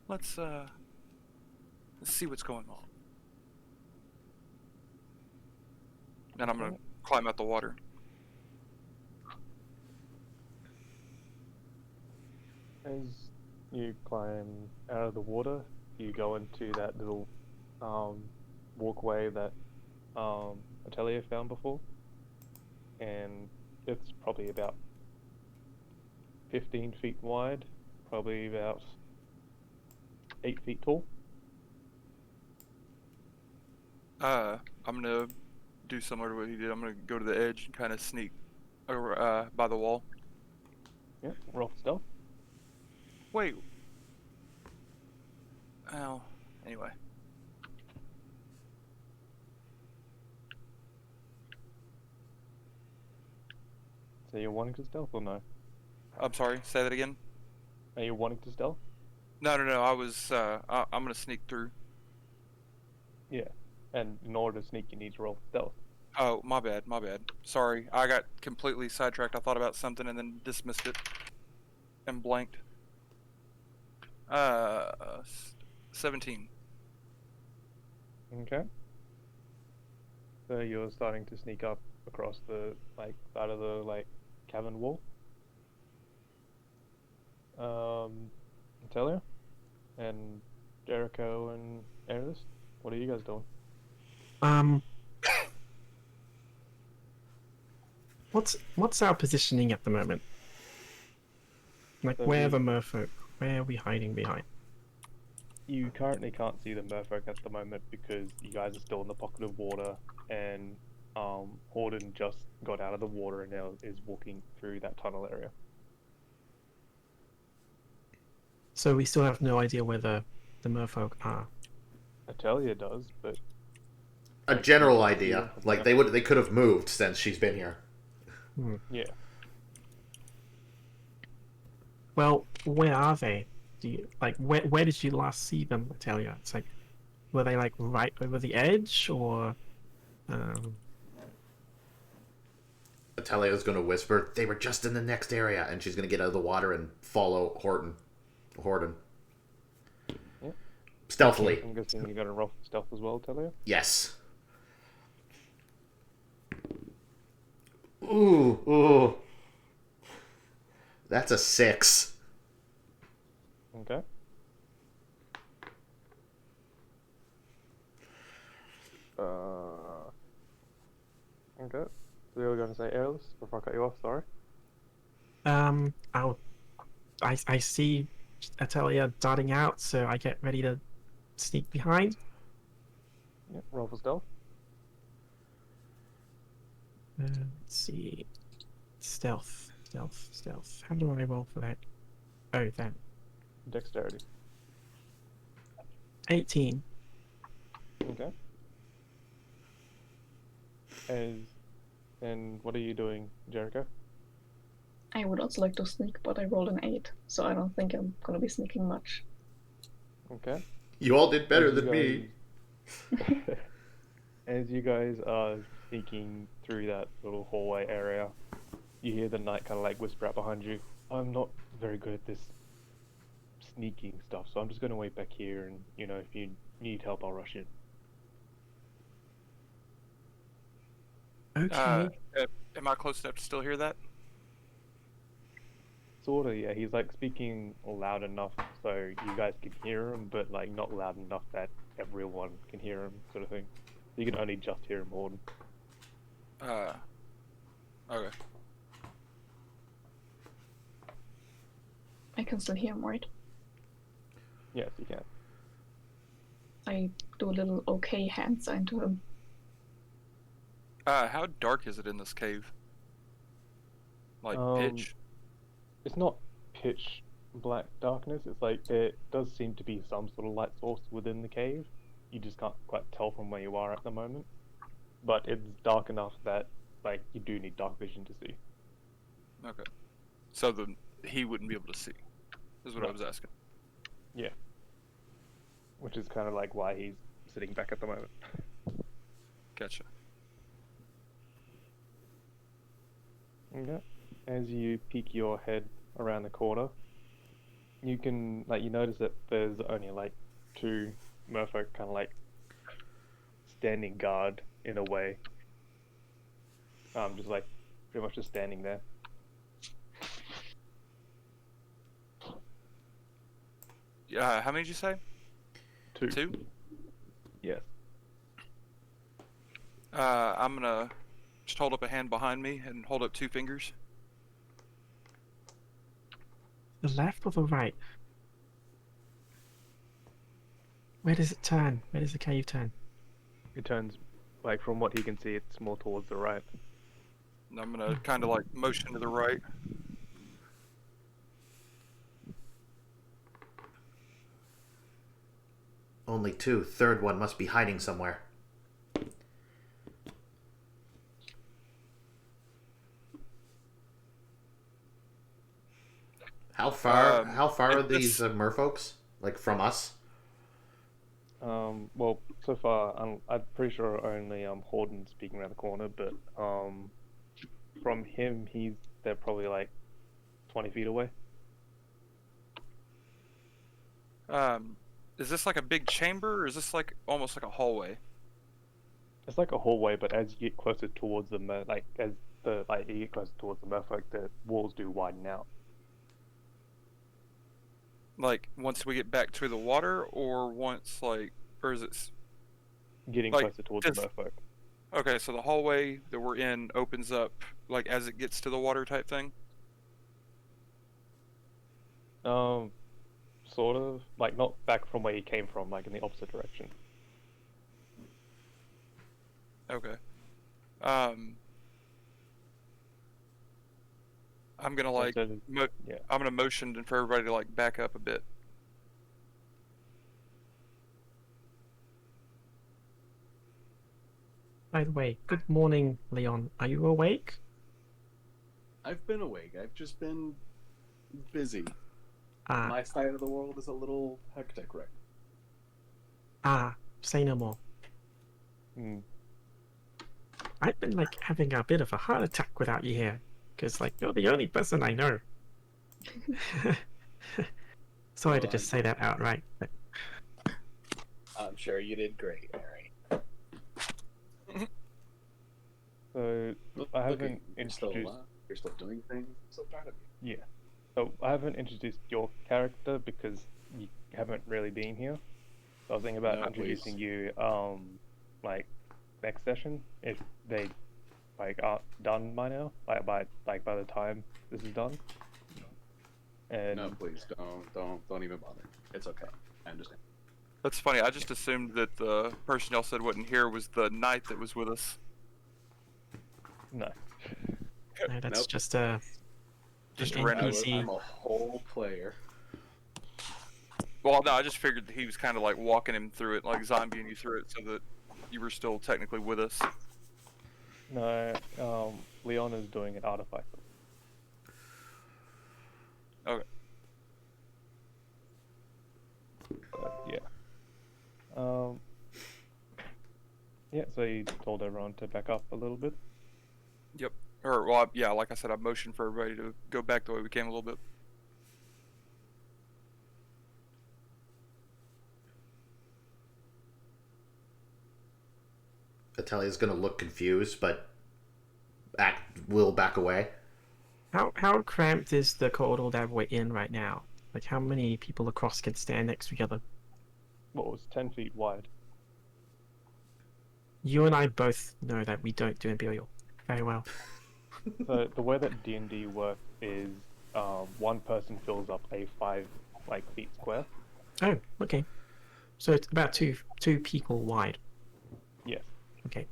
Let's see what's going on. And I'm gonna climb out the water. As you climb out of the water, you go into that little walkway that Atelier found before, and it's probably about 15 feet wide, probably about 8 feet tall. I'm gonna do similar to what he did. I'm gonna go to the edge and kind of sneak over, by the wall. Yeah, roll stealth. Wait. Oh, anyway. So you're wanting to stealth or no? I'm sorry. Say that again. Are you wanting to stealth? No. I was. I'm gonna sneak through. Yeah. And in order to sneak, you need to roll stealth. Oh, my bad. Sorry, I got completely sidetracked. I thought about something and then dismissed it and blanked. 17. Okay. So you're starting to sneak up across the side of the cavern wall. Natalia and Jericho and Aeris, what are you guys doing? What's our positioning at the moment? Like, So where are we- the merfolk? Where are we hiding behind? You currently can't see the merfolk at the moment because you guys are still in the pocket of water, and Horden just got out of the water and now is walking through that tunnel area. So we still have no idea where the merfolk are. Natalia does, but A Like, general you can see idea. them from Like there. they could have moved since she's been here. yeah. Well, where are they? Where did you last see them, Natalia? It's like, were they like right over the edge, or Atelia's gonna whisper, "They were just in the next area," and she's gonna get out of the water and follow Horden. Yep. Stealthily. I'm guessing you're gonna roll for stealth as well, Natalia? Yes. Ooh. That's a 6. Okay. Okay. So you're going to say Airless before I cut you off, sorry. I see Atelier darting out, so I get ready to sneak behind. Yeah, roll for stealth. Let's see, stealth. How do I roll for that? Oh, that Dexterity. 18. Okay. And what are you doing, Jericho? I would also like to sneak, but I rolled an 8, so I don't think I'm gonna be sneaking much. Okay. You all did better As you than me. As you guys are sneaking through that little hallway area, you hear the knight kind of whisper out behind you. I'm not very good at this sneaking stuff, so I'm just going to wait back here, and if you need help, I'll rush in. Okay. Am I close enough to still hear that? Sorta, yeah. He's speaking loud enough so you guys can hear him, but not loud enough that everyone can hear him, sort of thing. You can only just hear him, Horden. Okay. I can still hear him, right? Yes, you can. I do a little okay hand sign to him. How dark is it in this cave? Pitch? It's not pitch black darkness. It's there does seem to be some sort of light source within the cave. You just can't quite tell from where you are at the moment. But it's dark enough that you do need dark vision to see. Okay. So he wouldn't be able to see, is what I No. was asking. Yeah. Which is kind of why he's sitting back at the moment. Gotcha. Okay. As you peek your head around the corner, you can you notice that there's only two merfolk kind of standing guard in a way. Just pretty much just standing there. Yeah. How many did you say? Two. 2? Yes. I'm gonna just hold up a hand behind me and hold up 2 fingers. The left or the right? Where does it turn? Where does the cave turn? It turns from what he can see, it's more towards the right. And I'm gonna kind of motion to the right. Only 2. Third one must be hiding somewhere. How far? How far are it's- these merfolks? Like from us? Well, so far, I'm pretty sure only Horden's speaking around the corner, but from him, they're probably like 20 feet away. Is this like a big chamber, or is this like almost like a hallway? It's like a hallway, but as you get closer towards the you get closer towards the merfolk, the walls do widen out. Like once we get back to the water, or once like, or is it? Getting Like, closer towards the just- merfolk. Okay, so the hallway that we're in opens up like as it gets to the water type thing. Sort of like not back from where you came from, like in the opposite direction. Okay. I'm gonna like, Instead of- yeah. I'm gonna motion for everybody to like back up a bit. By the way, good morning, Leon. Are you awake? I've been awake. I've just been busy. Ah, My side of the world is a little hectic right say no more. Hmm. I've been like having a bit of a heart attack without you here, because like you're the only person I know. Sorry to Well, just say that outright, but I'm sure you did great, Mary. So I haven't You're still introduced. alive. You're still doing things. I'm so proud of you. Yeah. So I haven't introduced your character because you haven't really been here. So I was thinking about No, introducing please. you, like next session if they like aren't done by now, like by the time this is done. And No, please don't even bother. It's okay. I understand. That's funny. I just assumed that the person y'all said wasn't here was the knight that was with us. no, no, that's Nope. just Just an a random. NPC. I'm a whole player. Well, no, I just figured that he was kind of like walking him through it, like zombieing you through it, so that you were still technically with us. no. Leon is doing an artifact. Okay. Yeah. Yeah. So you told everyone to back up a little bit. Or, well, yeah, like I said, I motioned for everybody to go back the way we came a little bit. Atelia's gonna look confused, but will back away. How cramped is the corridor that we're in right now? Like how many people across can stand next to each other? What was 10 feet wide? You and I both know that we don't do Imperial very well. So the way that D&D works is one person fills up a 5 feet square. Oh, okay. So it's about two people wide. Yes. Okay.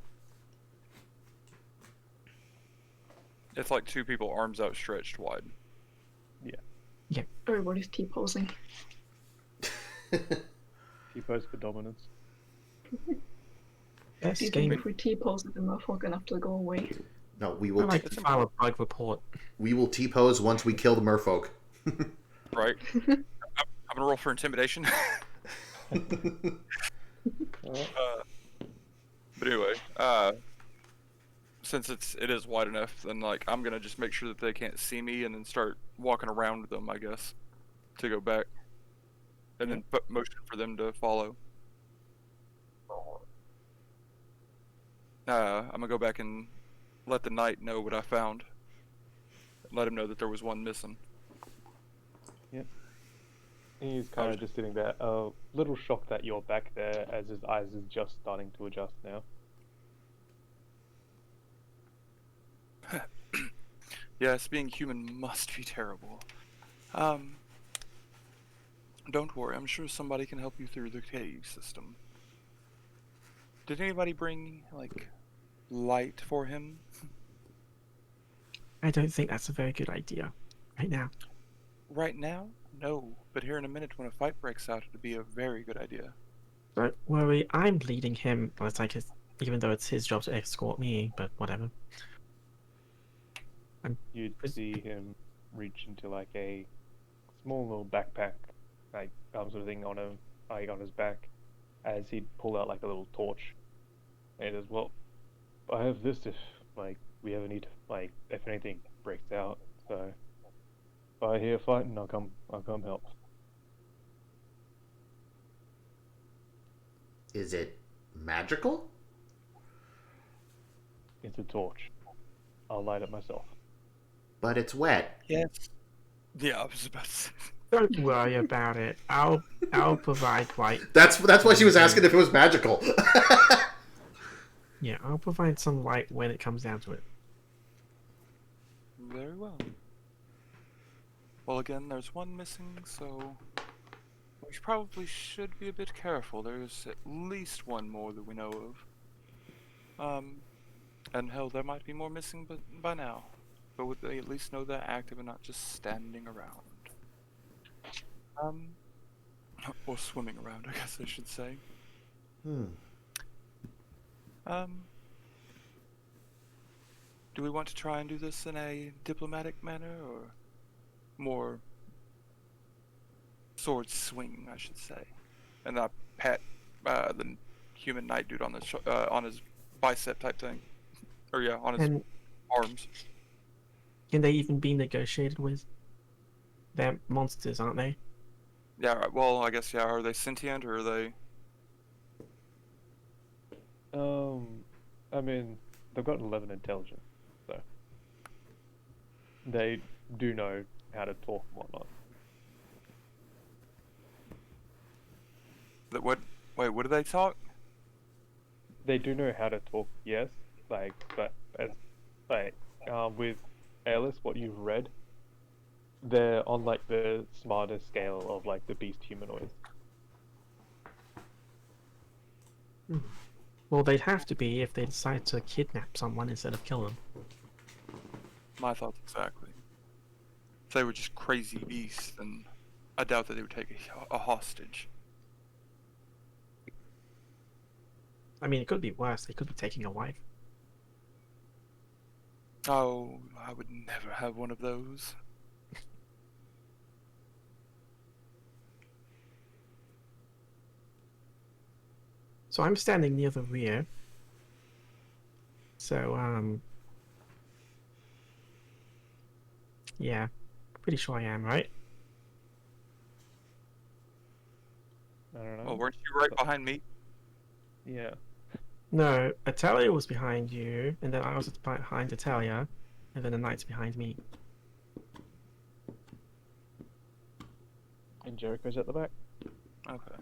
It's like two people arms outstretched wide. Everybody's T-posing. T-pose for dominance. Best Do you game. think if we T-pose the merfolk enough to go away? No, we I will. like to file a bug report. We will T-pose once we kill the merfolk. Right? I'm gonna roll for intimidation. Alright. But anyway, since it is wide enough, then like I'm gonna just make sure that they can't see me, and then start walking around them, I guess, to go back, and then put motion for them to follow. I'm gonna go back and let the knight know what I found. Let him know that there was one missing. He's kind of just sitting there, a little shocked that you're back there, as his eyes is just starting to adjust now. Yes, being human must be terrible. Don't worry, I'm sure somebody can help you through the cave system. Did anybody bring, like, light for him? I don't think that's a very good idea right now. Right now? No, but here in a minute when a fight breaks out, it'd be a very good idea. Don't worry, I'm leading him. Well, it's like even though it's his job to escort me, but whatever. You'd see him reach into like a small little backpack, like sort of thing on him, like on his back, as he'd pull out like a little torch. And he says, "Well, I have this if like we ever need like if anything breaks out. So if I hear fighting, I'll come help." Is it magical? It's a torch. I'll light it myself. But it's wet. Yes. Yeah, I was about to say. Don't worry about it. I'll provide light. That's why she was asking if it was magical. Yeah, I'll provide some light when it comes down to it. Very well. Well, again, there's one missing, so we probably should be a bit careful. There's at least one more that we know of. And hell, there might be more missing, but by now. But would they at least know they're active and not just standing around? Or swimming around, I guess I should say. Do we want to try and do this in a diplomatic manner, or more sword swinging, I should say? And I pat the human knight dude on his bicep type thing, or yeah, on his And arms. can they even be negotiated with? They're monsters, aren't they? Yeah. Right, well, I guess yeah. Are they sentient or are they? I mean, they've got 11 intelligence, so they do know how to talk and whatnot. That what? Wait, what do they talk? They do know how to talk, yes. Like, but as like with Airless, what you've read, they're on like the smarter scale of like the beast humanoids. Well, they'd have to be if they decide to kidnap someone instead of kill them. My thoughts exactly. If they were just crazy beasts, then I doubt that they would take a hostage. I mean, it could be worse. They could be taking a wife. Oh, I would never have one of those. So I'm standing near the rear. So, yeah, pretty sure I am, right? I don't know. Well, weren't you right behind me? Yeah. No, Atalia was behind you, and then I was behind Atalia, and then the knight's behind me. And Jericho's at the back. Okay.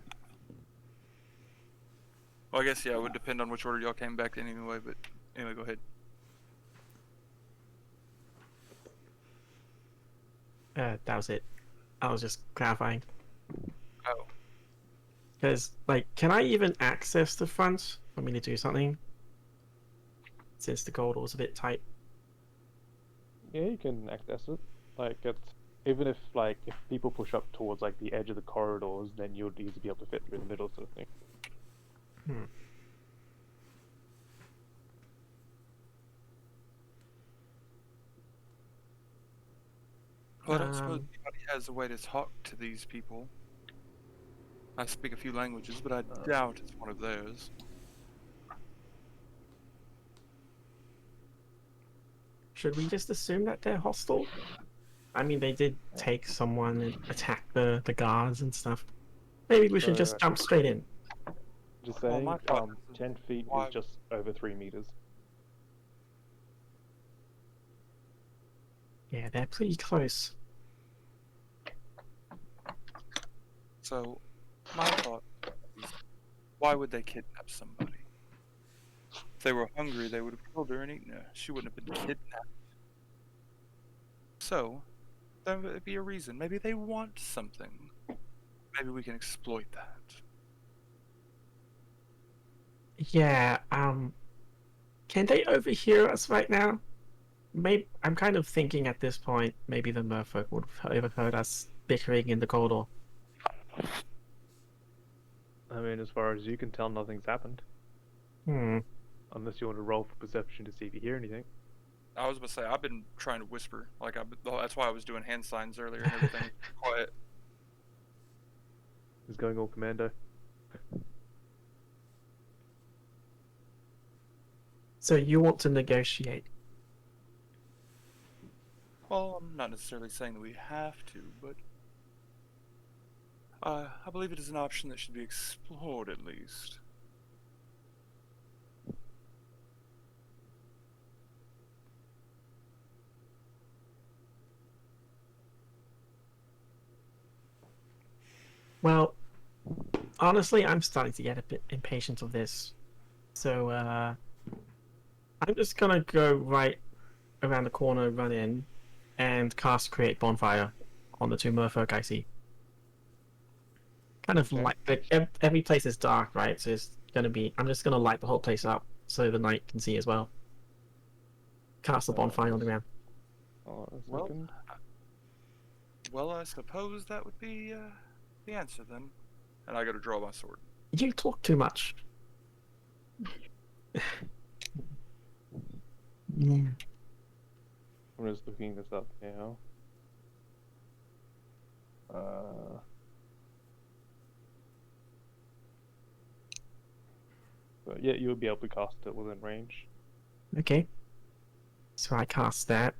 Well, I guess yeah, it would depend on which order y'all came back in anyway. But anyway, go ahead. That was it. I was just clarifying. Oh. Because, like, can I even access the front for me to do something? Since the corridor was a bit tight. Yeah, you can access it. Like, it's even if like if people push up towards like the edge of the corridors, then you'll easily be able to fit through the middle, sort of thing. Well, I don't suppose Um, anybody has a way to talk to these people. I speak a few languages, but I doubt it's one of theirs. Should we just assume that they're hostile? I mean, they did take someone and attack the guards and stuff. Maybe we should just jump straight in. Just Well, saying, my thought is 10 feet why- is just over 3 meters. Yeah, they're pretty close. So, my thought is, why would they kidnap somebody? If they were hungry, they would have killed her and eaten her. She wouldn't have been kidnapped. So, there would be a reason. Maybe they want something. Maybe we can exploit that. Yeah, can they overhear us right now? Maybe I'm kind of thinking at this point, maybe the merfolk would have overheard us bickering in the corridor. I mean, as far as you can tell, nothing's happened. Hmm. Unless you want to roll for perception to see if you hear anything. I was about to say I've been trying to whisper. Like that's why I was doing hand signs earlier and everything. Quiet. Is going all commando. So you want to negotiate? Well, I'm not necessarily saying that we have to, but I believe it is an option that should be explored at least. Well, honestly, I'm starting to get a bit impatient of this. So I'm just gonna go right around the corner, run in, and cast Create Bonfire on the two merfolk I see. Kind of Okay. like every place is dark, right? So it's gonna be. I'm just gonna light the whole place up so the knight can see as well. Cast the bonfire on the ground. Oh, a Well, second. Well, I suppose that would be the answer then. And I go to draw my sword. You talk too much. Yeah. I'm just looking this up now. But yeah, you would be able to cast it within range. Okay. So I cast that.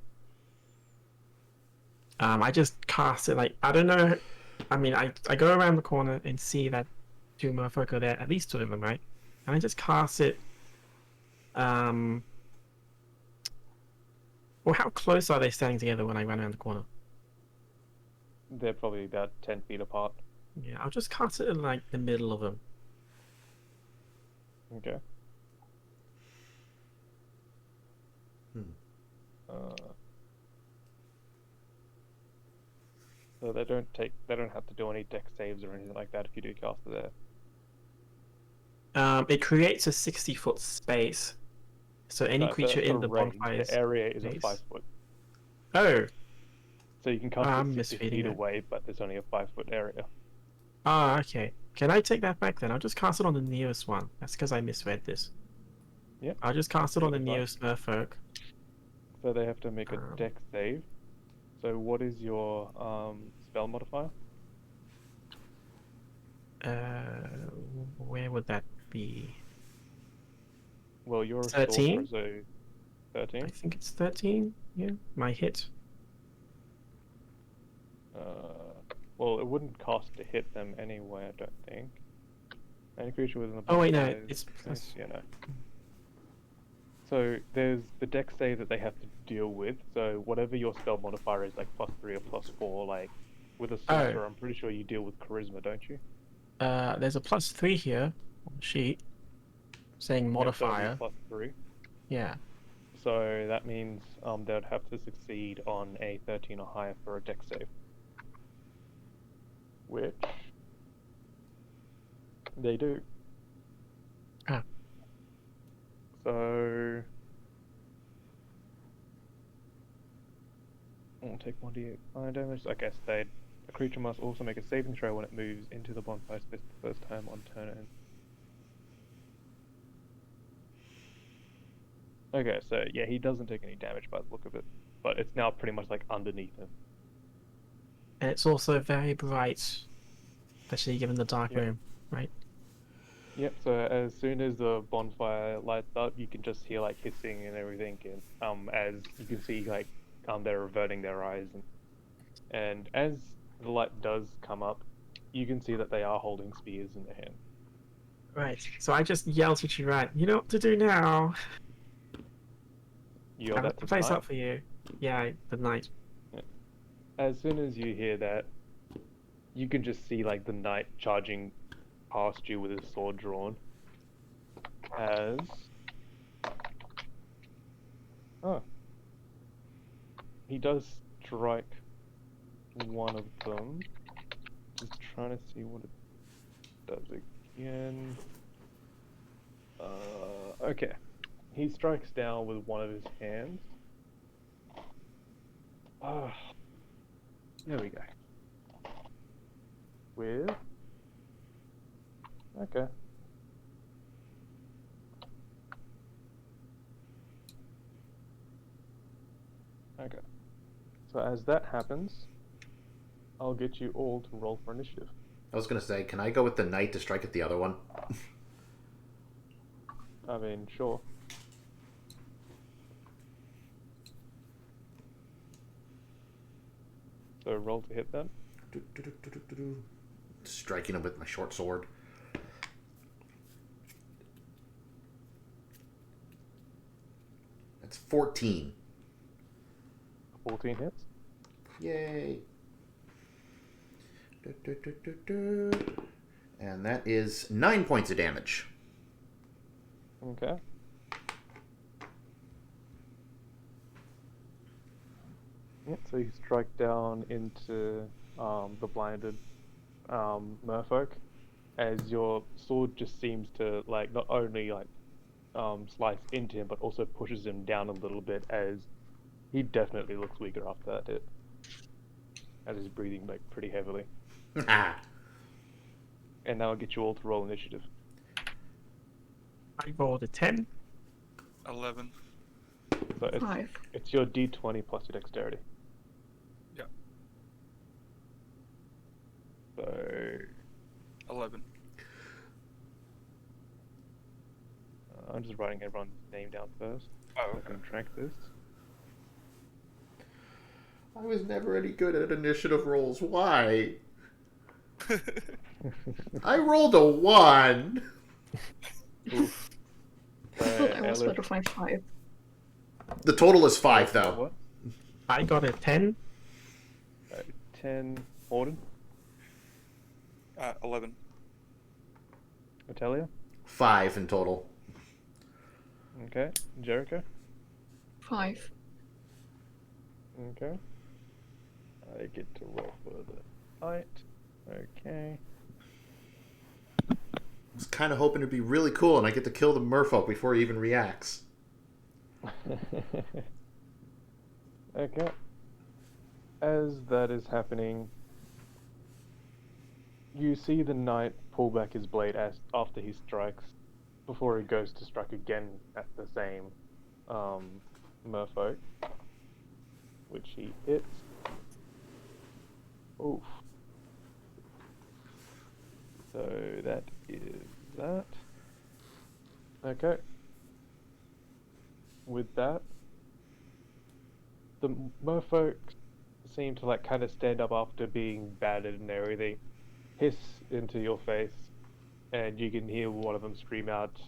I just cast it like I don't know. I mean, I go around the corner and see that two merfolk are there, at least two of them, right? And I just cast it. Well, how close are they standing together when I run around the corner? They're probably about 10 feet apart. Yeah, I'll just cast it in like the middle of them. Okay. Hmm. So they don't have to do any deck saves or anything like that if you do cast it there. It creates a 60-foot space. So any No, creature in the range, bonfire the area is a space. 5 foot. Oh. So you can cast I'm it 60 misreading feet it. away, but there's only a 5 foot area. Ah, okay. Can I take that back then? I'll just cast it on the nearest one. That's because I misread this. Yep. I'll just cast it on the Totally fine. nearest merfolk. So they have to make a Um, deck save. So what is your spell modifier? Where would that be? Well, you're a 13? sorcerer, so I 13. think it's 13. Yeah, my hit. Well, it wouldn't cost to hit them anyway, I don't think. Any creature within the Oh wait, no, bonfire it's space? plus. Yeah, no. So there's the deck save that they have to deal with. So whatever your spell modifier is, like +3 or +4, like with a sorcerer, I'm pretty sure you deal with charisma, don't you? There's a +3 here on the sheet saying Yeah, modifier. so it'd be +3. Yeah. So that means they would have to succeed on a 13 or higher for a deck save. Which they do. Ah. So I'll take 1d8 fire damage. Okay, so a creature must also make a saving throw when it moves into the bonfire space the first time on turn end. Okay, so yeah, he doesn't take any damage by the look of it, but it's now pretty much like underneath him. And it's also very bright, especially given the dark Yep. room, right? Yep, so as soon as the bonfire lights up, you can just hear like hissing and everything, and as you can see, like they're averting their eyes, and as the light does come up, you can see that they are holding spears in their hand. Right. So I just yelled at you, right? You know what to do now. You Have that a to place the up for you. Yeah, the knight. As soon as you hear that, you can just see like the knight charging past you with his sword drawn. As he does strike one of them. Just trying to see what it does again. Okay. He strikes down with one of his hands. There we go. With... Okay. Okay. So as that happens, I'll get you all to roll for initiative. I was gonna say, can I go with the knight to strike at the other one? I mean, sure. So roll to hit that. Striking him with my short sword. That's 14. 14 hits. Yay. And that is 9 points of damage. Okay. Yep, so you strike down into the blinded merfolk as your sword just seems to like not only like slice into him but also pushes him down a little bit as he definitely looks weaker after that hit. As he's breathing like pretty heavily. And now I'll get you all to roll initiative. I rolled a 10. 11. So 5. it's your d20 plus your dexterity. Yeah. So 11. I'm just writing everyone's name down first. Oh, So I can track this. I was never any good at initiative rolls. Why? I rolled a 1. Oof. I thought I was Elif, better by 5. The total is 5, though. what? I got a 10. 10. Auden, 11. Natalia. 5 in total. Okay. Jericho. 5. Okay. I get to roll for the height. Okay. I was kind of hoping it'd be really cool and I get to kill the merfolk before he even reacts. Okay. As that is happening, you see the knight pull back his blade after he strikes, before he goes to strike again at the same merfolk, which he hits. Oof. So that is that. Okay. With that, the merfolk seem to like kind of stand up after being battered and everything, hiss into your face, and you can hear one of them scream out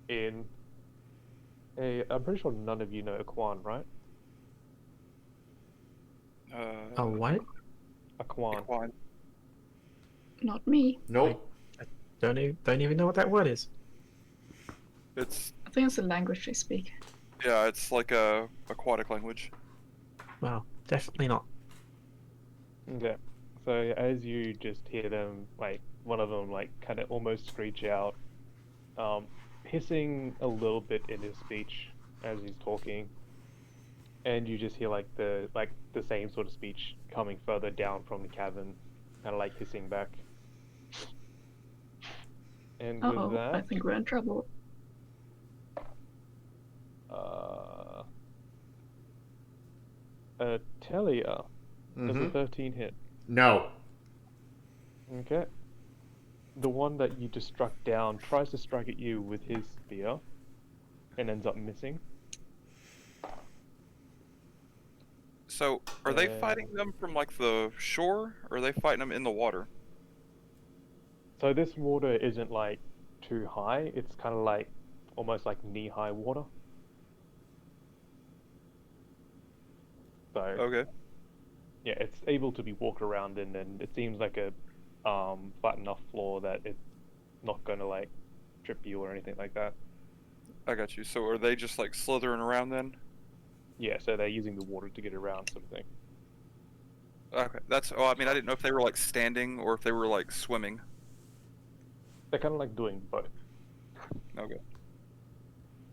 in a. I'm pretty sure none of you know Aquan, right? A what? Aquan. Aquan. Not me. Nope. Don't even know what that word is. It's I think it's the language they speak. yeah, it's like a aquatic language. Well, definitely not. Okay. So as you just hear them, like one of them, like kind of almost screech out, hissing a little bit in his speech as he's talking, and you just hear like the same sort of speech coming further down from the cavern, kind of like hissing back. And with Uh-oh, I that, think we're in trouble. Telia, does a Mm-hmm. 13 hit? No. Okay. The one that you just struck down tries to strike at you with his spear, and ends up missing. So, are they fighting them from like the shore, or are they fighting them in the water? So this water isn't like too high, it's kind of like almost like knee-high water. So Okay. yeah, it's able to be walked around in, and it seems like a flat enough floor that it's not gonna like trip you or anything like that. I got you. So, are they just like slithering around then? Yeah, so they're using the water to get around, sort of thing. Okay. That's. Oh, I mean, I didn't know if they were like standing or if they were like swimming. They're kind of like doing both. Okay.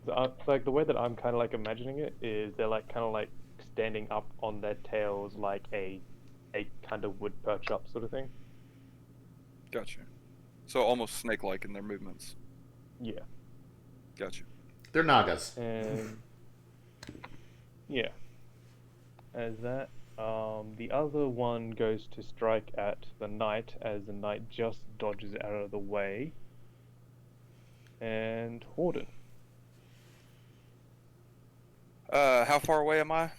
So, like the way that I'm kind of like imagining it is they're like kind of like standing up on their tails like a kind of wood perch up sort of thing. Gotcha. So almost snake-like in their movements. Yeah, Gotcha. They're Nagas. and yeah. as that. The other one goes to strike at the knight as the knight just dodges out of the way. And Horden. How far away am I?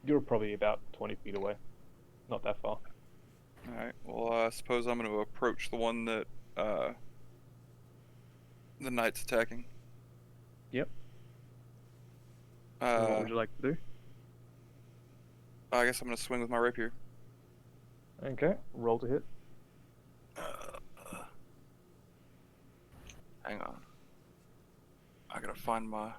You're probably about 20 feet away. Not that far. Alright, well, I suppose I'm going to approach the one that, the knight's attacking. Yep. And what would you like to do? I guess I'm going to swing with my rapier. Okay, roll to hit. Hang on. I gotta find my...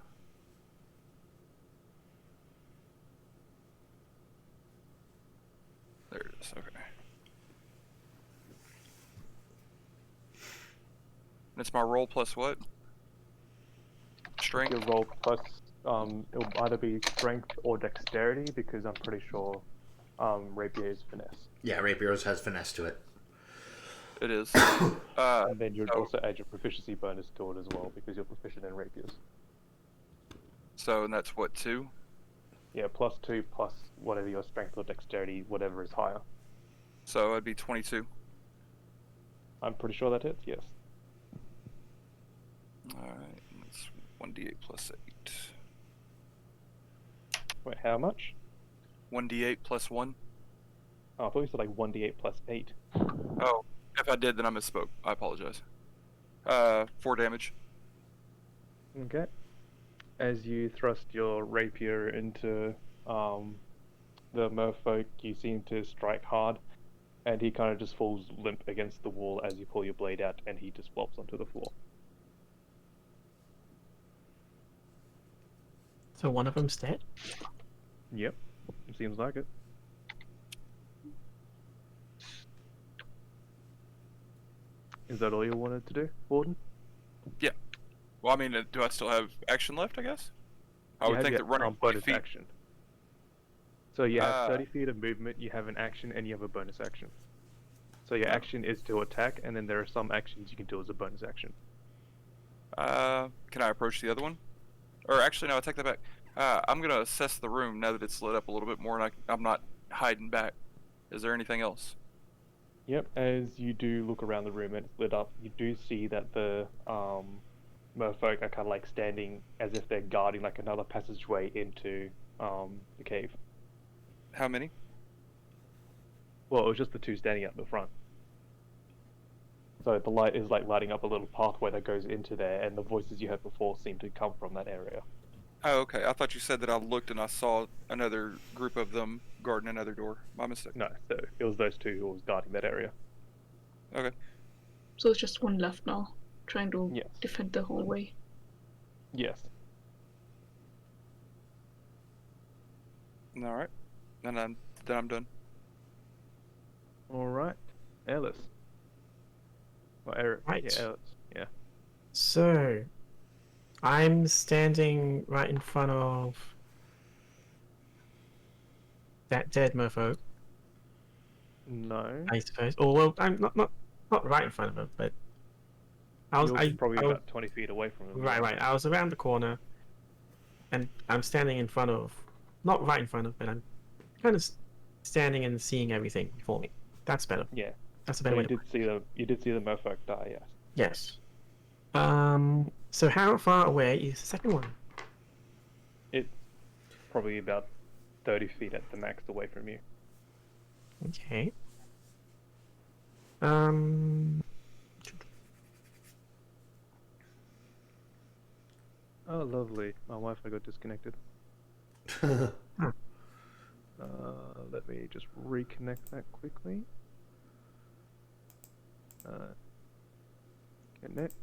There it is, okay. And it's my roll plus what? Strength? Your roll plus, it'll either be strength or dexterity, because I'm pretty sure rapier is finesse. Yeah, rapiers has finesse to it. It is. And then you'd oh. also add your proficiency bonus to it as well, because you're proficient in rapiers. So, and that's what, 2? Yeah, +2 plus whatever your strength or dexterity, whatever is higher. So it'd be 22. I'm pretty sure that hits, yes. Alright, that's 1d8 plus 8. Wait, how much? 1d8 plus 1? Oh, I thought you said like 1d8 plus 8. Oh, if I did, then I misspoke. I apologize. 4 damage. Okay. As you thrust your rapier into the merfolk, you seem to strike hard, and he kind of just falls limp against the wall as you pull your blade out, and he just flops onto the floor. So one of them's dead? Yep, seems like it. Is that all you wanted to do, Warden? Well, I mean, do I still have action left, I guess? I You would have think your, that running 20 bonus feet... action. So you have 30 Ah. feet of movement, you have an action, and you have a bonus action. So your action is to attack, and then there are some actions you can do as a bonus action. Can I approach the other one? Or actually, no, I take that back. I'm gonna assess the room now that it's lit up a little bit more, and I'm not hiding back. Is there anything else? Yep, as you do look around the room and it's lit up, you do see that the merfolk are kind of like standing as if they're guarding like another passageway into the cave. How many? Well, it was just the two standing at the front. So the light is like lighting up a little pathway that goes into there, and the voices you heard before seem to come from that area. Oh, okay. I thought you said that I looked and I saw another group of them guarding another door. My mistake. No, so it was those two who was guarding that area. Okay. So it's just one left now, trying to Yes. defend the hallway. Yes. All right. Then I'm done. Alright. Ellis. Well, Eric. Right. Yeah, Ellis. Yeah. So, I'm standing right in front of that dead merfolk, No. I suppose. Or well, I'm not right in front of him, but You're probably I was- about 20 feet away from him. right. I was around the corner, and I'm standing in front of, not right in front of, but I'm kind of standing and seeing everything before me. That's better. Yeah. That's a So better way you to did see the merfolk die, yes. Yes. So how far away is the second one? It's probably about 30 feet at the max away from you. Okay. Oh, lovely. My Wi-Fi got disconnected. Let me just reconnect that quickly. Connect.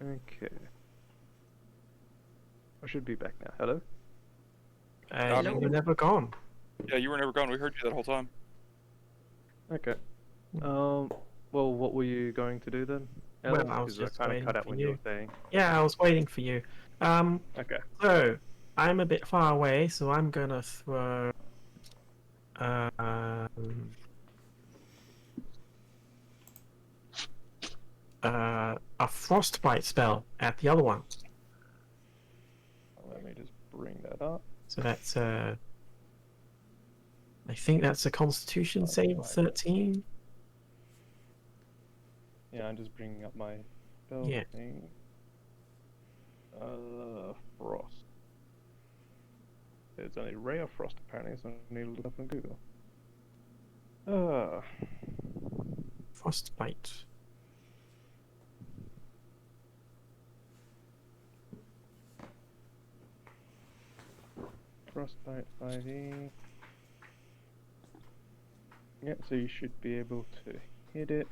Okay. I should be back now. Hello? You were never gone. Yeah, you were never gone. We heard you that whole time. Okay. Well, what were you going to do then? Well, Ellen? I was 'Cause just kind of waiting cut out for when you. you were saying. Yeah, I was waiting for you. Okay. So I'm a bit far away, so I'm gonna throw A frostbite spell at the other one. Let me just bring that up. So that's I think that's a Constitution save of 13. Yeah, I'm just bringing up my spell Yeah. thing. Frost. There's only Ray of Frost apparently, so I need to look up on Google. Frostbite. Frostbite 5e. Yep, so you should be able to hit it.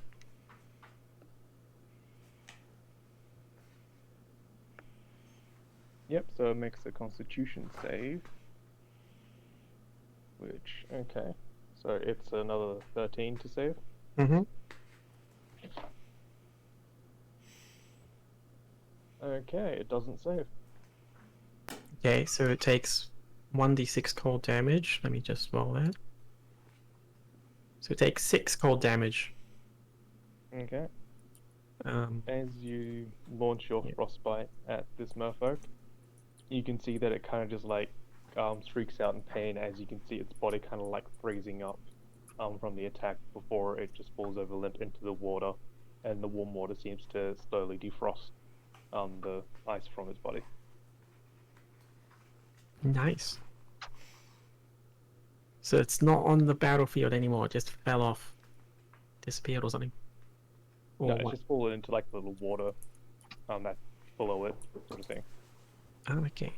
Yep, so it makes a Constitution save. Which, okay. So it's another 13 to save. Mm-hmm. Okay, it doesn't save. Okay, so it takes 1d6 cold damage. Let me just roll that. So it takes 6 cold damage. Okay. Um, As you launch your Yeah. frostbite at this merfolk, you can see that it kind of just like shrieks out in pain as you can see its body kind of like freezing up from the attack before it just falls over limp into the water, and the warm water seems to slowly defrost the ice from its body. nice. So it's not on the battlefield anymore. It just fell off, disappeared or something. Or No, it's what? just fallen into like the little water that's below it, sort of thing. Oh, okay.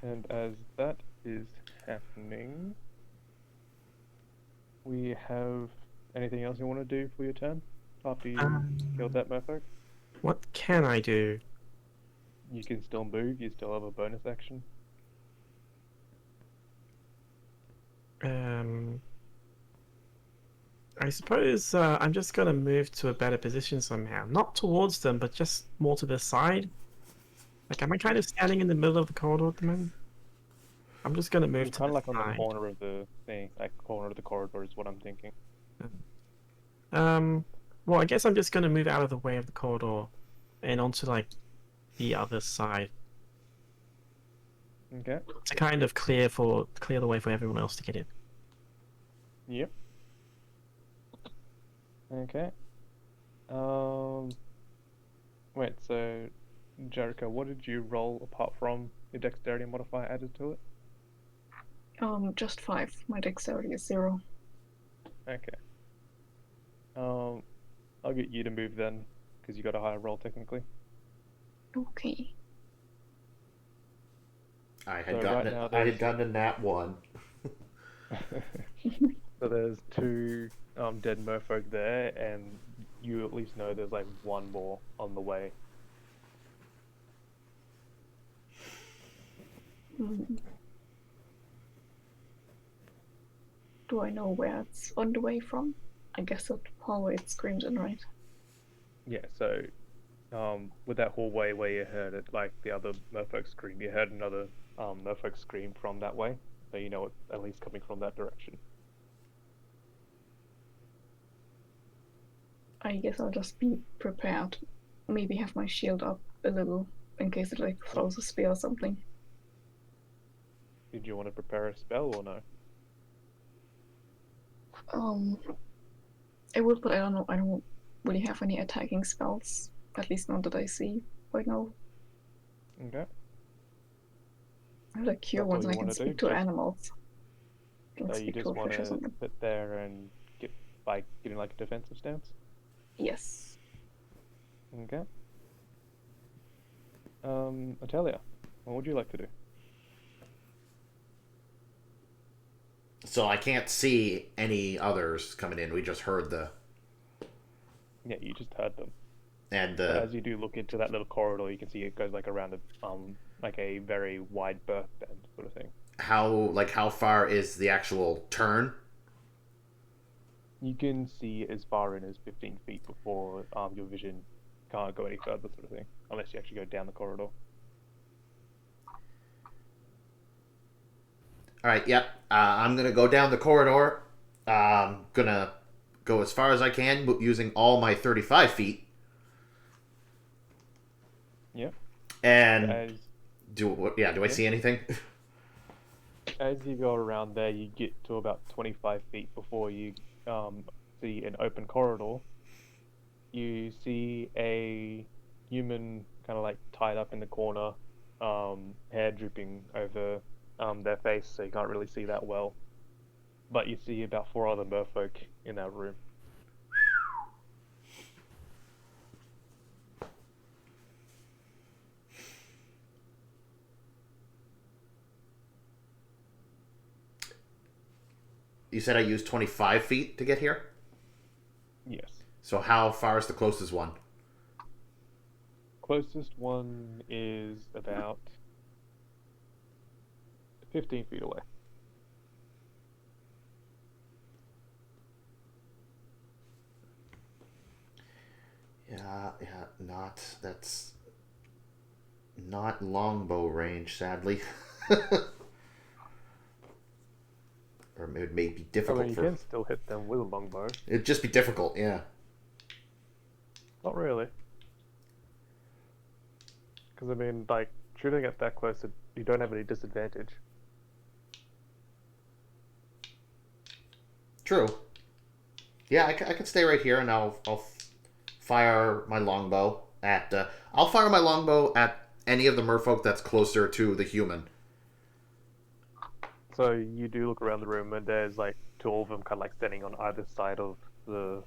And as that is happening, we have anything else you want to do for your turn after you killed that merfolk? What can I do? You can still move, you still have a bonus action. I suppose I'm just gonna move to a better position somehow. Not towards them, but just more to the side. Like, am I kind of standing in the middle of the corridor at the moment? I'm just gonna move You're to kind the of like on the side. corner of the thing, like corner of the corridor is what I'm thinking. Well, I guess I'm just gonna move out of the way of the corridor and onto like the other side Okay. to kind of clear the way for everyone else to get in. Yep. Okay. Wait, so Jericho, what did you roll apart from your dexterity modifier added to it? Just 5. My dexterity is 0. Okay. I'll get you to move then, because you got a higher roll technically. Okay. I So had right gotten now I had there's- gotten a nat 1. So there's 2 dead merfolk there, and you at least know there's like 1 more on the way. Hmm. Do I know where it's on the way from? I guess that hallway it screams in, right? Yeah, so with that hallway where you heard it, like the other merfolk scream, you heard another merfolk scream from that way, so you know it's at least coming from that direction. I guess I'll just be prepared. Maybe have my shield up a little in case it like throws a spear or something. Did you want to prepare a spell or no? I would, but I don't know. I don't really have any attacking spells. At least not that I see right now. Okay. I have like cure That's all ones and you I can wanna do? speak to Just- animals. I can So you speak just to a want fish or to something. sit there and get like getting like a defensive stance? Yes. Okay. Atelia, what would you like to do? So I can't see any others coming in. We just heard the Yeah, you just heard them. and But the as you do look into that little corridor, you can see it goes like around a like a very wide berth bend sort of thing. how far is the actual turn? You can see as far in as 15 feet before your vision can't go any further, sort of thing, unless you actually go down the corridor. All right, yep. I'm gonna go down the corridor. Gonna go as far as I can using all my 35 feet. Yep. And As do I see anything? as you go around there, you get to about 25 feet before you see an open corridor. You see a human kind of like tied up in the corner, hair dripping over their face, so you can't really see that well. But you see about 4 other merfolk in that room. You said I used 25 feet to get here? Yes. So how far is the closest one? Closest one is about 15 feet away. That's not longbow range, sadly. Or it may be I difficult mean, you can still hit them with a longbow. It'd just be difficult, yeah. Not really. Because, I mean, like, shooting it that close, you don't have any disadvantage. True. Yeah, I could stay right here, and I'll fire my longbow at. I'll fire my longbow at any of the merfolk that's closer to the human. So you do look around the room, and there's, like, 2 of them kind of, like, standing on either side of the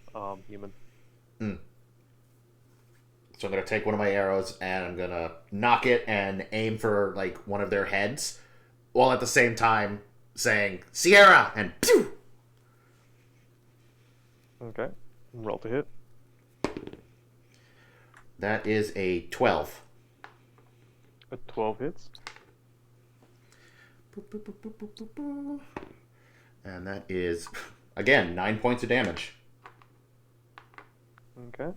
human. So I'm gonna take one of my arrows, and I'm gonna knock it and aim for, like, one of their heads, while at the same time saying, Sierra! And pew! Okay. Roll to hit. That is a 12. A 12 hits. And that is, again, 9 points of damage. Okay.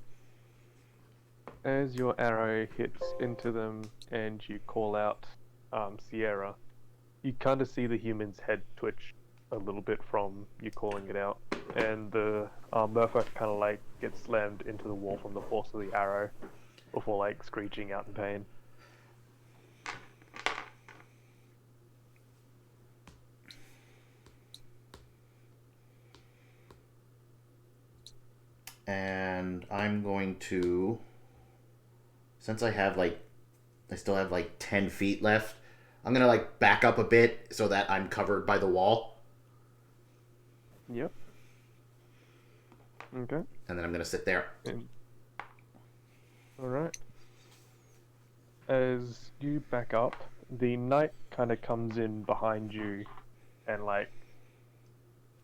As your arrow hits into them and you call out Sierra, you kind of see the human's head twitch a little bit from you calling it out, and the merfolk kind of like gets slammed into the wall from the force of the arrow before like screeching out in pain. And I'm going to, since I still have like 10 feet left, I'm gonna like back up a bit so that I'm covered by the wall. Yep. Okay. And then I'm gonna sit there. Alright. As you back up, the knight kind of comes in behind you and like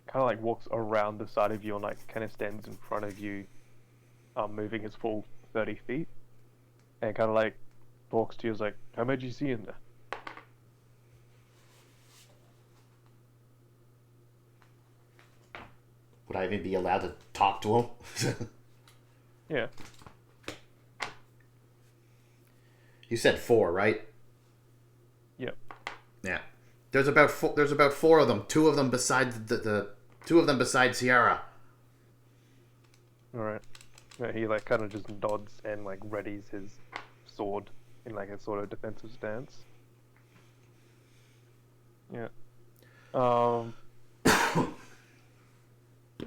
kind of like walks around the side of you and like kind of stands in front of you, moving his full 30 feet, and kind of like talks to you as like, how much you see in there? Would I even be allowed to talk to him? Yeah. You said 4, right? Yep. Yeah. There's about 4 of them. 2 of them beside the 2 of them beside Sierra. Alright. Yeah, he like kind of just nods and like readies his sword in like a sort of defensive stance. Yeah.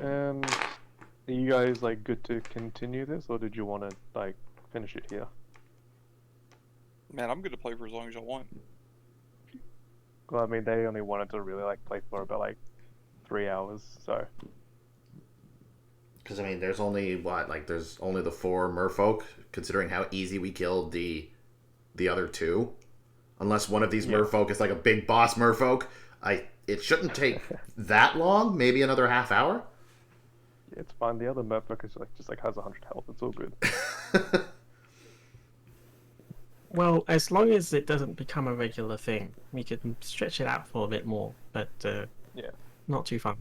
And are you guys like good to continue this, or did you want to like finish it here? Man, I'm good to play for as long as y'all want. Well, I mean, they only wanted to really like play for about like 3 hours, so Because I mean, there's only there's only the 4 merfolk, considering how easy we killed the other 2. Unless one of these merfolk is like a big boss merfolk, it shouldn't take that long. Maybe another half hour. yeah, it's fine. The other merfolk is like just like has 100 health. It's all good. Well, as long as it doesn't become a regular thing, we can stretch it out for a bit more, but Yeah. not too fun.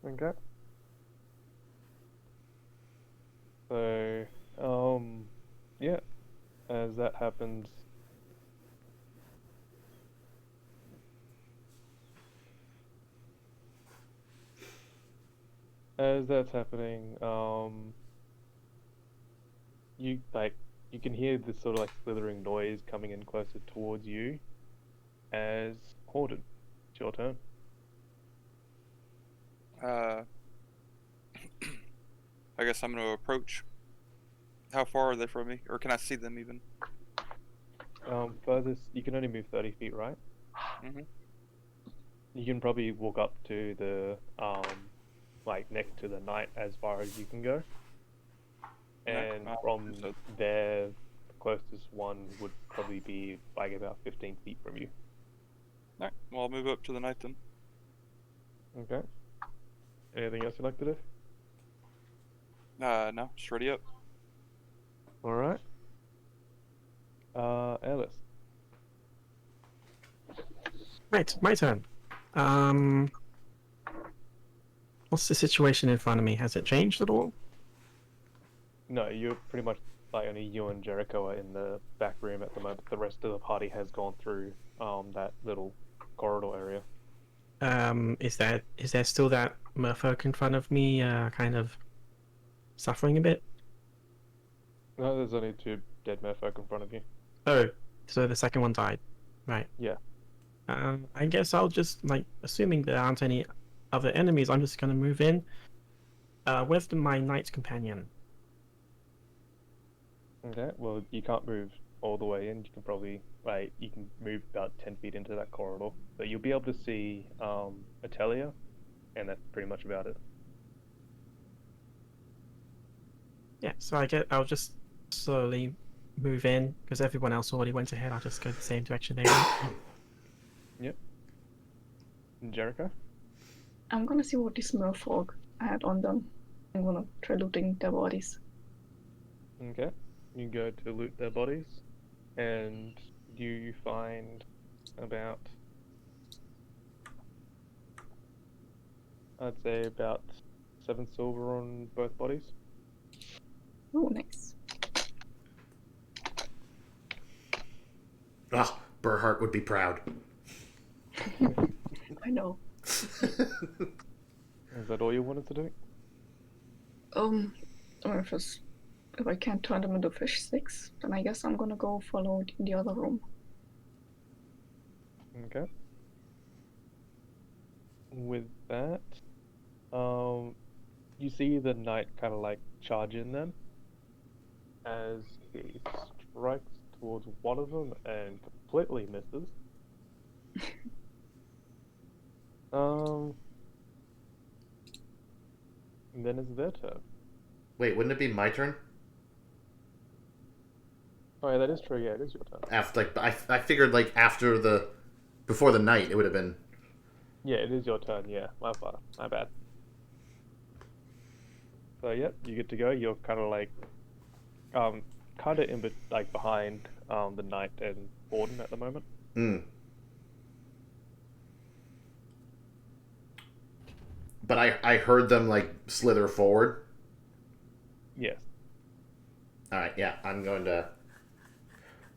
Okay. So, yeah, as that happens, As that's happening, you you can hear this sort of like slithering noise coming in closer towards you. As Horden, it's your turn. I guess I'm gonna approach. How far are they from me, or can I see them even? Furthest you can only move 30 feet, right? Mhm. You can probably walk up to the like next to the knight as far as you can go. Yeah, And from there, the closest one would probably be like about 15 feet from you. Alright, well, I'll move up to the knight then. Okay. Anything else you'd like to do? No, just ready up. All right. Ellis. Right, my turn. What's the situation in front of me? Has it changed at all? No, you're pretty much like only you and Jericho are in the back room at the moment. The rest of the party has gone through that little corridor area. Is there still that merfolk in front of me, kind of suffering a bit? No, there's only two dead merfolk in front of you. Oh, so the second one died. Right. Yeah. I guess I'll just, like, assuming there aren't any other enemies, I'm just gonna move in. Where's my knight companion? Okay. Well, you can't move all the way in. You can probably you can move about 10 feet into that corridor, but you'll be able to see Atelier, and that's pretty much about it. Yeah, so I'll just slowly move in, because everyone else already went ahead. I'll just go the same direction they went. Yep. And Jericho. I'm gonna see what this merfolk had on them. I'm gonna try looting their bodies. Okay. You go to loot their bodies, and you find about, I'd say about 7 silver on both bodies. Oh, nice. Ah, Burhart would be proud. I know. Is that all you wanted to do? Or if I can't turn them into fish sticks, then I guess I'm gonna go follow in the other room. Okay. With that, you see the knight kind of like charge in them as he strikes towards one of them and completely misses. And then it's their turn. Wait, wouldn't it be my turn? Oh yeah, that is true. Yeah, it is your turn. After, like, I figured, like, before the night, it would have been. Yeah, it is your turn. Yeah, my fault. My bad. So yep, you get to go. You're kind of like, kind of behind the knight and Borden at the moment. Hmm. But I heard them, like, slither forward. Yes. Alright, yeah, I'm going to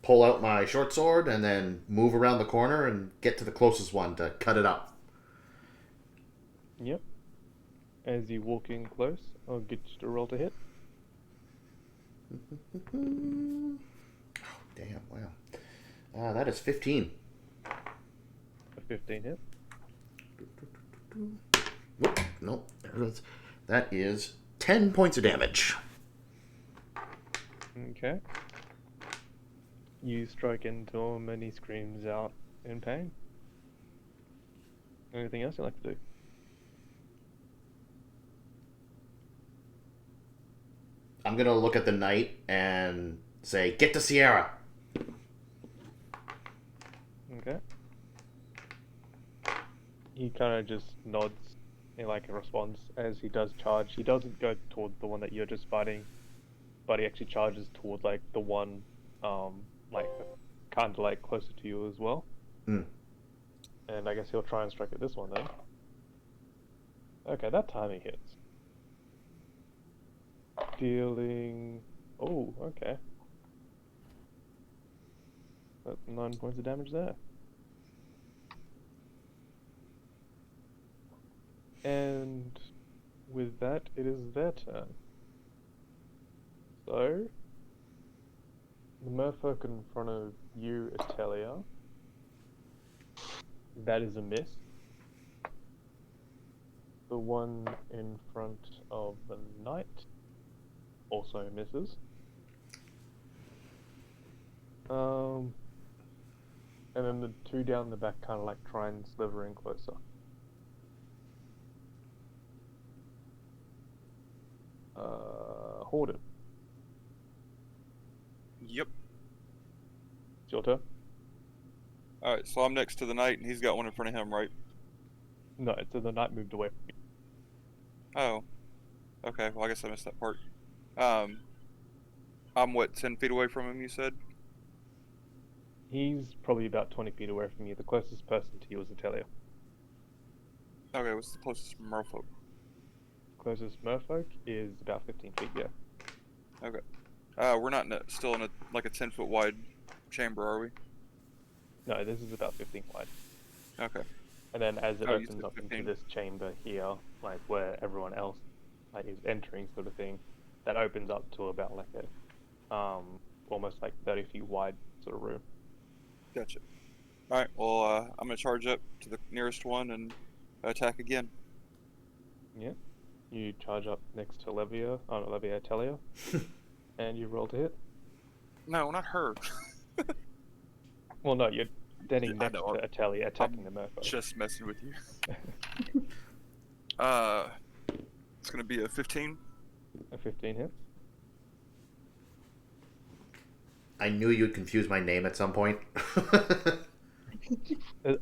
pull out my short sword and then move around the corner and get to the closest one to cut it up. Yep. As you walk in close, I'll get you to roll to hit. Oh, damn, wow. That is 15. A 15 hit. Whoop, nope. That is 10 points of damage. Okay. You strike into him and he screams out in pain. Anything else you'd like to do? I'm going to look at the knight and say, get to Sierra. Okay. He kind of just nods in like a response as he does charge. He doesn't go towards the one that you're just fighting, but he actually charges towards like the one, like kind of like closer to you as well. Hmm. And I guess he'll try and strike at this one then. Okay, that time he hits. Dealing. Oh, okay. That's 9 points of damage there. And with that, it is their turn. So, the merfolk in front of you, Atelia, that is a miss. The one in front of the knight also misses. And then the two down the back kind of like try and sliver in closer. Horden, Yep. it's your turn. All right, so I'm next to the knight, and he's got one in front of him, right? No, so the knight moved away from you. Oh. Okay. Well, I guess I missed that part. I'm what, 10 feet away from him? You said. He's probably about 20 feet away from you. The closest person to you is Atelia. Okay. What's the closest merfolk? Closest merfolk is about 15 feet, yeah. Okay. We're not still in a 10-foot wide chamber, are we? No, this is about 15 wide. Okay. And then as it Oh, you opens said up 15. into this chamber here, like where everyone else like is entering sort of thing, that opens up to about like a almost like 30 feet wide sort of room. Gotcha. All right. Well, I'm gonna charge up to the nearest one and attack again. Yeah. You charge up next to Atelia, and you roll to hit. No, not her. Well, no, you're standing I next know, to Atelia attacking the merfolk. Just messing with you. It's gonna be a 15. A 15 hit. I knew you'd confuse my name at some point.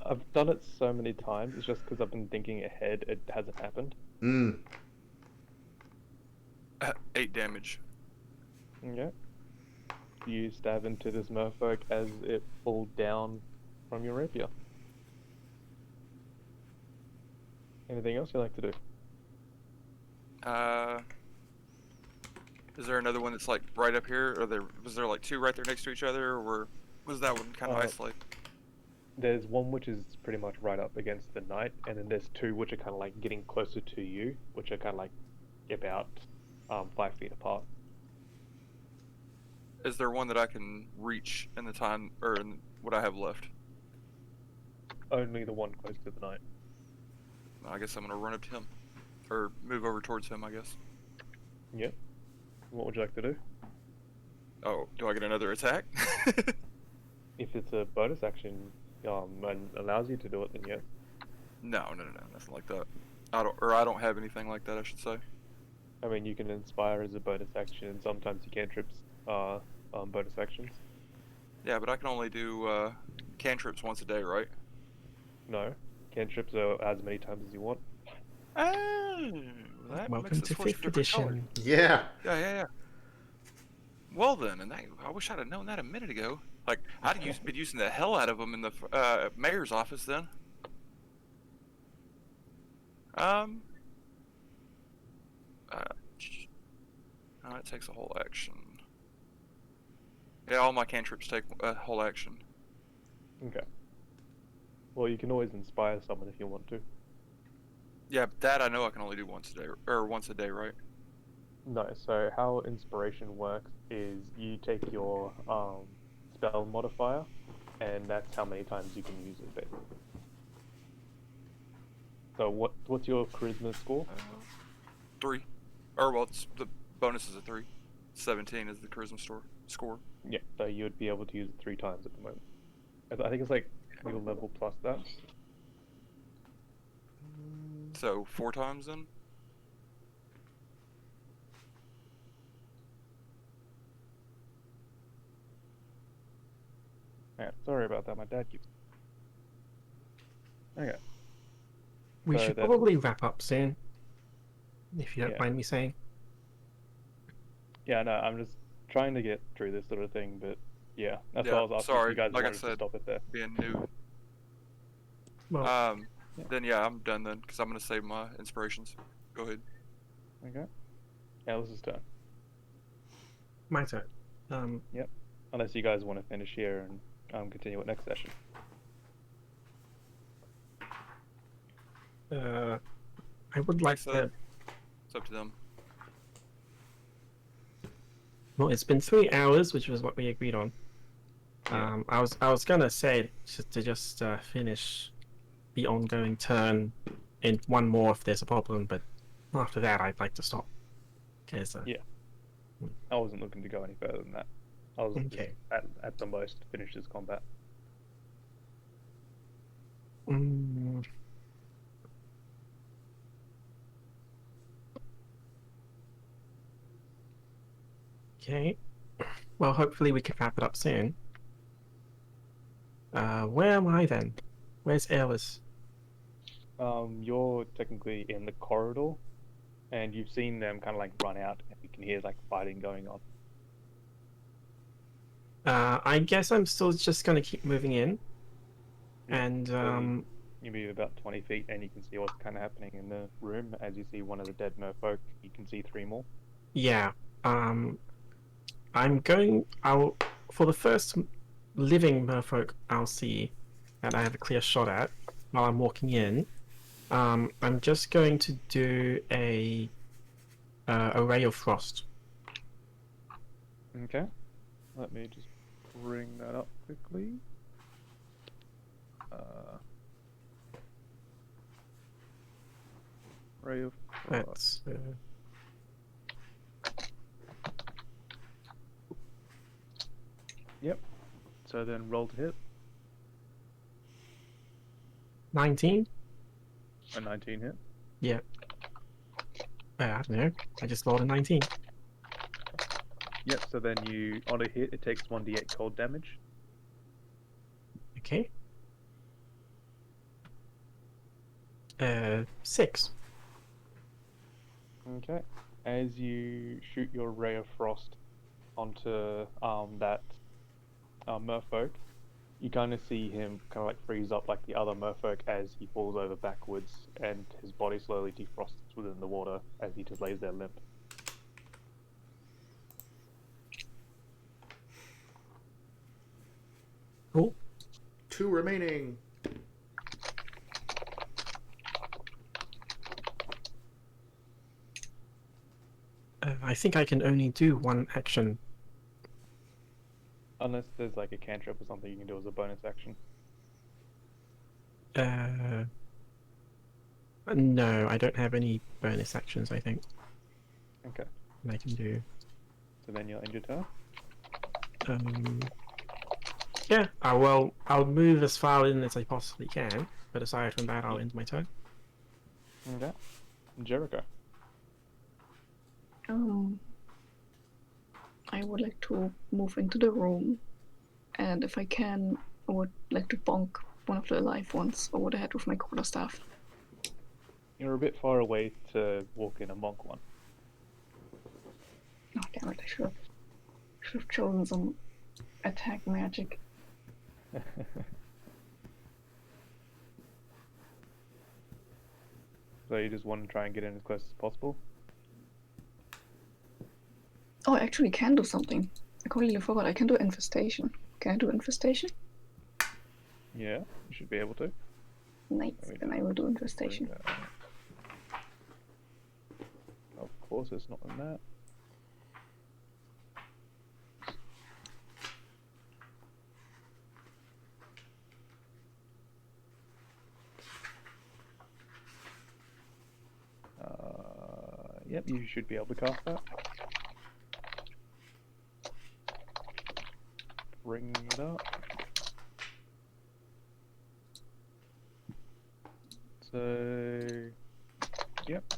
I've done it so many times. It's just because I've been thinking ahead. It hasn't happened. 8 damage. Okay. You stab into this merfolk as it falls down from your rapier. Anything else you like to do? Is there another one that's like right up here, or was there like 2 right there next to each other, or was that one kind of isolated? There's one which is pretty much right up against the knight, and then there's 2 which are kind of like getting closer to you, which are kind of like about 5 feet apart. Is there one that I can reach in the time, or in what I have left? Only the one close to the knight. I guess I'm gonna run up to him, or move over towards him, I guess. Yep. What would you like to do? Oh, do I get another attack? If it's a bonus action and allows you to do it, then yes. No, nothing like that. I don't have anything like that, I should say. I mean, you can inspire as a bonus action, and sometimes you cantrips are bonus actions. Yeah, but I can only do cantrips once a day, right? No, cantrips are as many times as you want. Oh, that Welcome makes to it switch 5th different color. edition. Yeah. Yeah. Well then, I wish I'd have known that a minute ago. Like, I'd been using the hell out of them in the mayor's office then. It takes a whole action. Yeah, all my cantrips take a whole action. Okay. Well, you can always inspire someone if you want to. Yeah, but that I know I can only do once a day, or once a day, right? No, so how inspiration works is you take your spell modifier, and that's how many times you can use it, basically. So what's your charisma score? 3. Or, well, the bonus is a 3. 17 is the charisma score. Yeah, so you would be able to use it 3 times at the moment. I think it's like your level plus that. So 4 times then? Yeah, sorry about that. My dad keeps. Okay. We So should that- probably wrap up soon, if you don't Yeah. mind me saying. Yeah, no, I'm just trying to get through this sort of thing, but yeah, that's Yeah, why I was asking sorry, if you guys like I wanted to said. stop it there. Being new. Well, Then yeah, I'm done then, because I'm gonna save my inspirations. Go ahead. Okay. Alice's turn. my turn. Unless you guys want to finish here and continue it next session. I would like So- to It's up to them. Well, it's been 3 hours, which was what we agreed on. Yeah. I was gonna say to just finish the ongoing turn in one more if there's a problem, but after that I'd like to stop. Because Yeah. I wasn't looking to go any further than that. I was just Okay. at the most finish this combat. mm, okay. Well, hopefully we can wrap it up soon. Where am I then? Where's Airless? You're technically in the corridor, and you've seen them kind of like run out, and you can hear like fighting going on. I guess I'm still just gonna keep moving in, Yeah, and so you move about 20 feet, and you can see what's kind of happening in the room. As you see one of the dead merfolk, you can see 3 more. yeah, I'll for the first living merfolk I'll see that I have a clear shot at while I'm walking in. I'm just going to do a ray of frost. Okay, let me just bring that up quickly. Ray of Frost. That's Yep. So then roll to hit. 19. A 19 hit. Yeah. I don't know. I just rolled a 19. Yep. So then you on a hit, it takes 1d8 cold damage. Okay. 6. Okay. As you shoot your ray of frost onto that merfolk, you kind of see him kind of like freeze up like the other merfolk as he falls over backwards, and his body slowly defrosts within the water as he just lays there limp. Cool. 2 remaining. I think I can only do one action. Unless there's like a cantrip or something you can do as a bonus action. No, I don't have any bonus actions, I think. Okay. I can do. So then you'll end your turn. Yeah, I'll move as far in as I possibly can, but aside from that, I'll end my turn. Okay. Jericho. I would like to move into the room, and if I can, I would like to bonk one of the alive ones over the head with my quarterstaff. You're a bit far away to walk in and bonk one. Oh damn it! I should have chosen some attack magic. So you just want to try and get in as close as possible? Oh, I actually can do something. I completely forgot. I can do infestation. Can I do infestation? Yeah, you should be able to. Nice. Let me Then I will do infestation. Bring that up. Of course, it's not in that. Yep, you should be able to cast that. Bring it up. So, yep.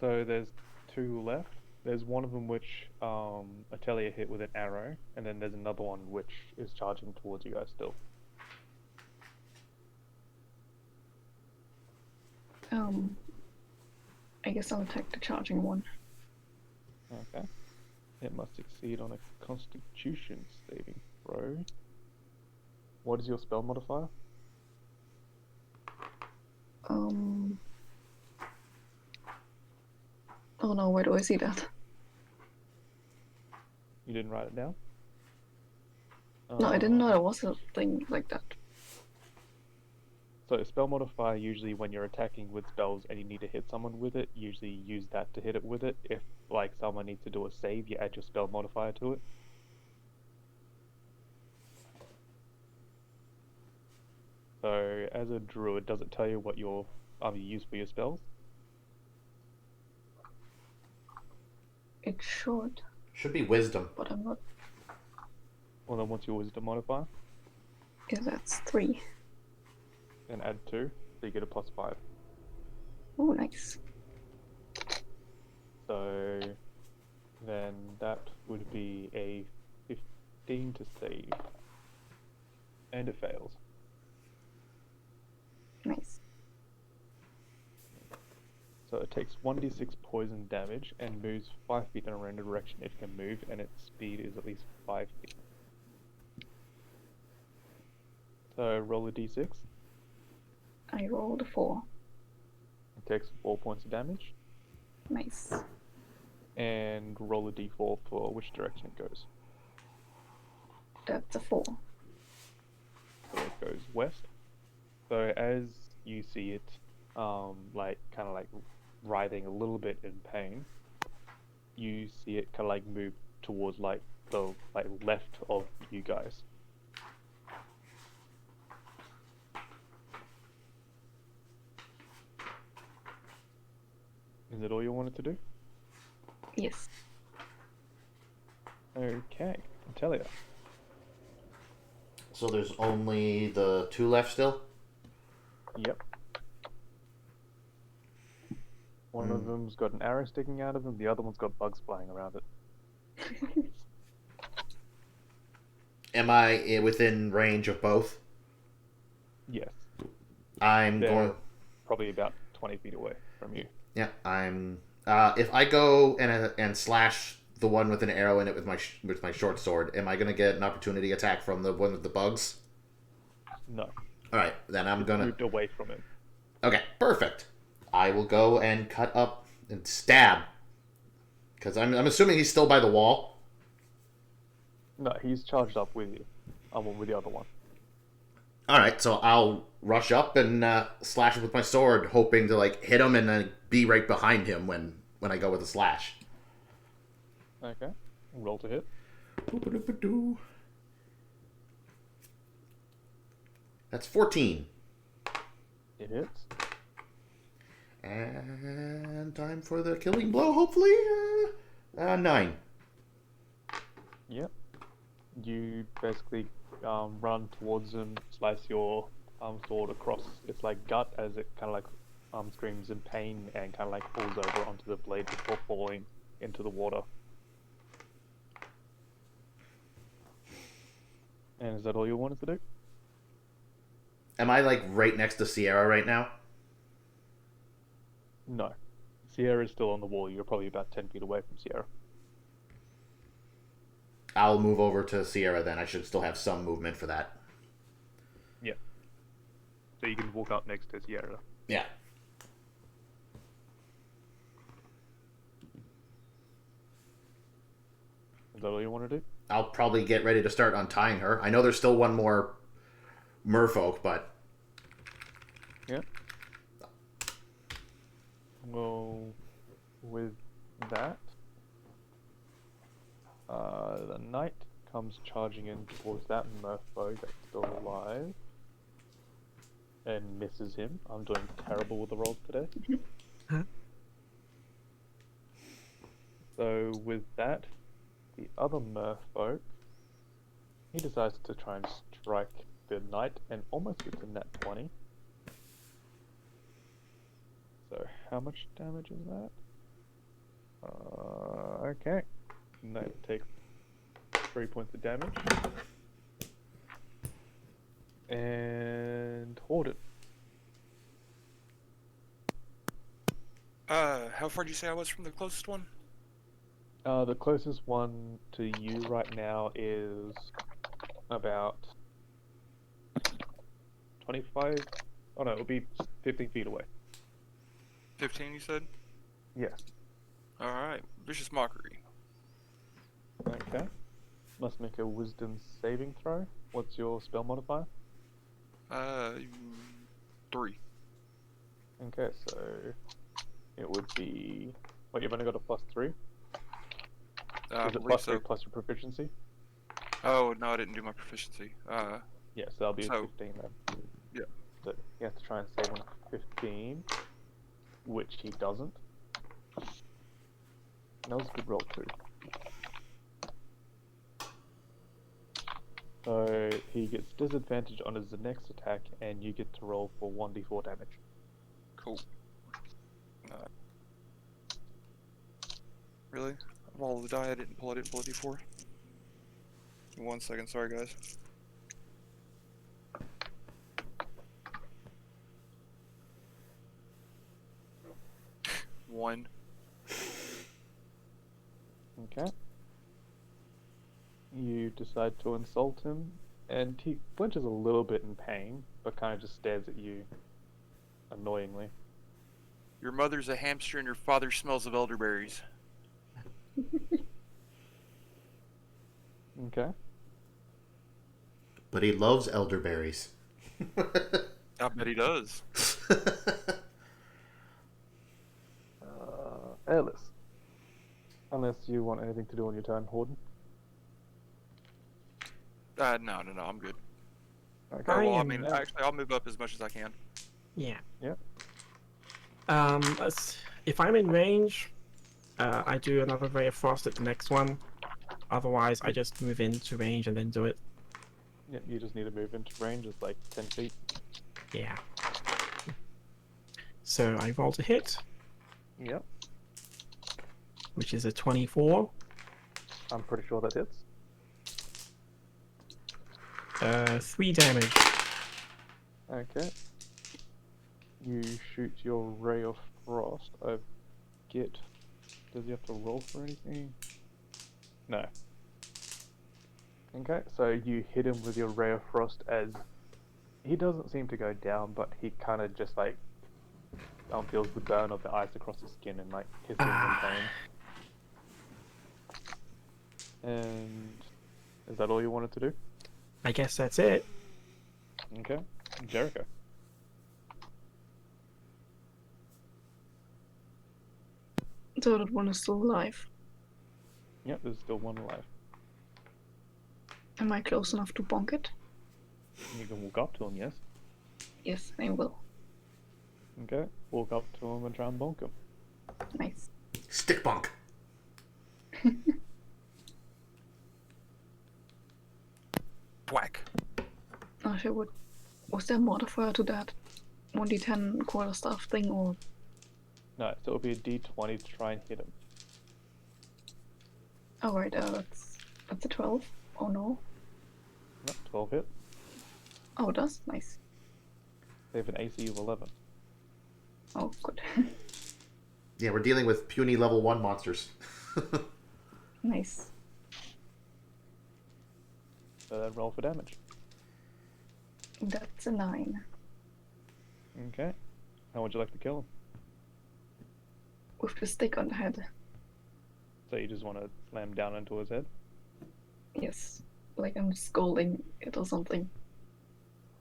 So there's 2 left. There's one of them which Atelier hit with an arrow, and then there's another one which is charging towards you guys still. I guess I'll attack the charging one. Okay. It must succeed on a Constitution saving throw. What is your spell modifier? Oh no, where do I see that? You didn't write it down? No, I didn't know there was a thing like that. So spell modifier, usually when you're attacking with spells and you need to hit someone with it, usually use that to hit it with it. If like someone needs to do a save, you add your spell modifier to it. So as a druid, does it tell you what you use for your spells? It should, Should be wisdom. but I'm not. Well, then what's your wisdom modifier? Yeah, that's 3. And add 2, so you get a +5. Oh, nice. So then that would be a 15 to save. And it fails. Nice. So it takes 1d6 poison damage and moves 5 feet in a random direction it can move, and its speed is at least 5 feet. So roll a d6. I rolled a 4. It takes 4 points of damage. Nice. And roll a d4 for which direction it goes. That's a 4. So it goes west. So as you see it, like kind of like writhing a little bit in pain, you see it kind of like move towards like the left of you guys. Is that all you wanted to do? Yes. Okay, Telia. So there's only the 2 left still? Yep. One of them's got an arrow sticking out of them, the other one's got bugs flying around it. Am I within range of both? Yes. I'm They're going... probably about 20 feet away from you. Yeah, I'm... if I go and slash the one with an arrow in it with my short sword, am I going to get an opportunity attack from the one with the bugs? No. Alright, then I'm going to... Moved away from it. Okay, perfect. I will go and cut up and stab. Because I'm assuming he's still by the wall. No, he's charged up with you. I'm with the other one. Alright, so I'll rush up and slash him with my sword, hoping to like hit him and then be right behind him when I go with the slash. Okay. Roll to hit. That's 14. It hits. And time for the killing blow, hopefully. 9. Yep. You basically run towards him, slice your sword across its like gut as it kind of like screams in pain and kind of like falls over onto the blade before falling into the water. And is that all you wanted to do? Am I like right next to Sierra right now? No. Sierra's still on the wall. You're probably about 10 feet away from Sierra. I'll move over to Sierra then. I should still have some movement for that. Yeah. So you can walk up next to Sierra. Yeah. Is that all you want to do? I'll probably get ready to start untying her. I know there's still one more merfolk, but... Yeah. Well, with that, the knight comes charging in towards that merfolk that's still alive and misses him. I'm doing terrible with the rolls today. So with that, the other merfolk, he decides to try and strike the knight and almost gets a nat 20. So how much damage is that? Okay. Knight takes 3 points of damage. And hold it. How far did you say I was from the closest one? The closest one to you right now is about 25. Oh no, it'll be 15 feet away. 15, you said? Yes. Alright, Vicious Mockery. Okay. Must make a wisdom saving throw. What's your spell modifier? 3. Okay, so it would be. What, you've only got a +3? I Is it believe +3 so. plus your proficiency? Oh no, I didn't do my proficiency. Yeah, so that'll be So- 15 then. Yeah. So he has to try and save on 15, which he doesn't. That was a good roll too. So he gets disadvantage on his next attack, and you get to roll for 1d4 damage. Cool. Really? Of all the die, I didn't pull a D4. 1 second, sorry guys. One. Okay. You decide to insult him, and he flinches a little bit in pain, but kind of just stares at you annoyingly. Your mother's a hamster and your father smells of elderberries. Okay. But he loves elderberries. I bet he does. Airless. Unless you want anything to do on your turn, Horden. No, I'm good. Okay. Or, well, I am- mean, actually, I'll move up as much as I can. Yeah. Yep. If I'm in range, I do another Ray of Frost at the next one. Otherwise, I just move into range and then do it. Yep, you just need to move into range, it's like 10 feet. Yeah. So I rolled a hit, Yep. which is a 24. I'm pretty sure that hits. 3 damage. Okay. You shoot your Ray of Frost. I get. Does he have to roll for anything? No. Okay, so you hit him with your Ray of Frost as he doesn't seem to go down, but he kind of just like feels the burn of the ice across his skin and like hisses in pain. And is that all you wanted to do? I guess that's it. Okay, Jericho. So that one is still alive. Yep, there's still one alive. Am I close enough to bonk it? You can walk up to him, yes? Yes, I will. Okay, walk up to him and try and bonk him. Nice. Stick bunk. Whack. Actually, was there a modifier to that 1d10 quarterstaff thing, or No, so it'll be a d20 to try and hit him. oh right, that's a 12. Oh no. No, 12 hit. Oh, it does. Nice. They have an AC of 11. Oh, good. Yeah, we're dealing with puny level 1 monsters. Nice. So then roll for damage. That's a 9 Okay. How would you like to kill him? with the stick on the head. So you just want to slam down into his head? Yes, like I'm scolding it or something.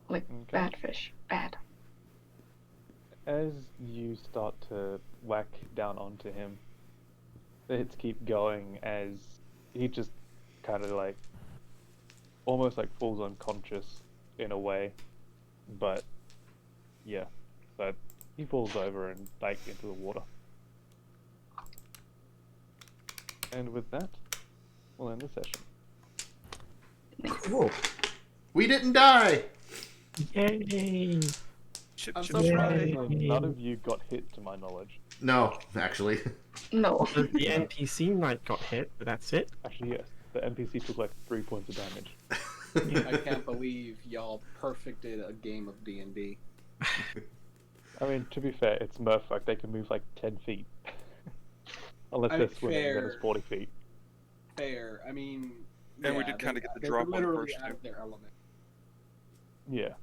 Like Okay. bad fish, bad. As you start to whack down onto him, the hits keep going as he just kind of like almost like falls unconscious in a way, but yeah, so he falls over and like into the water. And with that, we'll end the session. Cool. We didn't die! Yay! Chip, I'm chip, so chip. proud. None of you got hit to my knowledge. No, actually. No. The NPC knight got hit, but that's it. Actually, yes, the NPC took like 3 points of damage. I can't believe y'all perfected a game of D&D. I mean, to be fair, it's Murfolk. They can move like 10 feet. Unless I they're mean, swimming, then it's fair. 40 feet. Fair. I mean, And we yeah, did kinda get the they drop were on the literally first out two. of their element. Yeah.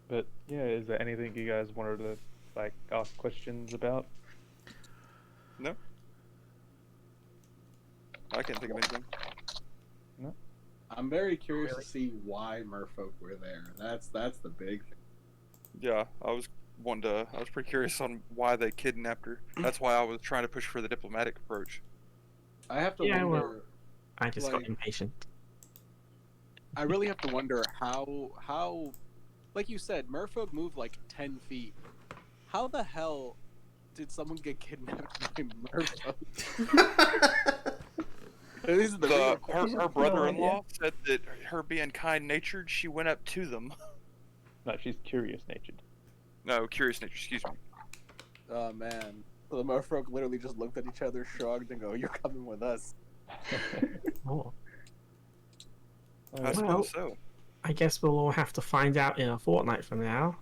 But yeah, is there anything you guys wanted to like ask questions about? I can't think of anything. I'm very curious Really? to see why merfolk were there. That's the big thing. Yeah, I was pretty curious on why they kidnapped her. That's why I was trying to push for the diplomatic approach. I have to Yeah, well- wonder. I just got Like- impatient. I really have to wonder how, like you said, merfolk move like 10 feet. How the hell did someone get kidnapped by merfolk? These are the real questions. Her brother-in-law said that her being kind-natured, she went up to them. No, she's curious natured. No, curious nature. Excuse me. Oh man. So the merfolk literally just looked at each other, shrugged, and go, "You're coming with us." Oh, I Well- suppose so. I guess we'll all have to find out in a fortnight from now.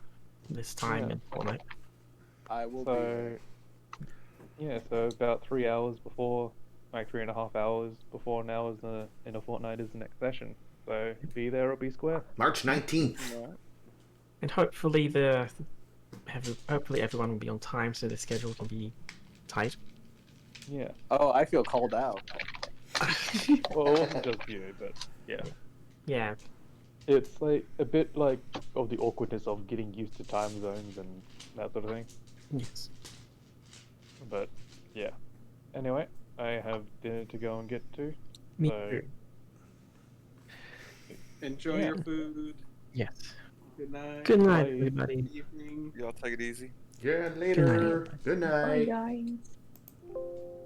This time Yeah. in fortnight. I will be there. So, yeah, so about 3 hours before, like 3.5 hours before now is in a fortnight is the next session. So be there or be square. March 19th. And hopefully hopefully everyone will be on time so the schedule can be tight. Yeah. Oh, I feel called out. Well, it wasn't just you, but yeah. Yeah, It's like a bit like of the awkwardness of getting used to time zones and that sort of thing. yes. But yeah. Anyway, I have dinner to go and get to. Me So- too. Enjoy Yeah. your food. Yes. Good night. Good night, Bye. everybody. Good evening. Y'all take it easy. Yeah, later. Good Bye, night. guys.